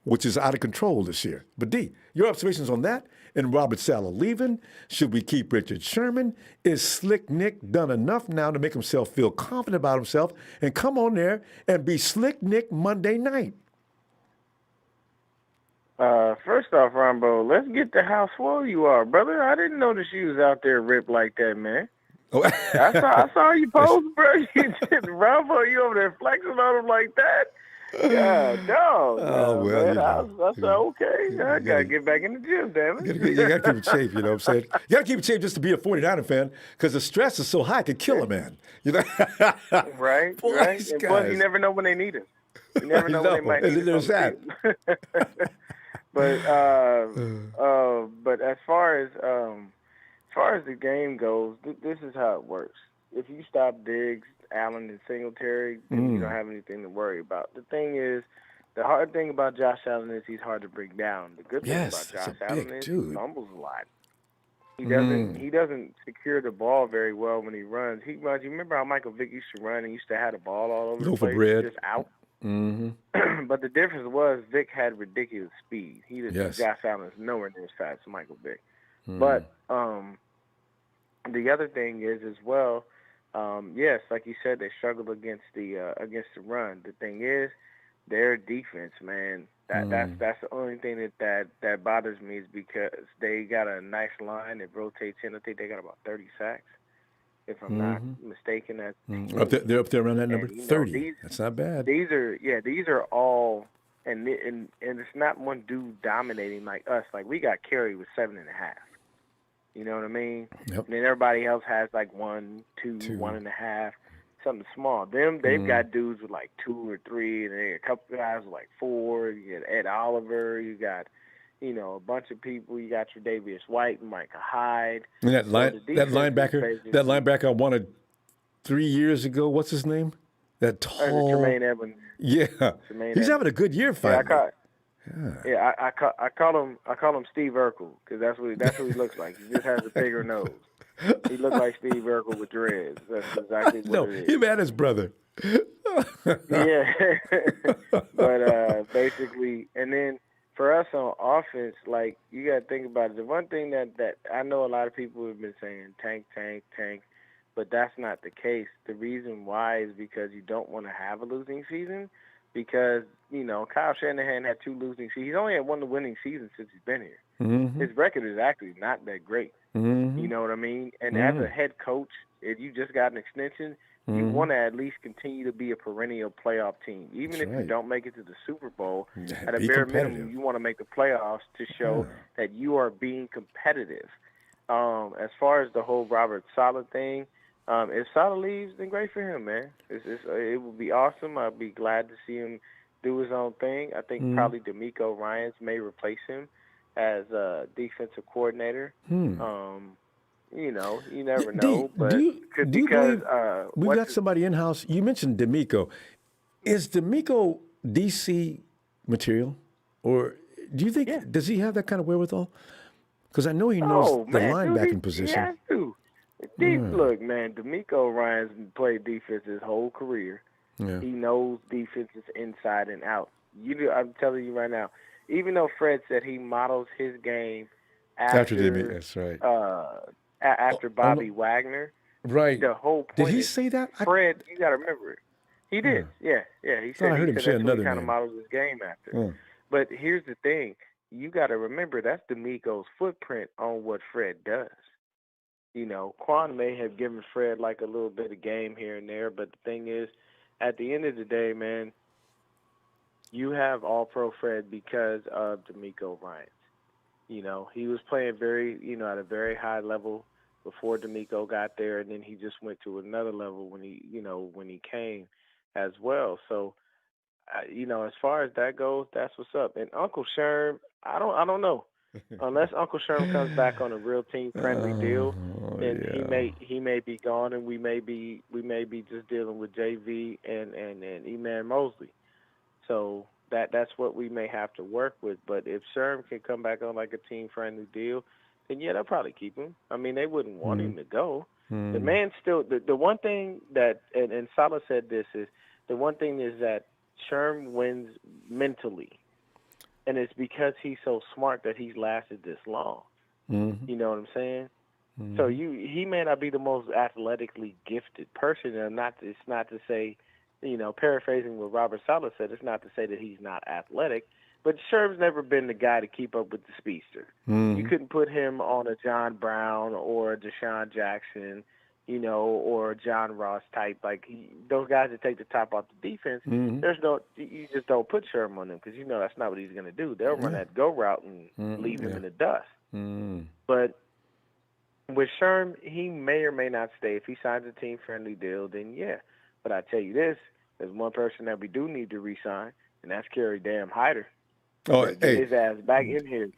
which is out of control this year. But D, your observations on that? And Robert Saleh leaving? Should we keep Richard Sherman? Is Slick Nick done enough now to make himself feel confident about himself and come on there and be Slick Nick Monday night? First off, Ronbo, let's get to how swole you are, brother. I didn't know the shoes out there ripped like that, man. Oh. I saw you post, bro. Ronbo, you over there flexing on him like that? Yeah, no. Oh, well, I said, okay. I got to get back in the gym, damn it. You got to keep in shape, you know what I'm saying? You got to keep in shape just to be a 49er fan, because the stress is so high it could kill a man. Right, Boy, right. And plus, you never know when they need it. You never know when they might need it. And there's that. But as far as the game goes, this is how it works. If you stop Diggs, Allen, and Singletary, then you don't have anything to worry about. The thing is, the hard thing about Josh Allen is he's hard to bring down. The good thing about Josh Allen is he fumbles a lot. He doesn't secure the ball very well when he runs. He runs. You remember how Michael Vick used to run and used to have the ball all over Go the for place, bread. just out. Mm-hmm. But the difference was Vick had ridiculous speed. Yes. Josh Allen is nowhere near as fast as Michael Vick. Mm. But the other thing is as well, yes, like you said, they struggled against the run. The thing is, their defense, man. That's the only thing that bothers me is because they got a nice line that rotates in. I think they got about 30 sacks, if I'm not mistaken. They're up there around that number 30. That's not bad. These are all, and it's not one dude dominating like us. Like we got Kerry with 7.5. You know what I mean? Yep. And then everybody else has like 1, 2, 1.5. Something small. They've got dudes with like 2 or 3, and then a couple guys with like 4. You got Ed Oliver. You got, a bunch of people. You got Tre'Davious White and Micah Hyde. And that linebacker I wanted 3 years ago. What's his name? That tall. Tremaine Evans. Yeah, he's having a good year finally. I call him Steve Urkel because that's what he looks like. He just has a bigger nose. He looked like Steve Urkel with dreads. That's exactly what it is. Him and his brother. Yeah. But basically, and then for us on offense, like, you got to think about it. The one thing that I know a lot of people have been saying, tank, but that's not the case. The reason why is because you don't want to have a losing season because, Kyle Shanahan had 2 losing seasons. He's only had 1 winning season since he's been here. Mm-hmm. His record is actually not that great. Mm-hmm. You know what I mean? And as a head coach, if you just got an extension, you want to at least continue to be a perennial playoff team. Even if you don't make it to the Super Bowl, at a bare minimum, you want to make the playoffs to show that you are being competitive. As far as the whole Robert Saleh thing, if Saleh leaves, then great for him, man. It would be awesome. I'd be glad to see him do his own thing. I think probably D'Amico Ryans may replace him as a defensive coordinator. You never know. We've got somebody in-house. You mentioned D'Amico. Is D'Amico DC material? Or do you think, does he have that kind of wherewithal? Because I know he knows the linebacking position. He has to. Look, man, D'Amico Ryans played defense his whole career. Yeah. He knows defenses inside and out. I'm telling you right now, even though Fred said he models his game after that's right. After Bobby Wagner. Right. The whole point. Did he say that? Fred, you got to remember it. He did. Yeah. He said I heard him say another kind of models his game after. But here's the thing. You got to remember that's D'Amico's footprint on what Fred does. Quan may have given Fred like a little bit of game here and there, but the thing is, at the end of the day, man, you have All-Pro Fred because of D'Amico Ryans. He was playing at a very high level before D'Amico got there, and then he just went to another level when he came as well. So, as far as that goes, that's what's up. And Uncle Sherm, I don't know. Unless Uncle Sherman comes back on a real team-friendly deal, then he may be gone, and we may be just dealing with JV and E-Man Mosley. So that's what we may have to work with. But if Sherman can come back on like a team-friendly deal, then they'll probably keep him. I mean, they wouldn't want him to go. The man still the one thing that and Saleh said this is the one thing is that Sherman wins mentally. And it's because he's so smart that he's lasted this long. You know what I'm saying? So he may not be the most athletically gifted person. And it's not to say, paraphrasing what Robert Saleh said, it's not to say that he's not athletic. But Sherm's never been the guy to keep up with the speedster. You couldn't put him on a John Brown or a Deshaun Jackson, or a John Ross type. Like those guys that take the top off the defense, you just don't put Sherman on them because that's not what he's going to do. They'll run that go route and leave him in the dust. But with Sherman, he may or may not stay. If he signs a team-friendly deal, then yeah. But I tell you this, there's one person that we do need to re-sign, and that's Kerry Damn Hyder. Oh, Get his ass back in here.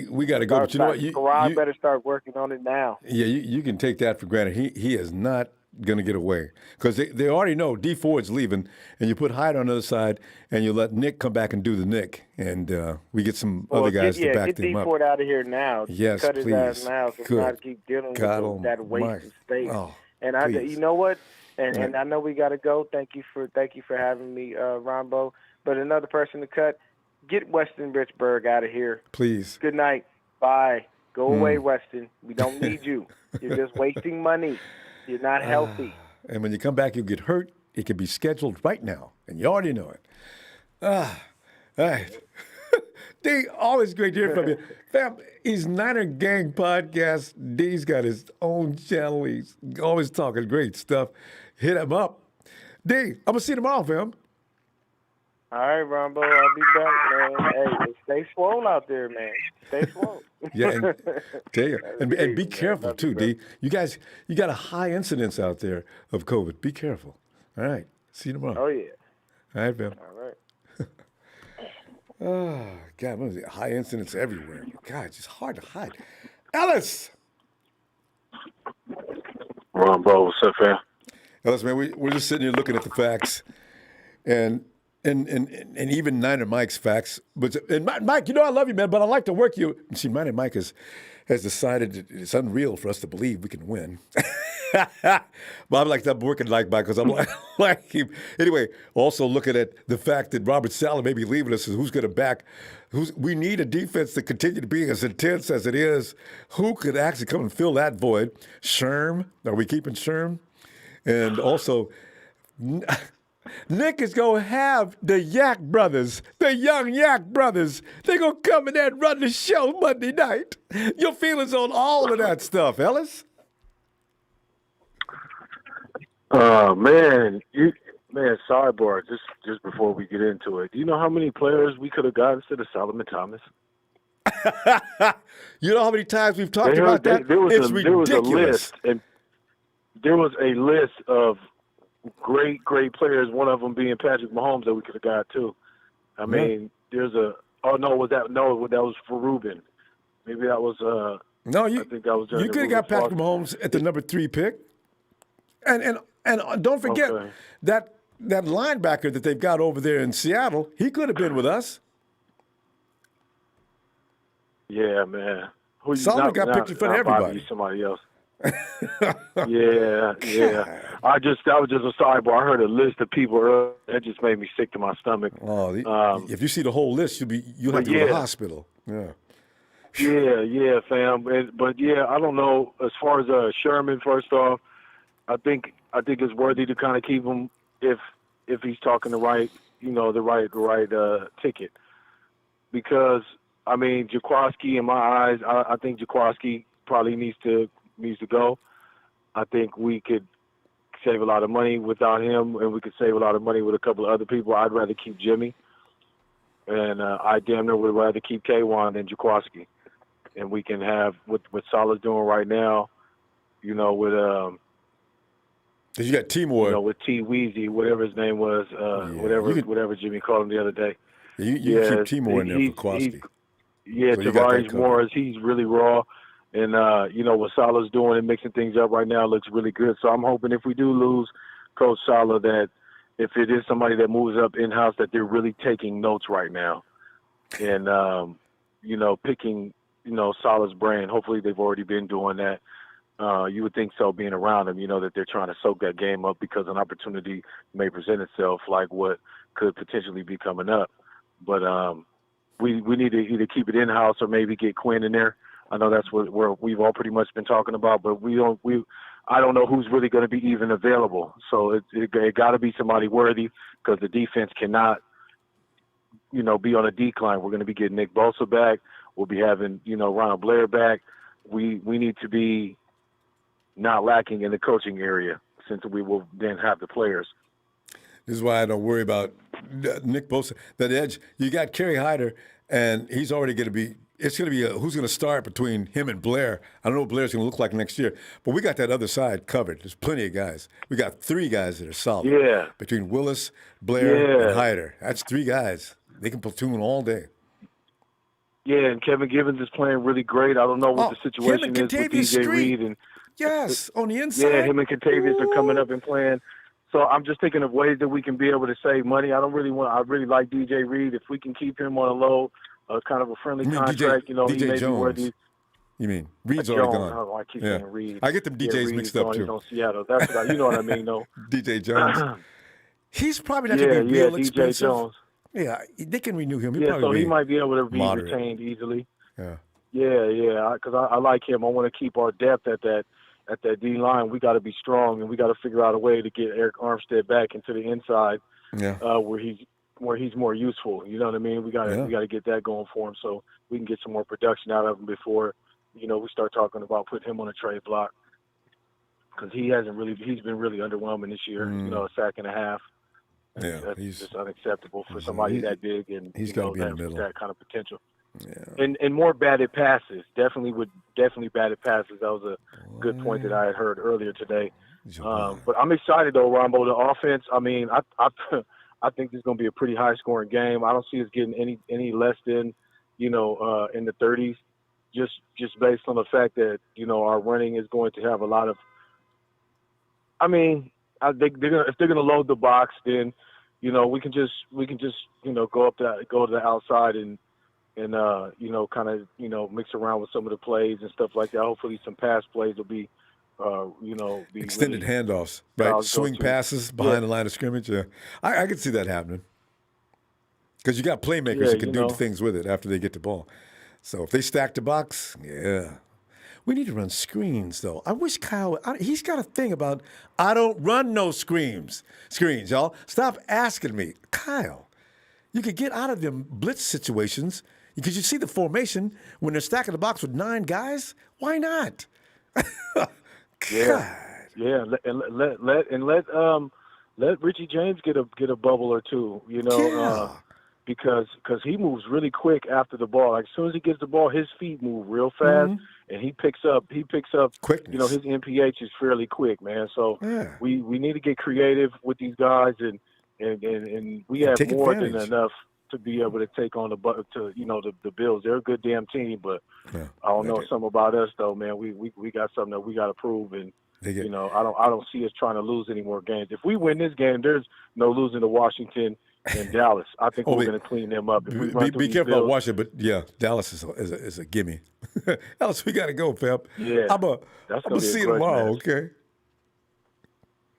We got to go. But you know what? Squad better start working on it now. Yeah, you can take that for granted. He has not going to get away because they already know D Ford's leaving, and you put Hyde on the other side, and you let Nick come back and do the Nick, and we get some other guys to back get them D up. Ford out of here now. Yes, cut please. his ass now, so Good. not keep dealing with that waste of space. Oh, and you know what? And I know we got to go. Thank you for having me, Ronbo. But another person to cut. Get Weston Richburg out of here. Please. Good night. Bye. Go away, Weston. We don't need you. You're just wasting money. You're not healthy. And when you come back, you'll get hurt. It can be scheduled right now, and you already know it. All right. D, always great to hear from you. Fam, he's Niner Gang Podcast. D's got his own channel. He's always talking great stuff. Hit him up. D, I'm going to see you tomorrow, fam. All right, Ronbo, I'll be back, man. Hey, stay swole out there, man. Stay swole. Yeah, and tell you, and be careful too, D. You guys, you got a high incidence out there of COVID. Be careful. All right. See you tomorrow. Oh yeah. All right, fam. All right. Oh God, what is it? High incidence everywhere. God, it's just hard to hide. Ellis. Ronbo, what's up, fam? Ellis, man, we're just sitting here looking at the facts, and even Niner Mike's facts. But Mike, you know I love you, man, but I like to work you. See, Niner Mike has decided it's unreal for us to believe we can win. But I'm working like Mike because I'm like him. Anyway, also looking at the fact that Robert Saleh may be leaving us, who's going to back? We need a defense to continue to be as intense as it is. Who could actually come and fill that void? Sherm? Are we keeping Sherm? And also, Nick is going to have the Yak brothers, the young Yak brothers. They're going to come in there and run the show Monday night. Your feelings on all of that stuff, Ellis? Sidebar, just before we get into it, do you know how many players we could have got instead of Solomon Thomas? You know how many times we've talked about that? It's ridiculous. There was a list, and there was a list of great players, one of them being Patrick Mahomes, that we could have got too. I mean, that was for Ruben. Maybe that was I think that was you could have got Patrick Mahomes at the number 3 pick. And don't forget that linebacker that they've got over there in Seattle, he could have been with us. Yeah, man. Solomon got picked in front of everybody. Somebody else. yeah. That was just a sidebar. I heard a list of people earlier. That just made me sick to my stomach. Oh, if you see the whole list, you'll have to go to the hospital. Yeah. Yeah, fam. But I don't know. As far as Sherman, first off, I think it's worthy to kind of keep him if he's talking the right ticket, because I mean Jaworski, in my eyes, I think Jaworski probably needs to go. I think we could save a lot of money without him, and we could save a lot of money with a couple of other people. I'd rather keep Jimmy, and I damn near would rather keep Kwan than Jaworski, and we can have what Saleh's doing right now, with you got Timor, with T Weezy, whatever his name was, whatever Jimmy called him the other day. You keep Timor in there for Kwasi. Tavares Morris, he's really raw. And, what Saleh's doing and mixing things up right now looks really good. So I'm hoping if we do lose Coach Saleh, that if it is somebody that moves up in-house, that they're really taking notes right now and, picking, Saleh's brain. Hopefully they've already been doing that. You would think so, being around him, that they're trying to soak that game up because an opportunity may present itself like what could potentially be coming up. But we need to either keep it in-house or maybe get Quinn in there. I know that's where we've all pretty much been talking about, but I don't know who's really going to be even available. So it got to be somebody worthy, because the defense cannot, be on a decline. We're going to be getting Nick Bosa back. We'll be having, Ronald Blair back. We need to be not lacking in the coaching area, since we will then have the players. This is why I don't worry about Nick Bosa. That edge, you got Kerry Hyder, and he's already going to be. It's going to be who's going to start between him and Blair. I don't know what Blair's going to look like next year, but we got that other side covered. There's plenty of guys. We got 3 guys that are solid. Yeah. Between Willis, Blair, and Hyder. That's 3 guys. They can platoon all day. Yeah, and Kevin Givens is playing really great. I don't know what the situation is with DJ Reed and Yes, on the inside. Yeah, him and Kentavious are coming up and playing. So I'm just thinking of ways that we can be able to save money. I really like DJ Reed. If we can keep him on a low, kind of a friendly contract, DJ, he may Jones. be worthy. You mean Reed's already gone? Oh, I keep saying Reed. I get them DJs mixed up too. He's on Seattle. That's what you know what I mean, though. DJ Jones. He's probably not going to be real expensive. DJ Jones. Yeah, they can renew him. He might be able to be retained easily. Yeah. Because I like him. I want to keep our depth at that D line. We got to be strong, and we got to figure out a way to get Eric Armstead back into the inside, where he's more useful. You know what I mean? We got to get that going for him, so we can get some more production out of him before, we start talking about putting him on a trade block. Because he's been really underwhelming this year. A sack and a half. Yeah, that's just unacceptable for somebody that big, and he's got to be in the middle. That kind of potential. Yeah. And more batted passes. Definitely batted passes. That was a good point that I had heard earlier today. But I'm excited though, Ronbo. The offense. I mean, I think this is going to be a pretty high scoring game. I don't see us getting any less than, in the 30s. Just based on the fact that our running is going to have a lot of. I mean, if they're gonna load the box, then we can just go to the outside and kind of mix around with some of the plays and stuff like that. Hopefully, some pass plays will be be extended really handoffs, right? Swing passes behind the line of scrimmage. Yeah, I can see that happening because you got playmakers that can do things with it after they get the ball. So if they stack the box, we need to run screens, though. I wish Kyle, he's got a thing about, I don't run no screens, y'all. Stop asking me. Kyle, you could get out of them blitz situations because you see the formation when they're stacking the box with 9 guys. Why not? Yeah. Let Richie James get a bubble or two, because he moves really quick after the ball. Like as soon as he gets the ball, his feet move real fast, and he picks up quickness. His MPH is fairly quick, man. So we need to get creative with these guys, and we have more than enough to be able to take on the Bills. They're a good damn team, but I don't know something about us though, man. We got something that we got to prove, and I don't see us trying to lose any more games. If we win this game, there's no losing to Washington and Dallas. I think we're going to clean them up. Be careful about Washington, but Dallas is a gimme. Dallas, we got to go, Pep. Yeah, I'm gonna see you tomorrow. Match. Okay.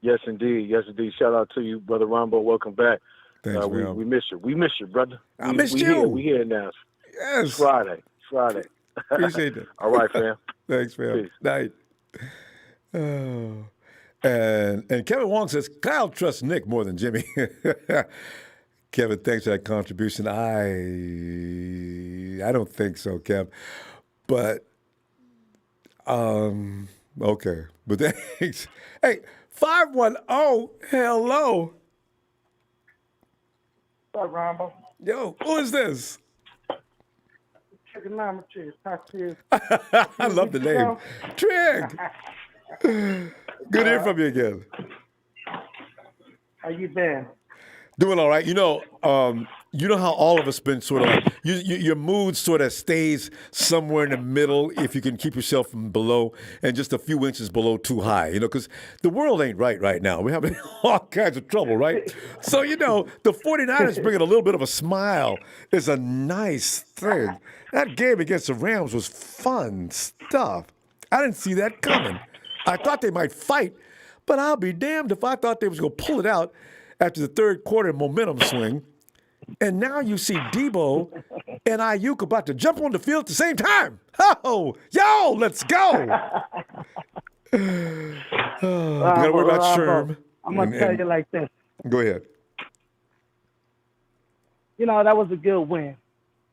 Yes, indeed. Shout out to you, brother Ronbo. Welcome back. Thanks, we miss you. We miss you, brother. I missed you. We here now. Yes. Friday. Appreciate that. All right, fam. Thanks, fam. Peace. Night. Oh. And Kevin Wong says, Kyle trusts Nick more than Jimmy. Kevin, thanks for that contribution. I don't think so, Kev. But, okay. But thanks. Hey, 510, hello. What's up, Ronbo? Yo, who is this? Chicken Mama Cheese. I love the name. Trig. Good to hear from you again. How you been? Doing all right. You know how all of us been sort of like, your mood sort of stays somewhere in the middle if you can keep yourself from below and just a few inches below too high, because the world ain't right now. We're having all kinds of trouble, right? So, the 49ers bringing a little bit of a smile is a nice thing. That game against the Rams was fun stuff. I didn't see that coming. I thought they might fight, but I'll be damned if I thought they was going to pull it out after the third quarter momentum swing. And now you see Deebo and Aiyuk about to jump on the field at the same time. Oh, yo, let's go. We got to worry about Sherman. I'm going to tell you like this. Go ahead. That was a good win.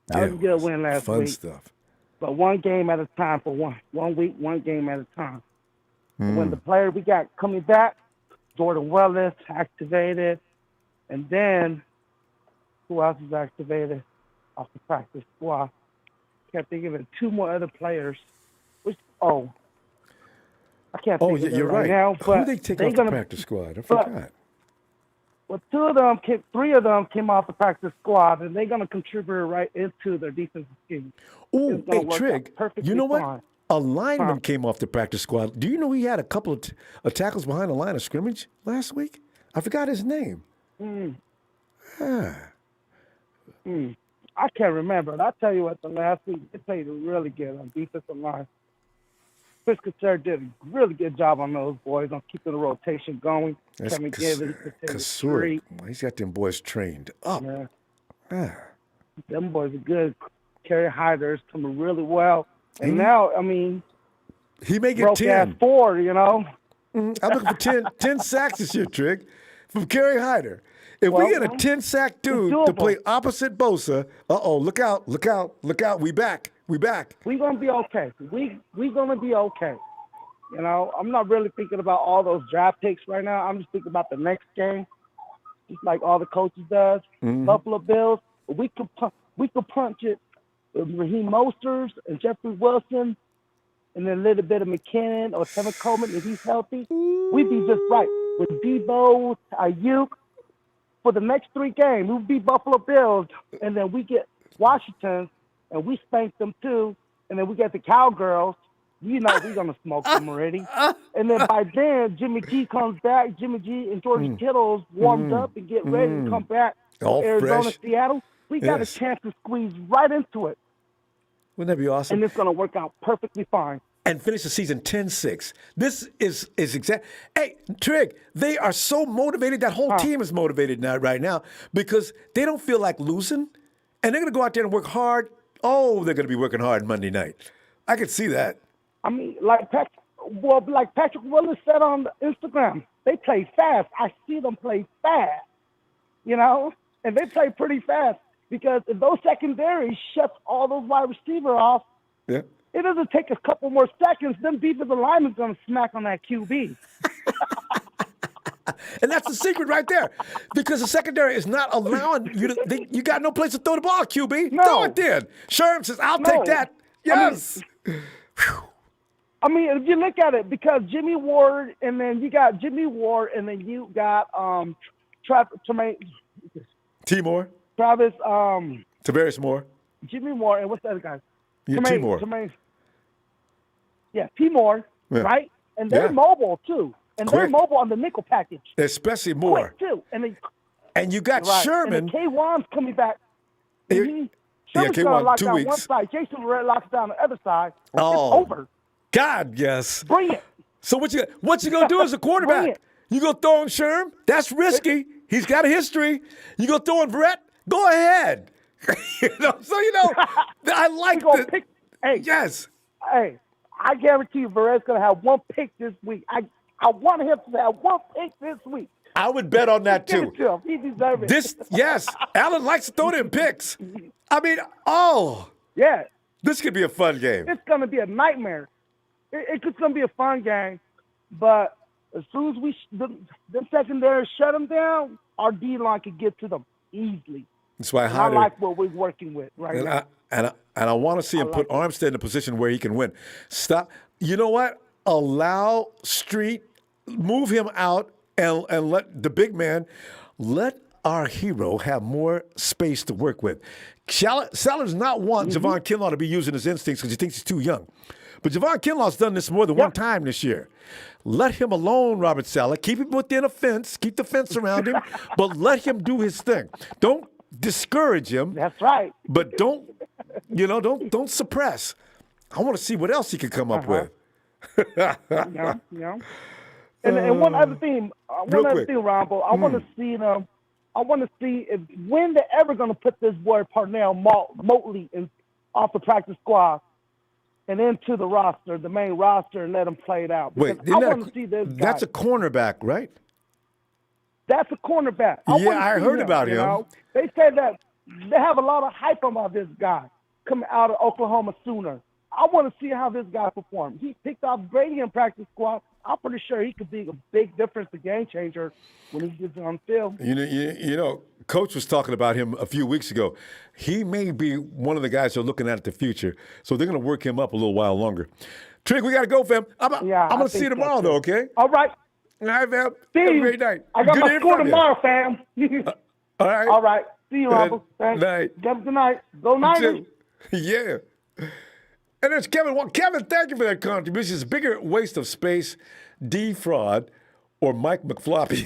That was a good win last week. Fun stuff. But one game at a time for one week, one game at a time. When the player we got coming back, Jordan Wellis activated, and then who else is activated off the practice squad? Can't think of it. 2 more other players. I can't think of it you're right now. But who they take off the practice squad? I forgot. Well, 3 of them came off the practice squad, and they're going to contribute right into their defensive scheme. Oh, hey, Trig, you know what? A lineman came off the practice squad. Do you know he had a couple of tackles behind the line of scrimmage last week? I forgot his name. I can't remember. But I'll tell you what, the last week, they played really good on defensive line. Chris Kassir did a really good job on those boys on keeping the rotation going. That's Kassir. He's got them boys trained up. Yeah. Them boys are good. Kerry Hyder's coming really well. And now, I mean, he may get 10. 4, you know. I'm looking for 10 sacks this year, Trig, from Kerry Hyder. If we get a 10-sack dude to play opposite Bosa, look out. We back. We're going to be okay. We're going to be okay. You know, I'm not really thinking about all those draft picks right now. I'm just thinking about the next game, just like all the coaches does. Buffalo Bills, we could punch it with Raheem Mostert and Jeffrey Wilson, and then a little bit of McKinnon or Tevin Coleman if he's healthy. We'd be just right. With Deebo, Aiyuk, for the next 3 games, we'll be Buffalo Bills, and then we get Washington, and we spank them too, and then we get the Cowgirls. You know we're going to smoke them already. And then by then, Jimmy G comes back. Jimmy G and George Kittle's warmed up and get ready to come back to Arizona, fresh. Seattle. We got a chance to squeeze right into it. Wouldn't that be awesome? And it's going to work out perfectly fine. And finish the season 10-6. This is exact. Hey, Trig, they are so motivated. That whole team is motivated now, right now, because they don't feel like losing. And they're going to go out there and work hard. Oh, they're going to be working hard Monday night. I could see that. I mean, like Patrick Willis said on Instagram, they play fast. I see them play fast, you know, and they play pretty fast because if those secondaries shuts all those wide receivers off, it doesn't take a couple more seconds. Them defensive linemen's going to smack on that QB. And that's the secret right there, because the secondary is not allowing you to. You got no place to throw the ball, QB. No. Throw it then. Sherman says, "I'll take that." Yes. I mean, if you look at it, because Jimmy Ward, and then you got T-Moore. Travis. Tavares Moore. Jimmy Moore, and what's the other guy? Yeah, T-Moore. Yeah, T-Moore, right? And they're mobile, too. And they're mobile on the nickel package. Especially Moore. Quick, too. And you got Sherman. And K1's coming back. Sherman's going to lock down one side. Jason Verret locks down the other side. It's over. God, yes. Bring it. So what you going to do as a quarterback? You going to throw in Sherm? That's risky. He's got a history. You going to throw in Verret? Go ahead. I like this. Yes. Hey, I guarantee you Verret's going to have one pick this week. I want him to have one pick this week. I would bet on that, too. He deserves it. Yes. Allen likes to throw them picks. I mean, yeah. This could be a fun game. It's going to be a nightmare. It's going to be a fun game, but as soon as the secondary shut them down, our D-line can get to them easily. That's why I like what we're working with now. And I want to see him put Armstead in a position where he can win. Stop. You know what? Allow Street, move him out, and let the big man, let our hero have more space to work with. Saleh does not want Javon Kinlaw to be using his instincts because he thinks he's too young. But Javon Kinlaw's done this more than one time this year. Let him alone, Robert Saleh. Keep him within a fence. Keep the fence around him. But let him do his thing. Don't discourage him. That's right. But don't suppress. I want to see what else he can come up with. Yeah. And one other thing, Ronbo, I want to see them. I want to see when they're ever going to put this boy Parnell Motley off the practice squad and into the roster, the main roster, and let him play it out. Wait, I want to see this guy. That's a cornerback, right? That's a cornerback. I heard about him. Know? They said that they have a lot of hype about this guy coming out of Oklahoma Sooner. I want to see how this guy performs. He picked up Brady in practice squad. I'm pretty sure he could be a big difference, a game changer when he gets on the field. You know, Coach was talking about him a few weeks ago. He may be one of the guys they're looking at the future, so they're going to work him up a little while longer. Trig, we got to go, fam. I'm going to see you tomorrow, though, okay? All right. All right, fam. See Have you. a great night. I got my score tomorrow, fam. All right. All right. See you, Uncle. Good night. Good night. Go Niners. Yeah. And there's Kevin. Well, Kevin, thank you for that contribution. It's a bigger waste of space, D fraud, or Mike McFloppy.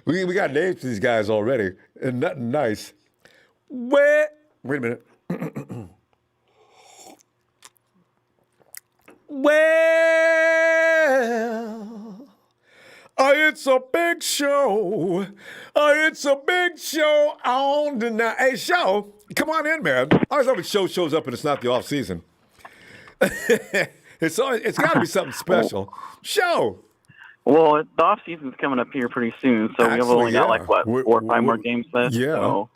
we got names for these guys already, and nothing nice. Wait a minute. Well, it's a big show. It's a big show on tonight. Hey, show, come on in, man. I always love when show shows up and it's not the off season. It's got to be something special. Show. Well, the off season's coming up here pretty soon, so we've only got like what 4 or 5 more games left. Yeah. So,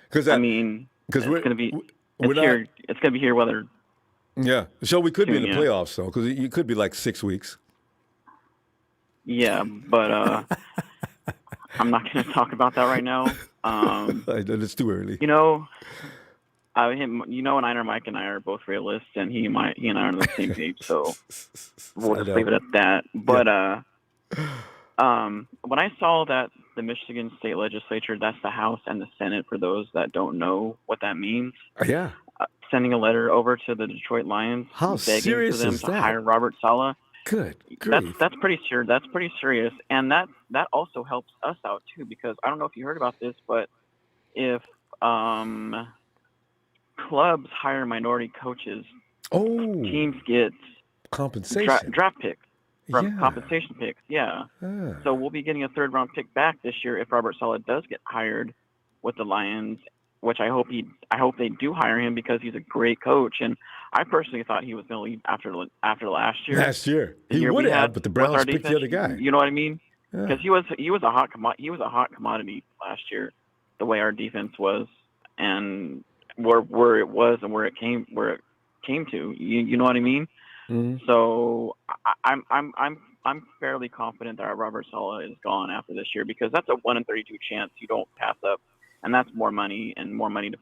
because I mean, it's gonna be here. It's gonna be here whether. Yeah, so we could be in the playoffs, though, because you could be like 6 weeks. Yeah, but I'm not going to talk about that right now. It's too early. Niner Mike and I are both realists, and he and I are on the same page, so we'll just leave it at that. But when I saw that the Michigan State Legislature, that's the House and the Senate, for those that don't know what that means. Yeah. Sending a letter over to the Detroit Lions, begging for them to hire Robert Saleh. Good. That's pretty serious. That's pretty serious, and that also helps us out too, because I don't know if you heard about this, but if clubs hire minority coaches, teams get compensation, draft picks from compensation picks. Yeah. So we'll be getting a 3rd round pick back this year if Robert Saleh does get hired with the Lions, which I hope they do hire him, because he's a great coach, and I personally thought he was going to leave after last year. Last year, he would have, but the Browns picked the other guy. You know what I mean? Because he was a hot commodity last year, the way our defense was, and where it was and where it came to. You know what I mean? Mm-hmm. So I'm fairly confident that Robert Saleh is gone after this year, because that's a 1 in 32 chance you don't pass up. And that's more money to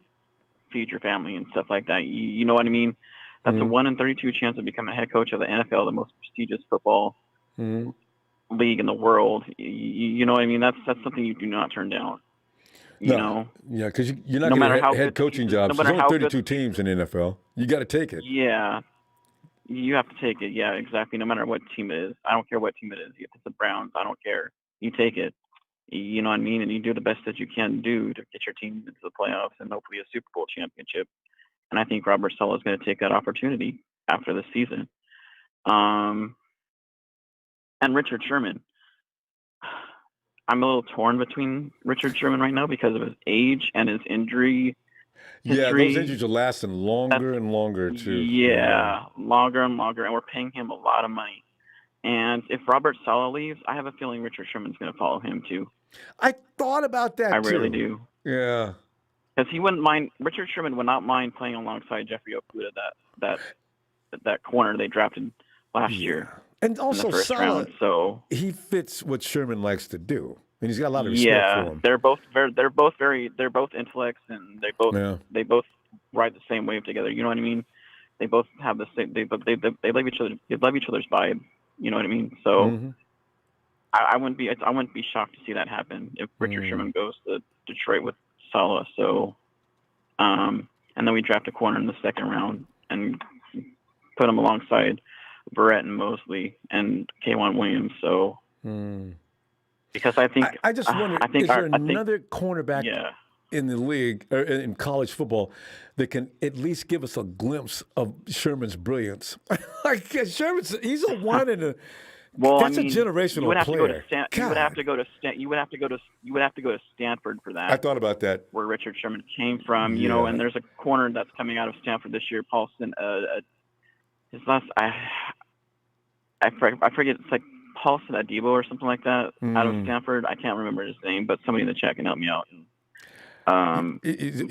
feed your family and stuff like that. You know what I mean? That's a 1 in 32 chance of becoming a head coach of the NFL, the most prestigious football league in the world. You know what I mean? That's something you do not turn down. You know? Yeah, because you're not going to get head coaching jobs. There's only 32 teams in the NFL. You got to take it. Yeah. You have to take it. Yeah, exactly. No matter what team it is. I don't care what team it is. If it's the Browns, I don't care. You take it. You know what I mean? And you do the best that you can do to get your team into the playoffs and hopefully a Super Bowl championship. And I think Robert Saleh is going to take that opportunity after this season. And Richard Sherman. I'm a little torn between Richard Sherman right now because of his age and his injury history. Yeah, those injuries are lasting longer and longer, too. Yeah, longer and longer. And we're paying him a lot of money. And if Robert Saleh leaves, I have a feeling Richard Sherman's going to follow him too. I thought about that, I really do. Yeah. Because he wouldn't mind. Richard Sherman would not mind playing alongside Jeffrey Okudah, that corner they drafted last year. And also, in the first round, so he fits what Sherman likes to do, and he's got a lot of respect for him. They're both intellects, and they both ride the same wave together. You know what I mean? They both have the same. They love each other. They love each other's vibe. You know what I mean? So I wouldn't be shocked to see that happen if Richard Sherman goes to Detroit with Saleh. So, and then we draft a corner in the 2nd round and put him alongside Verret and Mosley and K'Wan Williams. So, because I think I just wonder, is there another cornerback in the league or in college football that can at least give us a glimpse of Sherman's brilliance? Like he's a one in a. Well, that's a generational player. You would have to go to Stanford for that. I thought about that. Where Richard Sherman came from, you know, and there's a corner that's coming out of Stanford this year, Paulson. His last, I forget. It's like Paulson Deebo or something like that out of Stanford. I can't remember his name, but somebody in the chat can help me out.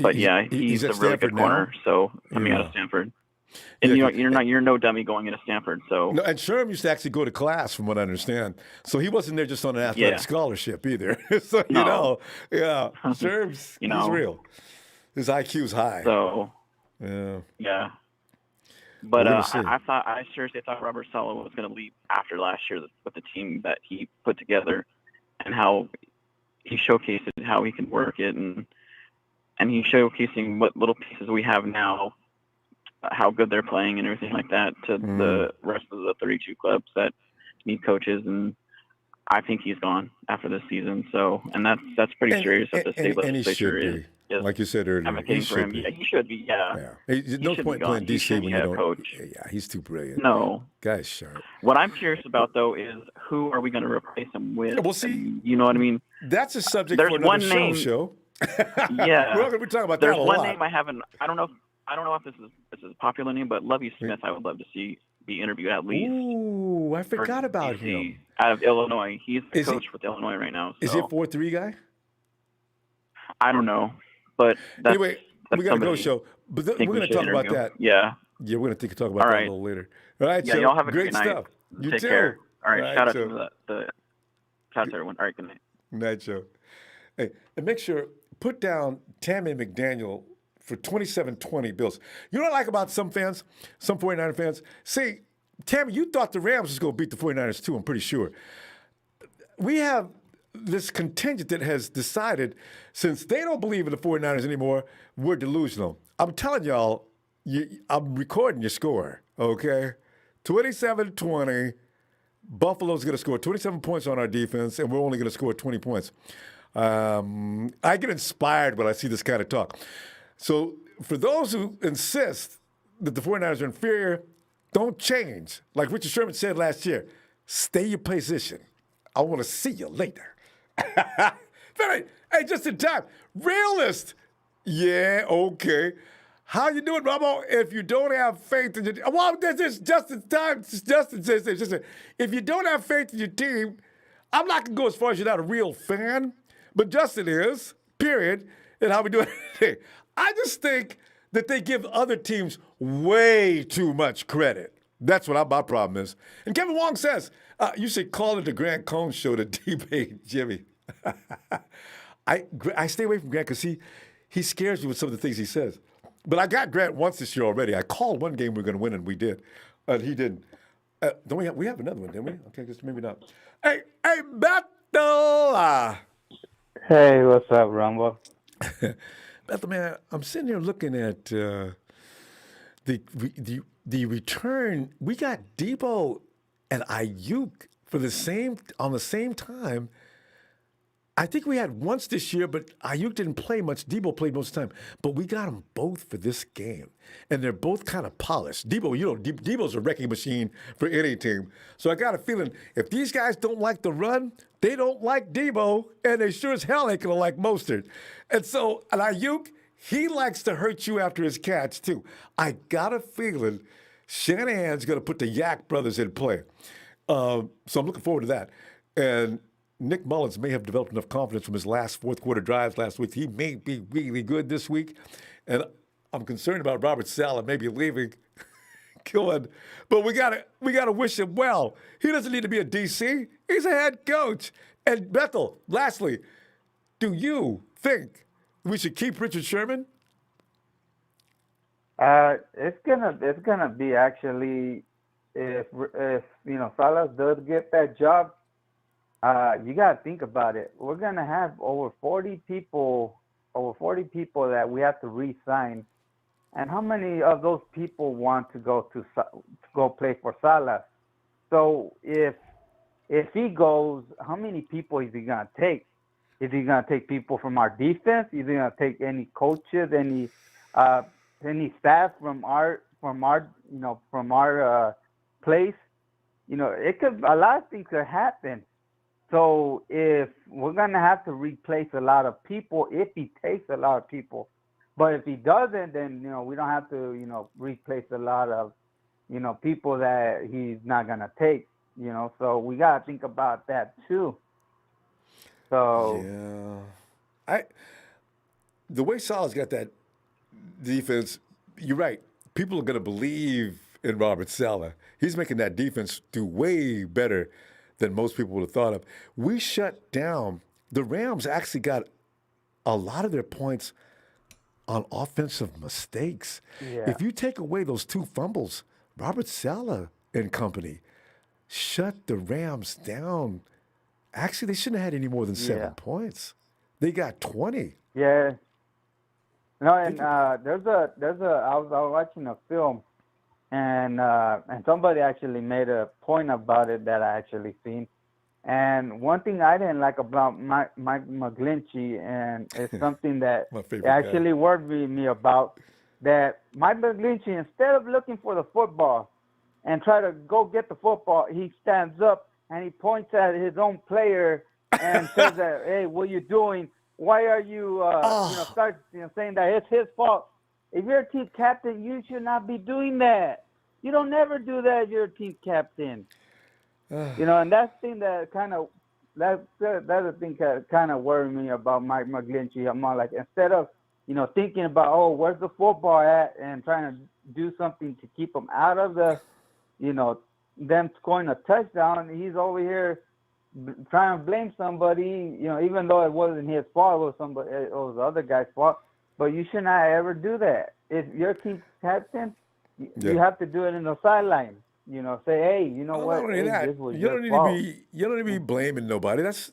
But yeah, he's a really good corner. So coming out of Stanford. And you're no dummy going into Stanford. So no, and Sherman used to actually go to class, from what I understand. So he wasn't there just on an athletic scholarship either. So Sherman's he's real. His IQ's high. So yeah. But I seriously thought Robert Saleh was going to leave after last year with the team that he put together and how he showcased how he can work it. And and he's showcasing what little pieces we have now, how good they're playing and everything like that to the rest of the 32 clubs that need coaches. And I think he's gone after this season. So, and that's pretty serious at the state legislature is. Like you said earlier, he should be. Yeah, he should be. Yeah. There's no point playing DC when you don't. Coach. Yeah, he's too brilliant. No. Guy's sharp. What I'm curious about, though, is who are we going to replace him with? We'll see. You know what I mean? That's a subject for another show. Yeah. We're going to be talking about There's that a one lot. name I haven't. I don't know if this is a popular name, but Lovie Smith, I would love to see be interviewed at least. Ooh, I forgot about him. Out of Illinois. He's the coach with Illinois right now. So. Is he a 4-3 guy? I don't know. But anyway, we got to go show. But we're going to talk about that. Yeah. Yeah, we're going to talk about that a little later. All right, yeah, so y'all have a great night. stuff. You Take too. care. All right, shout out so. to shout out to everyone. All right, good night. Night, Joe. Hey, and make sure, put down Tammy McDaniel for 27-20 Bills. You know what I like about some fans, some 49er fans? See, Tammy, you thought the Rams was going to beat the 49ers too, I'm pretty sure. We have this contingent that has decided, since they don't believe in the 49ers anymore, we're delusional. I'm telling y'all, I'm recording your score, okay? 27-20. Buffalo's going to score 27 points on our defense, and we're only going to score 20 points. I get inspired when I see this kind of talk. So for those who insist that the 49ers are inferior, don't change. Like Richard Sherman said last year, stay your position. I want to see you later. Hey, just in time. Realist. Yeah, okay. How you doing, Ronbo? If you don't have faith in your team, well, this is just in time. Justin says this. If you don't have faith in your team, I'm not going to go as far as you're not a real fan, but Justin is, period, and how we do it. I just think that they give other teams way too much credit. That's what my problem is. And Kevin Wong says, you should call it the Grant Cohn show to debate Jimmy. I stay away from Grant because he scares me with some of the things he says. But I got Grant once this year already. I called one game we were going to win, and we did. And he didn't. Don't we have another one, didn't we? Okay, guess maybe not. Hey, Bethel! Hey, what's up, Ronbo? Bethel, man, I'm sitting here looking at the return. We got Deebo and Aiyuk on the same time. I think we had once this year, but Aiyuk didn't play much. Deebo played most of the time. But we got them both for this game. And they're both kind of polished. Deebo's a wrecking machine for any team. So I got a feeling if these guys don't like the run, they don't like Deebo, and they sure as hell ain't going to like Mostert. And Aiyuk, he likes to hurt you after his catch, too. I got a feeling Shanahan's going to put the Yak brothers in play. So I'm looking forward to that. And Nick Mullins may have developed enough confidence from his last fourth-quarter drives last week. He may be really good this week. And I'm concerned about Robert Saleh maybe leaving. But we gotta wish him well. He doesn't need to be a DC. He's a head coach. And Bethel, lastly, do you think we should keep Richard Sherman? It's gonna be actually if Saleh does get that job. You gotta think about it. We're gonna have over 40 people that we have to re-sign, and how many of those people want to go play for Saleh? So if he goes, how many people is he gonna take? Is he gonna take people from our defense? Is he gonna take any coaches, any staff from our place? A lot of things could happen. So if we're going to have to replace a lot of people, if he takes a lot of people, but if he doesn't, then, we don't have to, replace a lot of, people that he's not going to take, so we got to think about that too. So. Yeah. The way Saleh's got that defense, you're right. People are going to believe in Robert Saleh. He's making that defense do way better than most people would have thought of. We shut down. The Rams actually got a lot of their points on offensive mistakes. Yeah. If you take away those 2 fumbles, Robert Saleh and company shut the Rams down. Actually, they shouldn't have had any more than 7 points. They got 20. Yeah. No, and I was watching a film, and somebody actually made a point about it that I actually seen. And one thing I didn't like about Mike McGlinchey, and it's something that actually worried me about, that Mike McGlinchey, instead of looking for the football and try to go get the football, he stands up and he points at his own player and says that, hey, what are you doing? Why are you, start saying that it's his fault? If you're a team captain, you should not be doing that. You don't never do that if you're a team captain. And that's the thing that that's the thing that kind of worried me about Mike McGlinchey. I'm more like, instead of, thinking about, oh, where's the football at, and trying to do something to keep them out of the, them scoring a touchdown, he's over here trying to blame somebody, even though it wasn't his fault, it was the other guy's fault. But you should not ever do that. If you're a team captain, you have to do it in the sideline. Say, hey, you know what? Hey, this was you your fault. You don't need to be blaming nobody. That's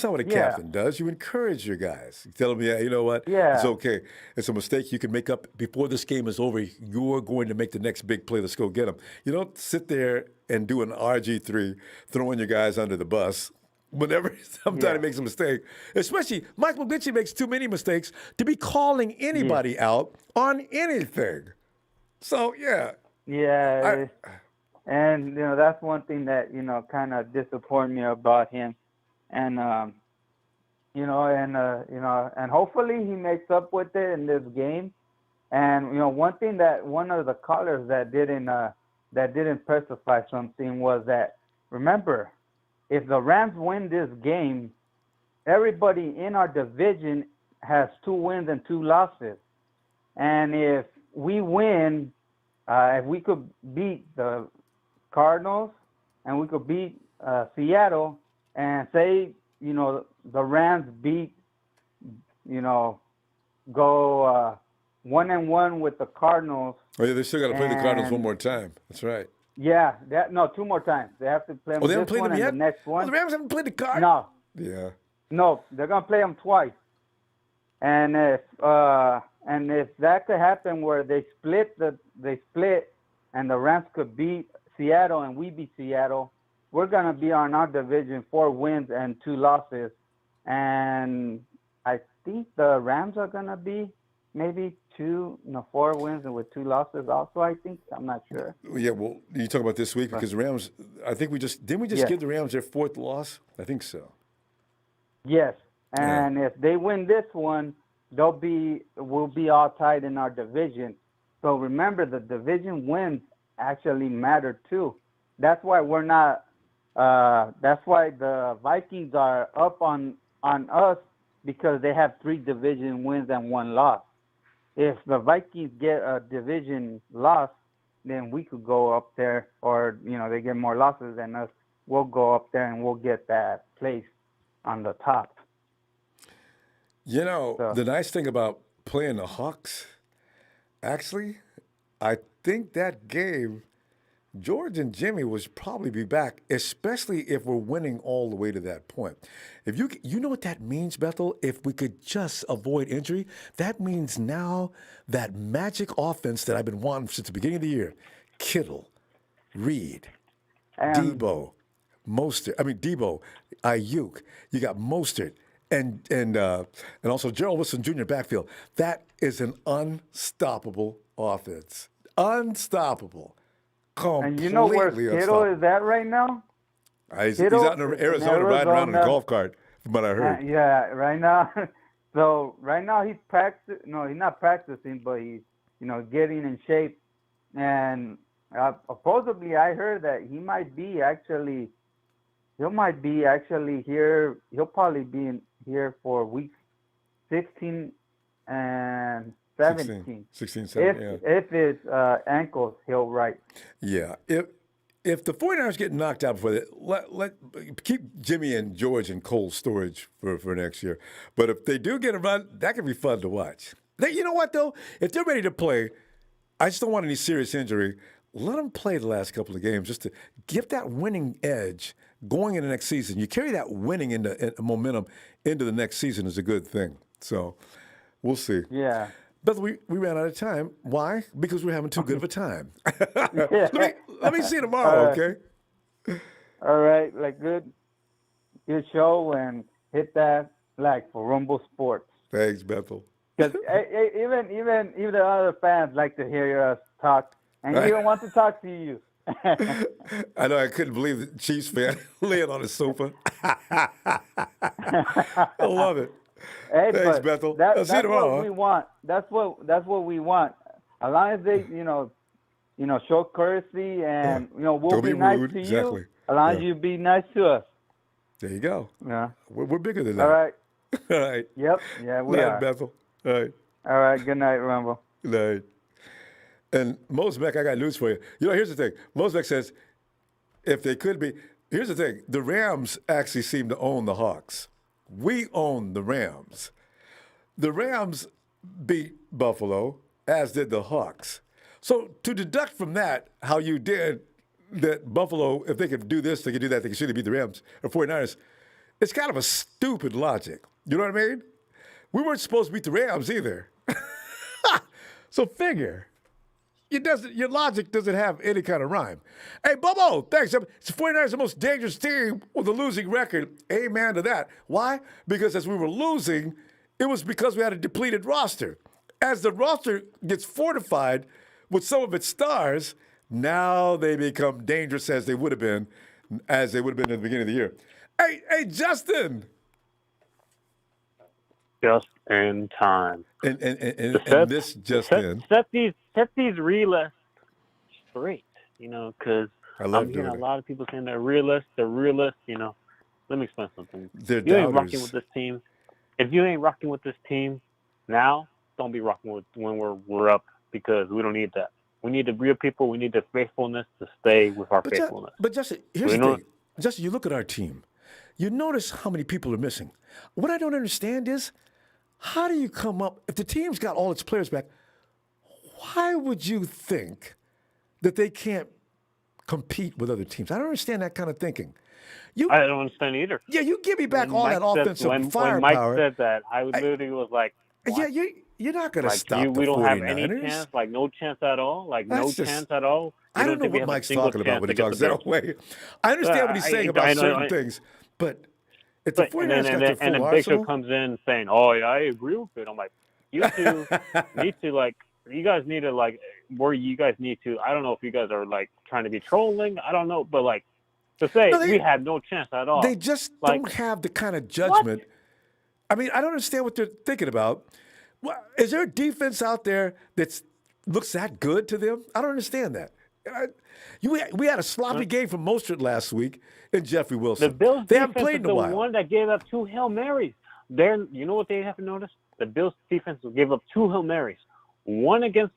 not what a captain does. You encourage your guys. You tell them, you know what? It's okay. It's a mistake you can make up before this game is over. You're going to make the next big play. Let's go get them. You don't sit there and do an RG3, throwing your guys under the bus whenever somebody makes a mistake. Especially Mike McGlinchey makes too many mistakes to be calling anybody out on anything. So, and that's one thing that kind of disappointed me about him, and and hopefully he makes up with it in this game. And one thing that one of the callers that didn't specify something was that, remember, if the Rams win this game, everybody in our division has 2 wins and 2 losses, and if we win, if we could beat the Cardinals and we could beat Seattle, and say, the Rams beat, go 1-1 with the Cardinals. Oh, yeah, they still got to play the Cardinals one more time. That's right. Yeah, 2 more times. They have to play them. They haven't played them yet? The next one. The Rams haven't played the Cardinals? No. Yeah. No, they're gonna play them twice. And if that could happen, where they split, and the Rams could beat Seattle and we beat Seattle, we're gonna be on our division 4 wins and 2 losses, and I think the Rams are gonna be maybe 4 wins and with 2 losses. Also, I think, I'm not sure. Yeah, well, you talk about this week because the Rams. I think we just give the Rams their 4th loss. I think so. Yes, and if they win this one, we'll be all tied in our division. So remember, the division wins actually matter too. That's why we're not. That's why the Vikings are up on us, because they have 3 division wins and 1 loss. If the Vikings get a division loss, then we could go up there, or they get more losses than us. We'll go up there and we'll get that place on the top. The nice thing about playing the Hawks, actually, I think that game, George and Jimmy would probably be back, especially if we're winning all the way to that point. If you know what that means, Bethel? If we could just avoid injury, that means now that magic offense that I've been wanting since the beginning of the year, Kittle, Reed, Deebo, Aiyuk, you got Mostert, and also Gerald Wilson Jr. backfield. That is an unstoppable offense. Unstoppable. Completely. And you know where Kittle is at right now? He's out in Arizona riding around in a golf cart, from what I heard. Right now. So right now he's practicing. No, he's not practicing, but he's getting in shape. And supposedly I heard that he might be actually here. He'll probably be here for weeks 16 and 17. 16, 17, if his ankles heal right. Yeah. If the 49ers get knocked out before that, keep Jimmy and George in cold storage for next year. But if they do get a run, that could be fun to watch. You know what, though? If they're ready to play, I just don't want any serious injury. Let them play the last couple of games just to give that winning edge going into the next season. You carry that winning momentum into the next season is a good thing. So We'll see. Yeah. But we ran out of time. Why? Because we're having too good of a time. Yeah. let me see you tomorrow, okay? All right. Like, good show, and hit that like for Ronbo Sports. Thanks, Bethel. Because even the other fans like to hear us talk, and you don't want to talk to you. I know. I couldn't believe the Chiefs fan laying on the sofa. I love it. Hey, thanks, Bethel. That's see you tomorrow. What we want. That's what we want. As long as they, show courtesy, and we'll be nice to you. As long as you be nice to us. There you go. Yeah. We're bigger than that. All right. All right. Yep. Yeah, we are. Bethel. All right. All right. Good night, Ronbo. Good night. And Mosbeck, I got news for you. Here's the thing. Mosbeck says, if they could be, here's the thing. The Rams actually seem to own the Hawks. We own the Rams. The Rams beat Buffalo, as did the Hawks. So to deduct from that how you did that Buffalo, if they could do this, they could do that, they could surely beat the Rams or 49ers, it's kind of a stupid logic. You know what I mean? We weren't supposed to beat the Rams either. So figure. Your logic doesn't have any kind of rhyme. Hey, Bubbo, thanks. The 49ers are the most dangerous team with a losing record. Amen to that. Why? Because as we were losing, it was because we had a depleted roster. As the roster gets fortified with some of its stars, now they become dangerous as they would have been in the beginning of the year. Hey, Justin. Just in time. And this just in. Set these realists straight, because I'm hearing a lot of people saying they're realists. Let me explain something. They're you ain't rocking with this team. If you ain't rocking with this team now, don't be rocking with when we're up, because we don't need that. We need the real people. We need the faithfulness to stay with our faithfulness. But Justin, here's the thing. Justin, you look at our team. You notice how many people are missing. What I don't understand is, how do you come up, if the team's got all its players back, why would you think that they can't compete with other teams? I don't understand that kind of thinking. I don't understand either. Yeah, you give me back all that offensive firepower. When Mike said that, I literally was like, what? Yeah, you're not going to stop the 49ers. We don't have any chance, no chance at all, chance at all. I don't know what Mike's talking about when he talks that way. I understand what he's saying about certain things, but if the 49ers got their full and then arsenal. Big Show comes in saying, "Oh yeah, I agree with it." I'm like, you two need to you guys need to where you guys need to. I don't know if you guys are trying to be trolling. I don't know, but to say we had no chance at all. They just don't have the kind of judgment. What? I mean, I don't understand what they're thinking about. Is there a defense out there that looks that good to them? I don't understand that. We had a sloppy game from Mostert last week and Jeffrey Wilson. The Bills they defense haven't played in a while. The one that gave up 2 Hail Marys. You know what they have to notice? The Bills defense gave up 2 Hail Marys. One against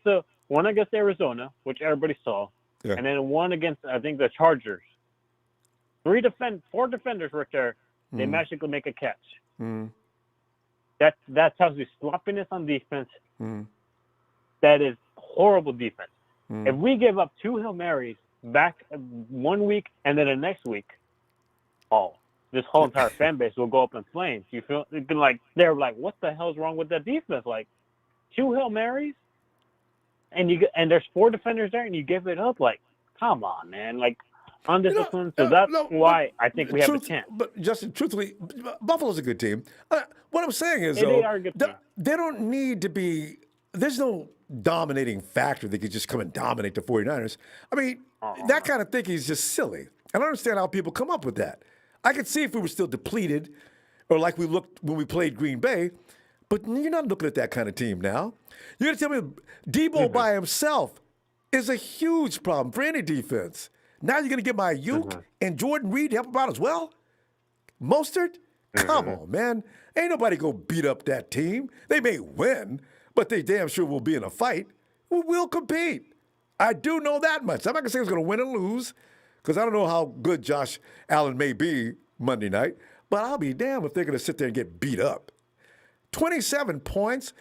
Arizona, which everybody saw, and then one against I think the Chargers. 4 defenders right there. They magically make a catch. That tells you sloppiness on defense. That is horrible defense. If we give up 2 Hail Marys back 1 week and then the next week, this whole entire fan base will go up in flames. You feel they're like, what the hell's wrong with that defense? 2 Hail Marys, and there's 4 defenders there, and you give it up. Come on, man. Undisciplined. So that's why I think we have a chance. But Justin, truthfully, Buffalo's a good team. What I'm saying is, they are a good team. They don't need to be. There's no dominating factor that could just come and dominate the 49ers. I mean, that kind of thinking is just silly. I don't understand how people come up with that. I could see if we were still depleted or like we looked when we played Green Bay, but you're not looking at that kind of team now. You're going to tell me Deebo by himself is a huge problem for any defense. Now you're going to get my Aiyuk and Jordan Reed to help him out as well? Mostert? Come on, man. Ain't nobody going to beat up that team. They may win, but they damn sure will be in a fight. We'll compete. I do know that much. I'm not going to say it's going to win and lose because I don't know how good Josh Allen may be Monday night, but I'll be damned if they're going to sit there and get beat up. 27 points?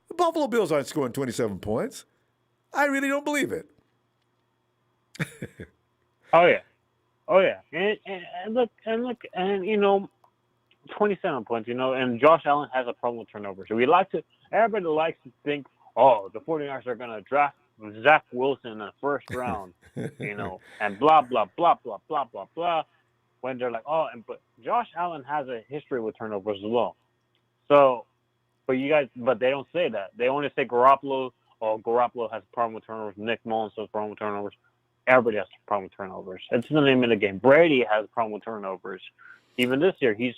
The Buffalo Bills aren't scoring 27 points. I really don't believe it. Oh yeah, and look, 27 points, and Josh Allen has a problem with turnovers. So we like to Everybody likes to think, oh, the 49ers are going to draft Zach Wilson in the first round, and blah, blah, blah, blah, blah, blah, blah. When they're like, but Josh Allen has a history with turnovers as well. So, but they don't say that. They only say Garoppolo. Oh, Garoppolo has a problem with turnovers. Nick Mullen has a problem with turnovers. Everybody has a problem with turnovers. It's the name of the game. Brady has a problem with turnovers. Even this year, he's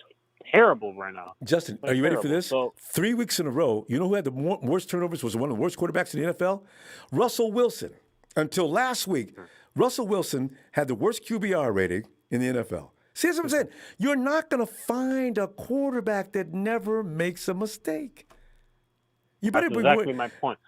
terrible right now. Justin, are you ready for this? So, 3 weeks in a row, you know who had the worst turnovers, was one of the worst quarterbacks in the NFL? Russell Wilson. Until last week, Russell Wilson had the worst QBR rating in the NFL. See what I'm saying? You're not going to find a quarterback that never makes a mistake. You better That's exactly my point.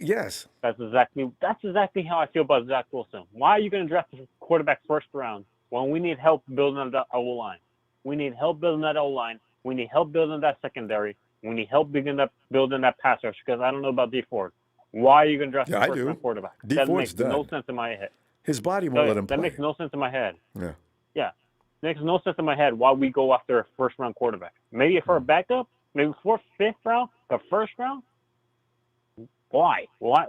Yes. That's exactly how I feel about Zach Wilson. Why are you going to draft a quarterback first round when we need help building that O-line? We need help building that O-line. We need help building that secondary. We need help building that pass rush, because I don't know about D Ford. Why are you going to draft a first-round quarterback? That makes no sense in my head. His body won't let him play. That makes no sense in my head. Yeah. Yeah. Makes no sense in my head why we go after a first-round quarterback. Maybe for a backup, maybe fourth, fifth round, but first round? Why? Well,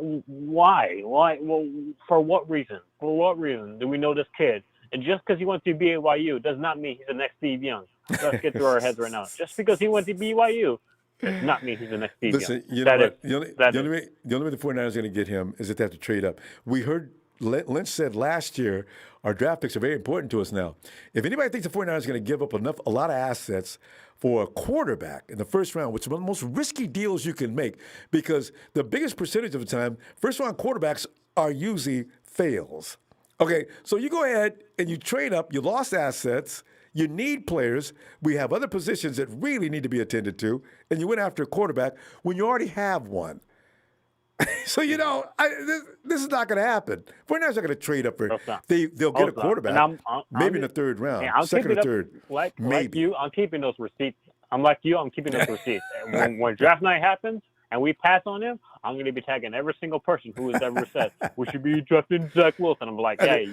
for what reason? For what reason do we know this kid? And just because he went to BYU does not mean he's the next Steve Young. Let's get through our heads right now. Just because he went to BYU does not mean he's the next Steve Listen, Young. You know what? The only way the 49ers are going to get him is that they have to trade up. We heard Lynch said last year, our draft picks are very important to us now. If anybody thinks the 49ers are going to give up a lot of assets for a quarterback in the first round, which is one of the most risky deals you can make, because the biggest percentage of the time, first-round quarterbacks are usually fails. Okay, so you go ahead and you trade up. You lost assets. You need players. We have other positions that really need to be attended to, and you went after a quarterback when you already have one. So, this is not going to happen. 49ers are going to trade up for they'll get a quarterback, maybe in the third round, second or third, maybe. I'm keeping those receipts. I'm like you. I'm keeping those receipts. And when draft night happens and we pass on him, I'm going to be tagging every single person who has ever said, we should be drafting Zach Wilson. I'm like, hey,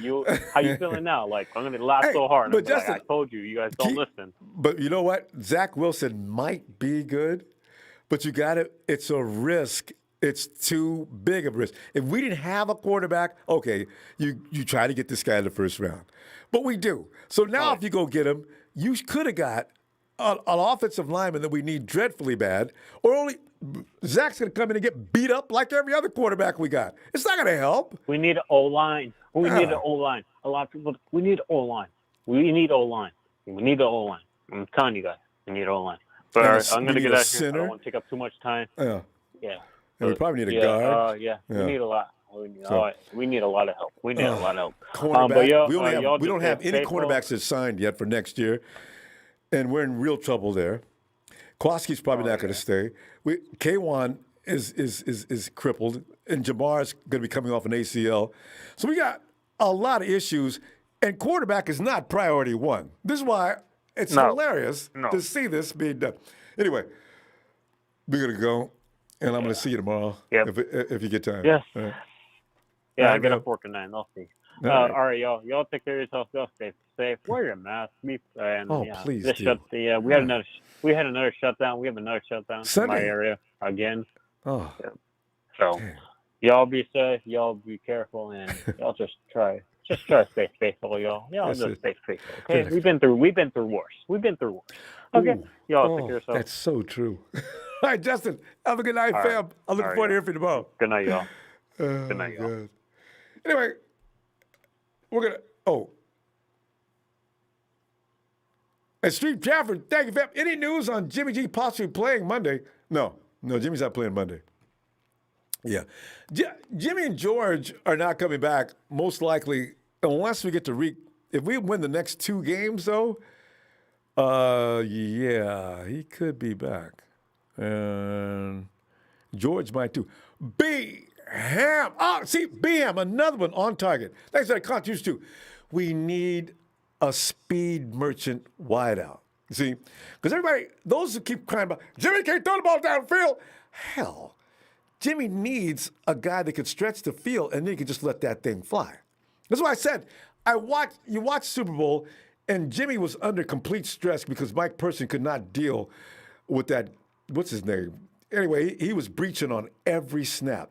how you feeling now? Like, I'm going to laugh so hard. But Justin, I told you guys don't listen. But you know what? Zach Wilson might be good, but it's a risk. It's too big of a risk. If we didn't have a quarterback, okay, you try to get this guy in the first round. But we do. So now if you go get him, you could have got an offensive lineman that we need dreadfully bad, or only Zach's going to come in and get beat up like every other quarterback we got. It's not going to help. We need an O-line. We need an O-line. A lot of people, we need O-line. We need O-line. We need an O-line. I'm telling you guys, we need O-line. But I'm going to get out here. I don't want to take up too much time. Yeah. And we probably need a guard. We need a lot. We need a lot of help. We need a lot of help. Cornerback. We don't have any cornerbacks that signed yet for next year, and we're in real trouble there. Kowalski's probably not going to stay. K1 is crippled, and Jamar's going to be coming off an ACL. So we got a lot of issues, and quarterback is not priority one. This is why it's hilarious to see this being done. Anyway, we're going to go. And I'm going to see you tomorrow if you get time. Yes. Yeah, I get up work at 9. I'll see. All right, y'all. Y'all take care of yourself. Y'all stay safe. Wear your mask. Please do. We had another shutdown. We have another shutdown in my area again. Oh. Yeah. So, y'all be safe. Y'all be careful, and y'all just try to stay faithful, y'all. Y'all just stay faithful. Okay. We've been through worse. Okay. Ooh. Y'all take care of yourself. That's so true. All right, Justin, have a good night, fam. I look forward to hearing from you tomorrow. Good night, y'all. Good night, y'all. God. Anyway, we're going to, Extreme Chapter, thank you, fam. Any news on Jimmy G possibly playing Monday? No, Jimmy's not playing Monday. Yeah. Jimmy and George are not coming back, most likely, unless we get to if we win the next 2 games, though, he could be back. And George might too. B-Ham. B-Ham, another one on target. Thanks for that contribution too. We need a speed merchant wideout. See? Because everybody, those who keep crying about, Jimmy can't throw the ball downfield. Hell, Jimmy needs a guy that can stretch the field and then he can just let that thing fly. That's why I said, you watch Super Bowl and Jimmy was under complete stress because Mike Person could not deal with that. What's his name? anyway, he was breaching on every snap.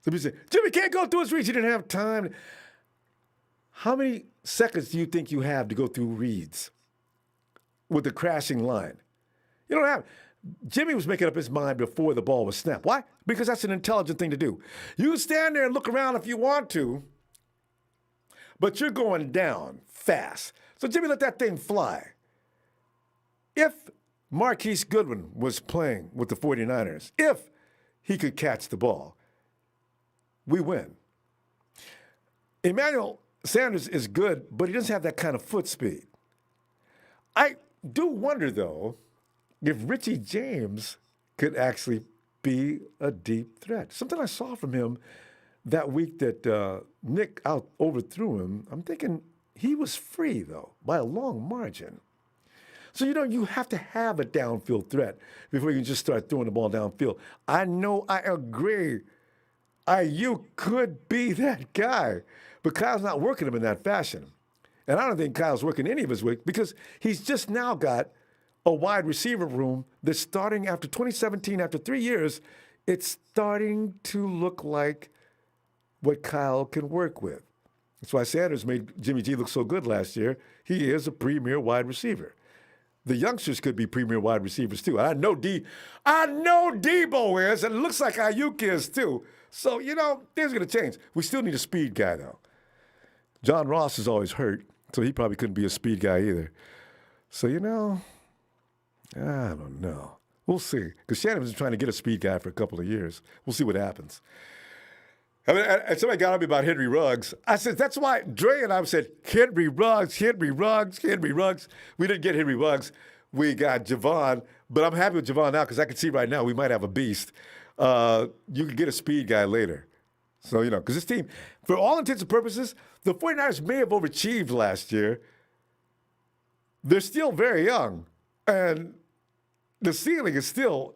So he said, Jimmy can't go through his reads. He didn't have time. How many seconds do you think you have to go through reads with the crashing line? You don't have. Jimmy was making up his mind before the ball was snapped. Why? Because that's an intelligent thing to do. You stand there and look around if you want to, but you're going down fast. So Jimmy let that thing fly. If Marquise Goodwin was playing with the 49ers, if he could catch the ball, we win. Emmanuel Sanders is good, but he doesn't have that kind of foot speed. I do wonder, though, if Richie James could actually be a deep threat. Something I saw from him that week that Nick overthrew him, I'm thinking he was free, though, by a long margin. So, you have to have a downfield threat before you can just start throwing the ball downfield. I know, I agree. Aiyuk could be that guy, but Kyle's not working him in that fashion. And I don't think Kyle's working any of his work because he's just now got a wide receiver room that's starting after 2017, after 3 years, it's starting to look like what Kyle can work with. That's why Sanders made Jimmy G look so good last year. He is a premier wide receiver. The youngsters could be premier wide receivers too. I know Deebo is, and it looks like Aiyuk is too. So, things are going to change. We still need a speed guy, though. John Ross is always hurt, so he probably couldn't be a speed guy either. So, I don't know. We'll see. Because Shannon's been trying to get a speed guy for a couple of years. We'll see what happens. I mean, somebody got on me about Henry Ruggs. I said, that's why Dre and I said, Henry Ruggs. We didn't get Henry Ruggs. We got Javon. But I'm happy with Javon now because I can see right now we might have a beast. You can get a speed guy later. So, because this team, for all intents and purposes, the 49ers may have overachieved last year. They're still very young. And the ceiling is still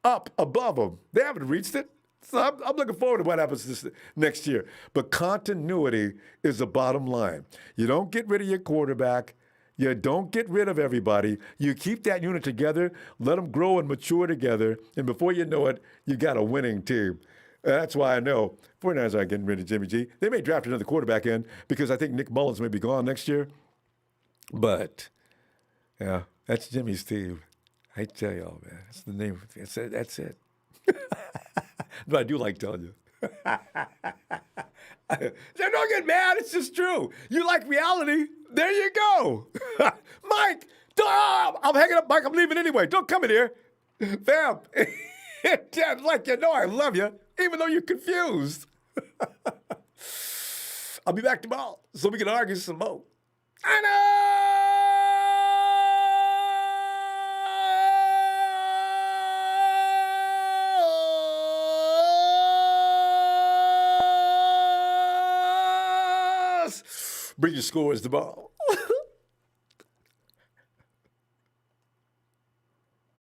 up above them. They haven't reached it. So I'm looking forward to what happens this next year. But continuity is the bottom line. You don't get rid of your quarterback. You don't get rid of everybody. You keep that unit together, let them grow and mature together, and before you know it, you got a winning team. That's why I know 49ers aren't getting rid of Jimmy G. They may draft another quarterback in because I think Nick Mullins may be gone next year. But, yeah, that's Jimmy's team. I tell y'all, man, that's the name. That's it. But I do like telling you. Don't get mad. It's just true. You like reality. There you go. Mike, I'm hanging up, Mike. I'm leaving anyway. Don't come in here. Fam, like I love you, even though you're confused. I'll be back tomorrow so we can argue some more. I know. Bring your scores tomorrow.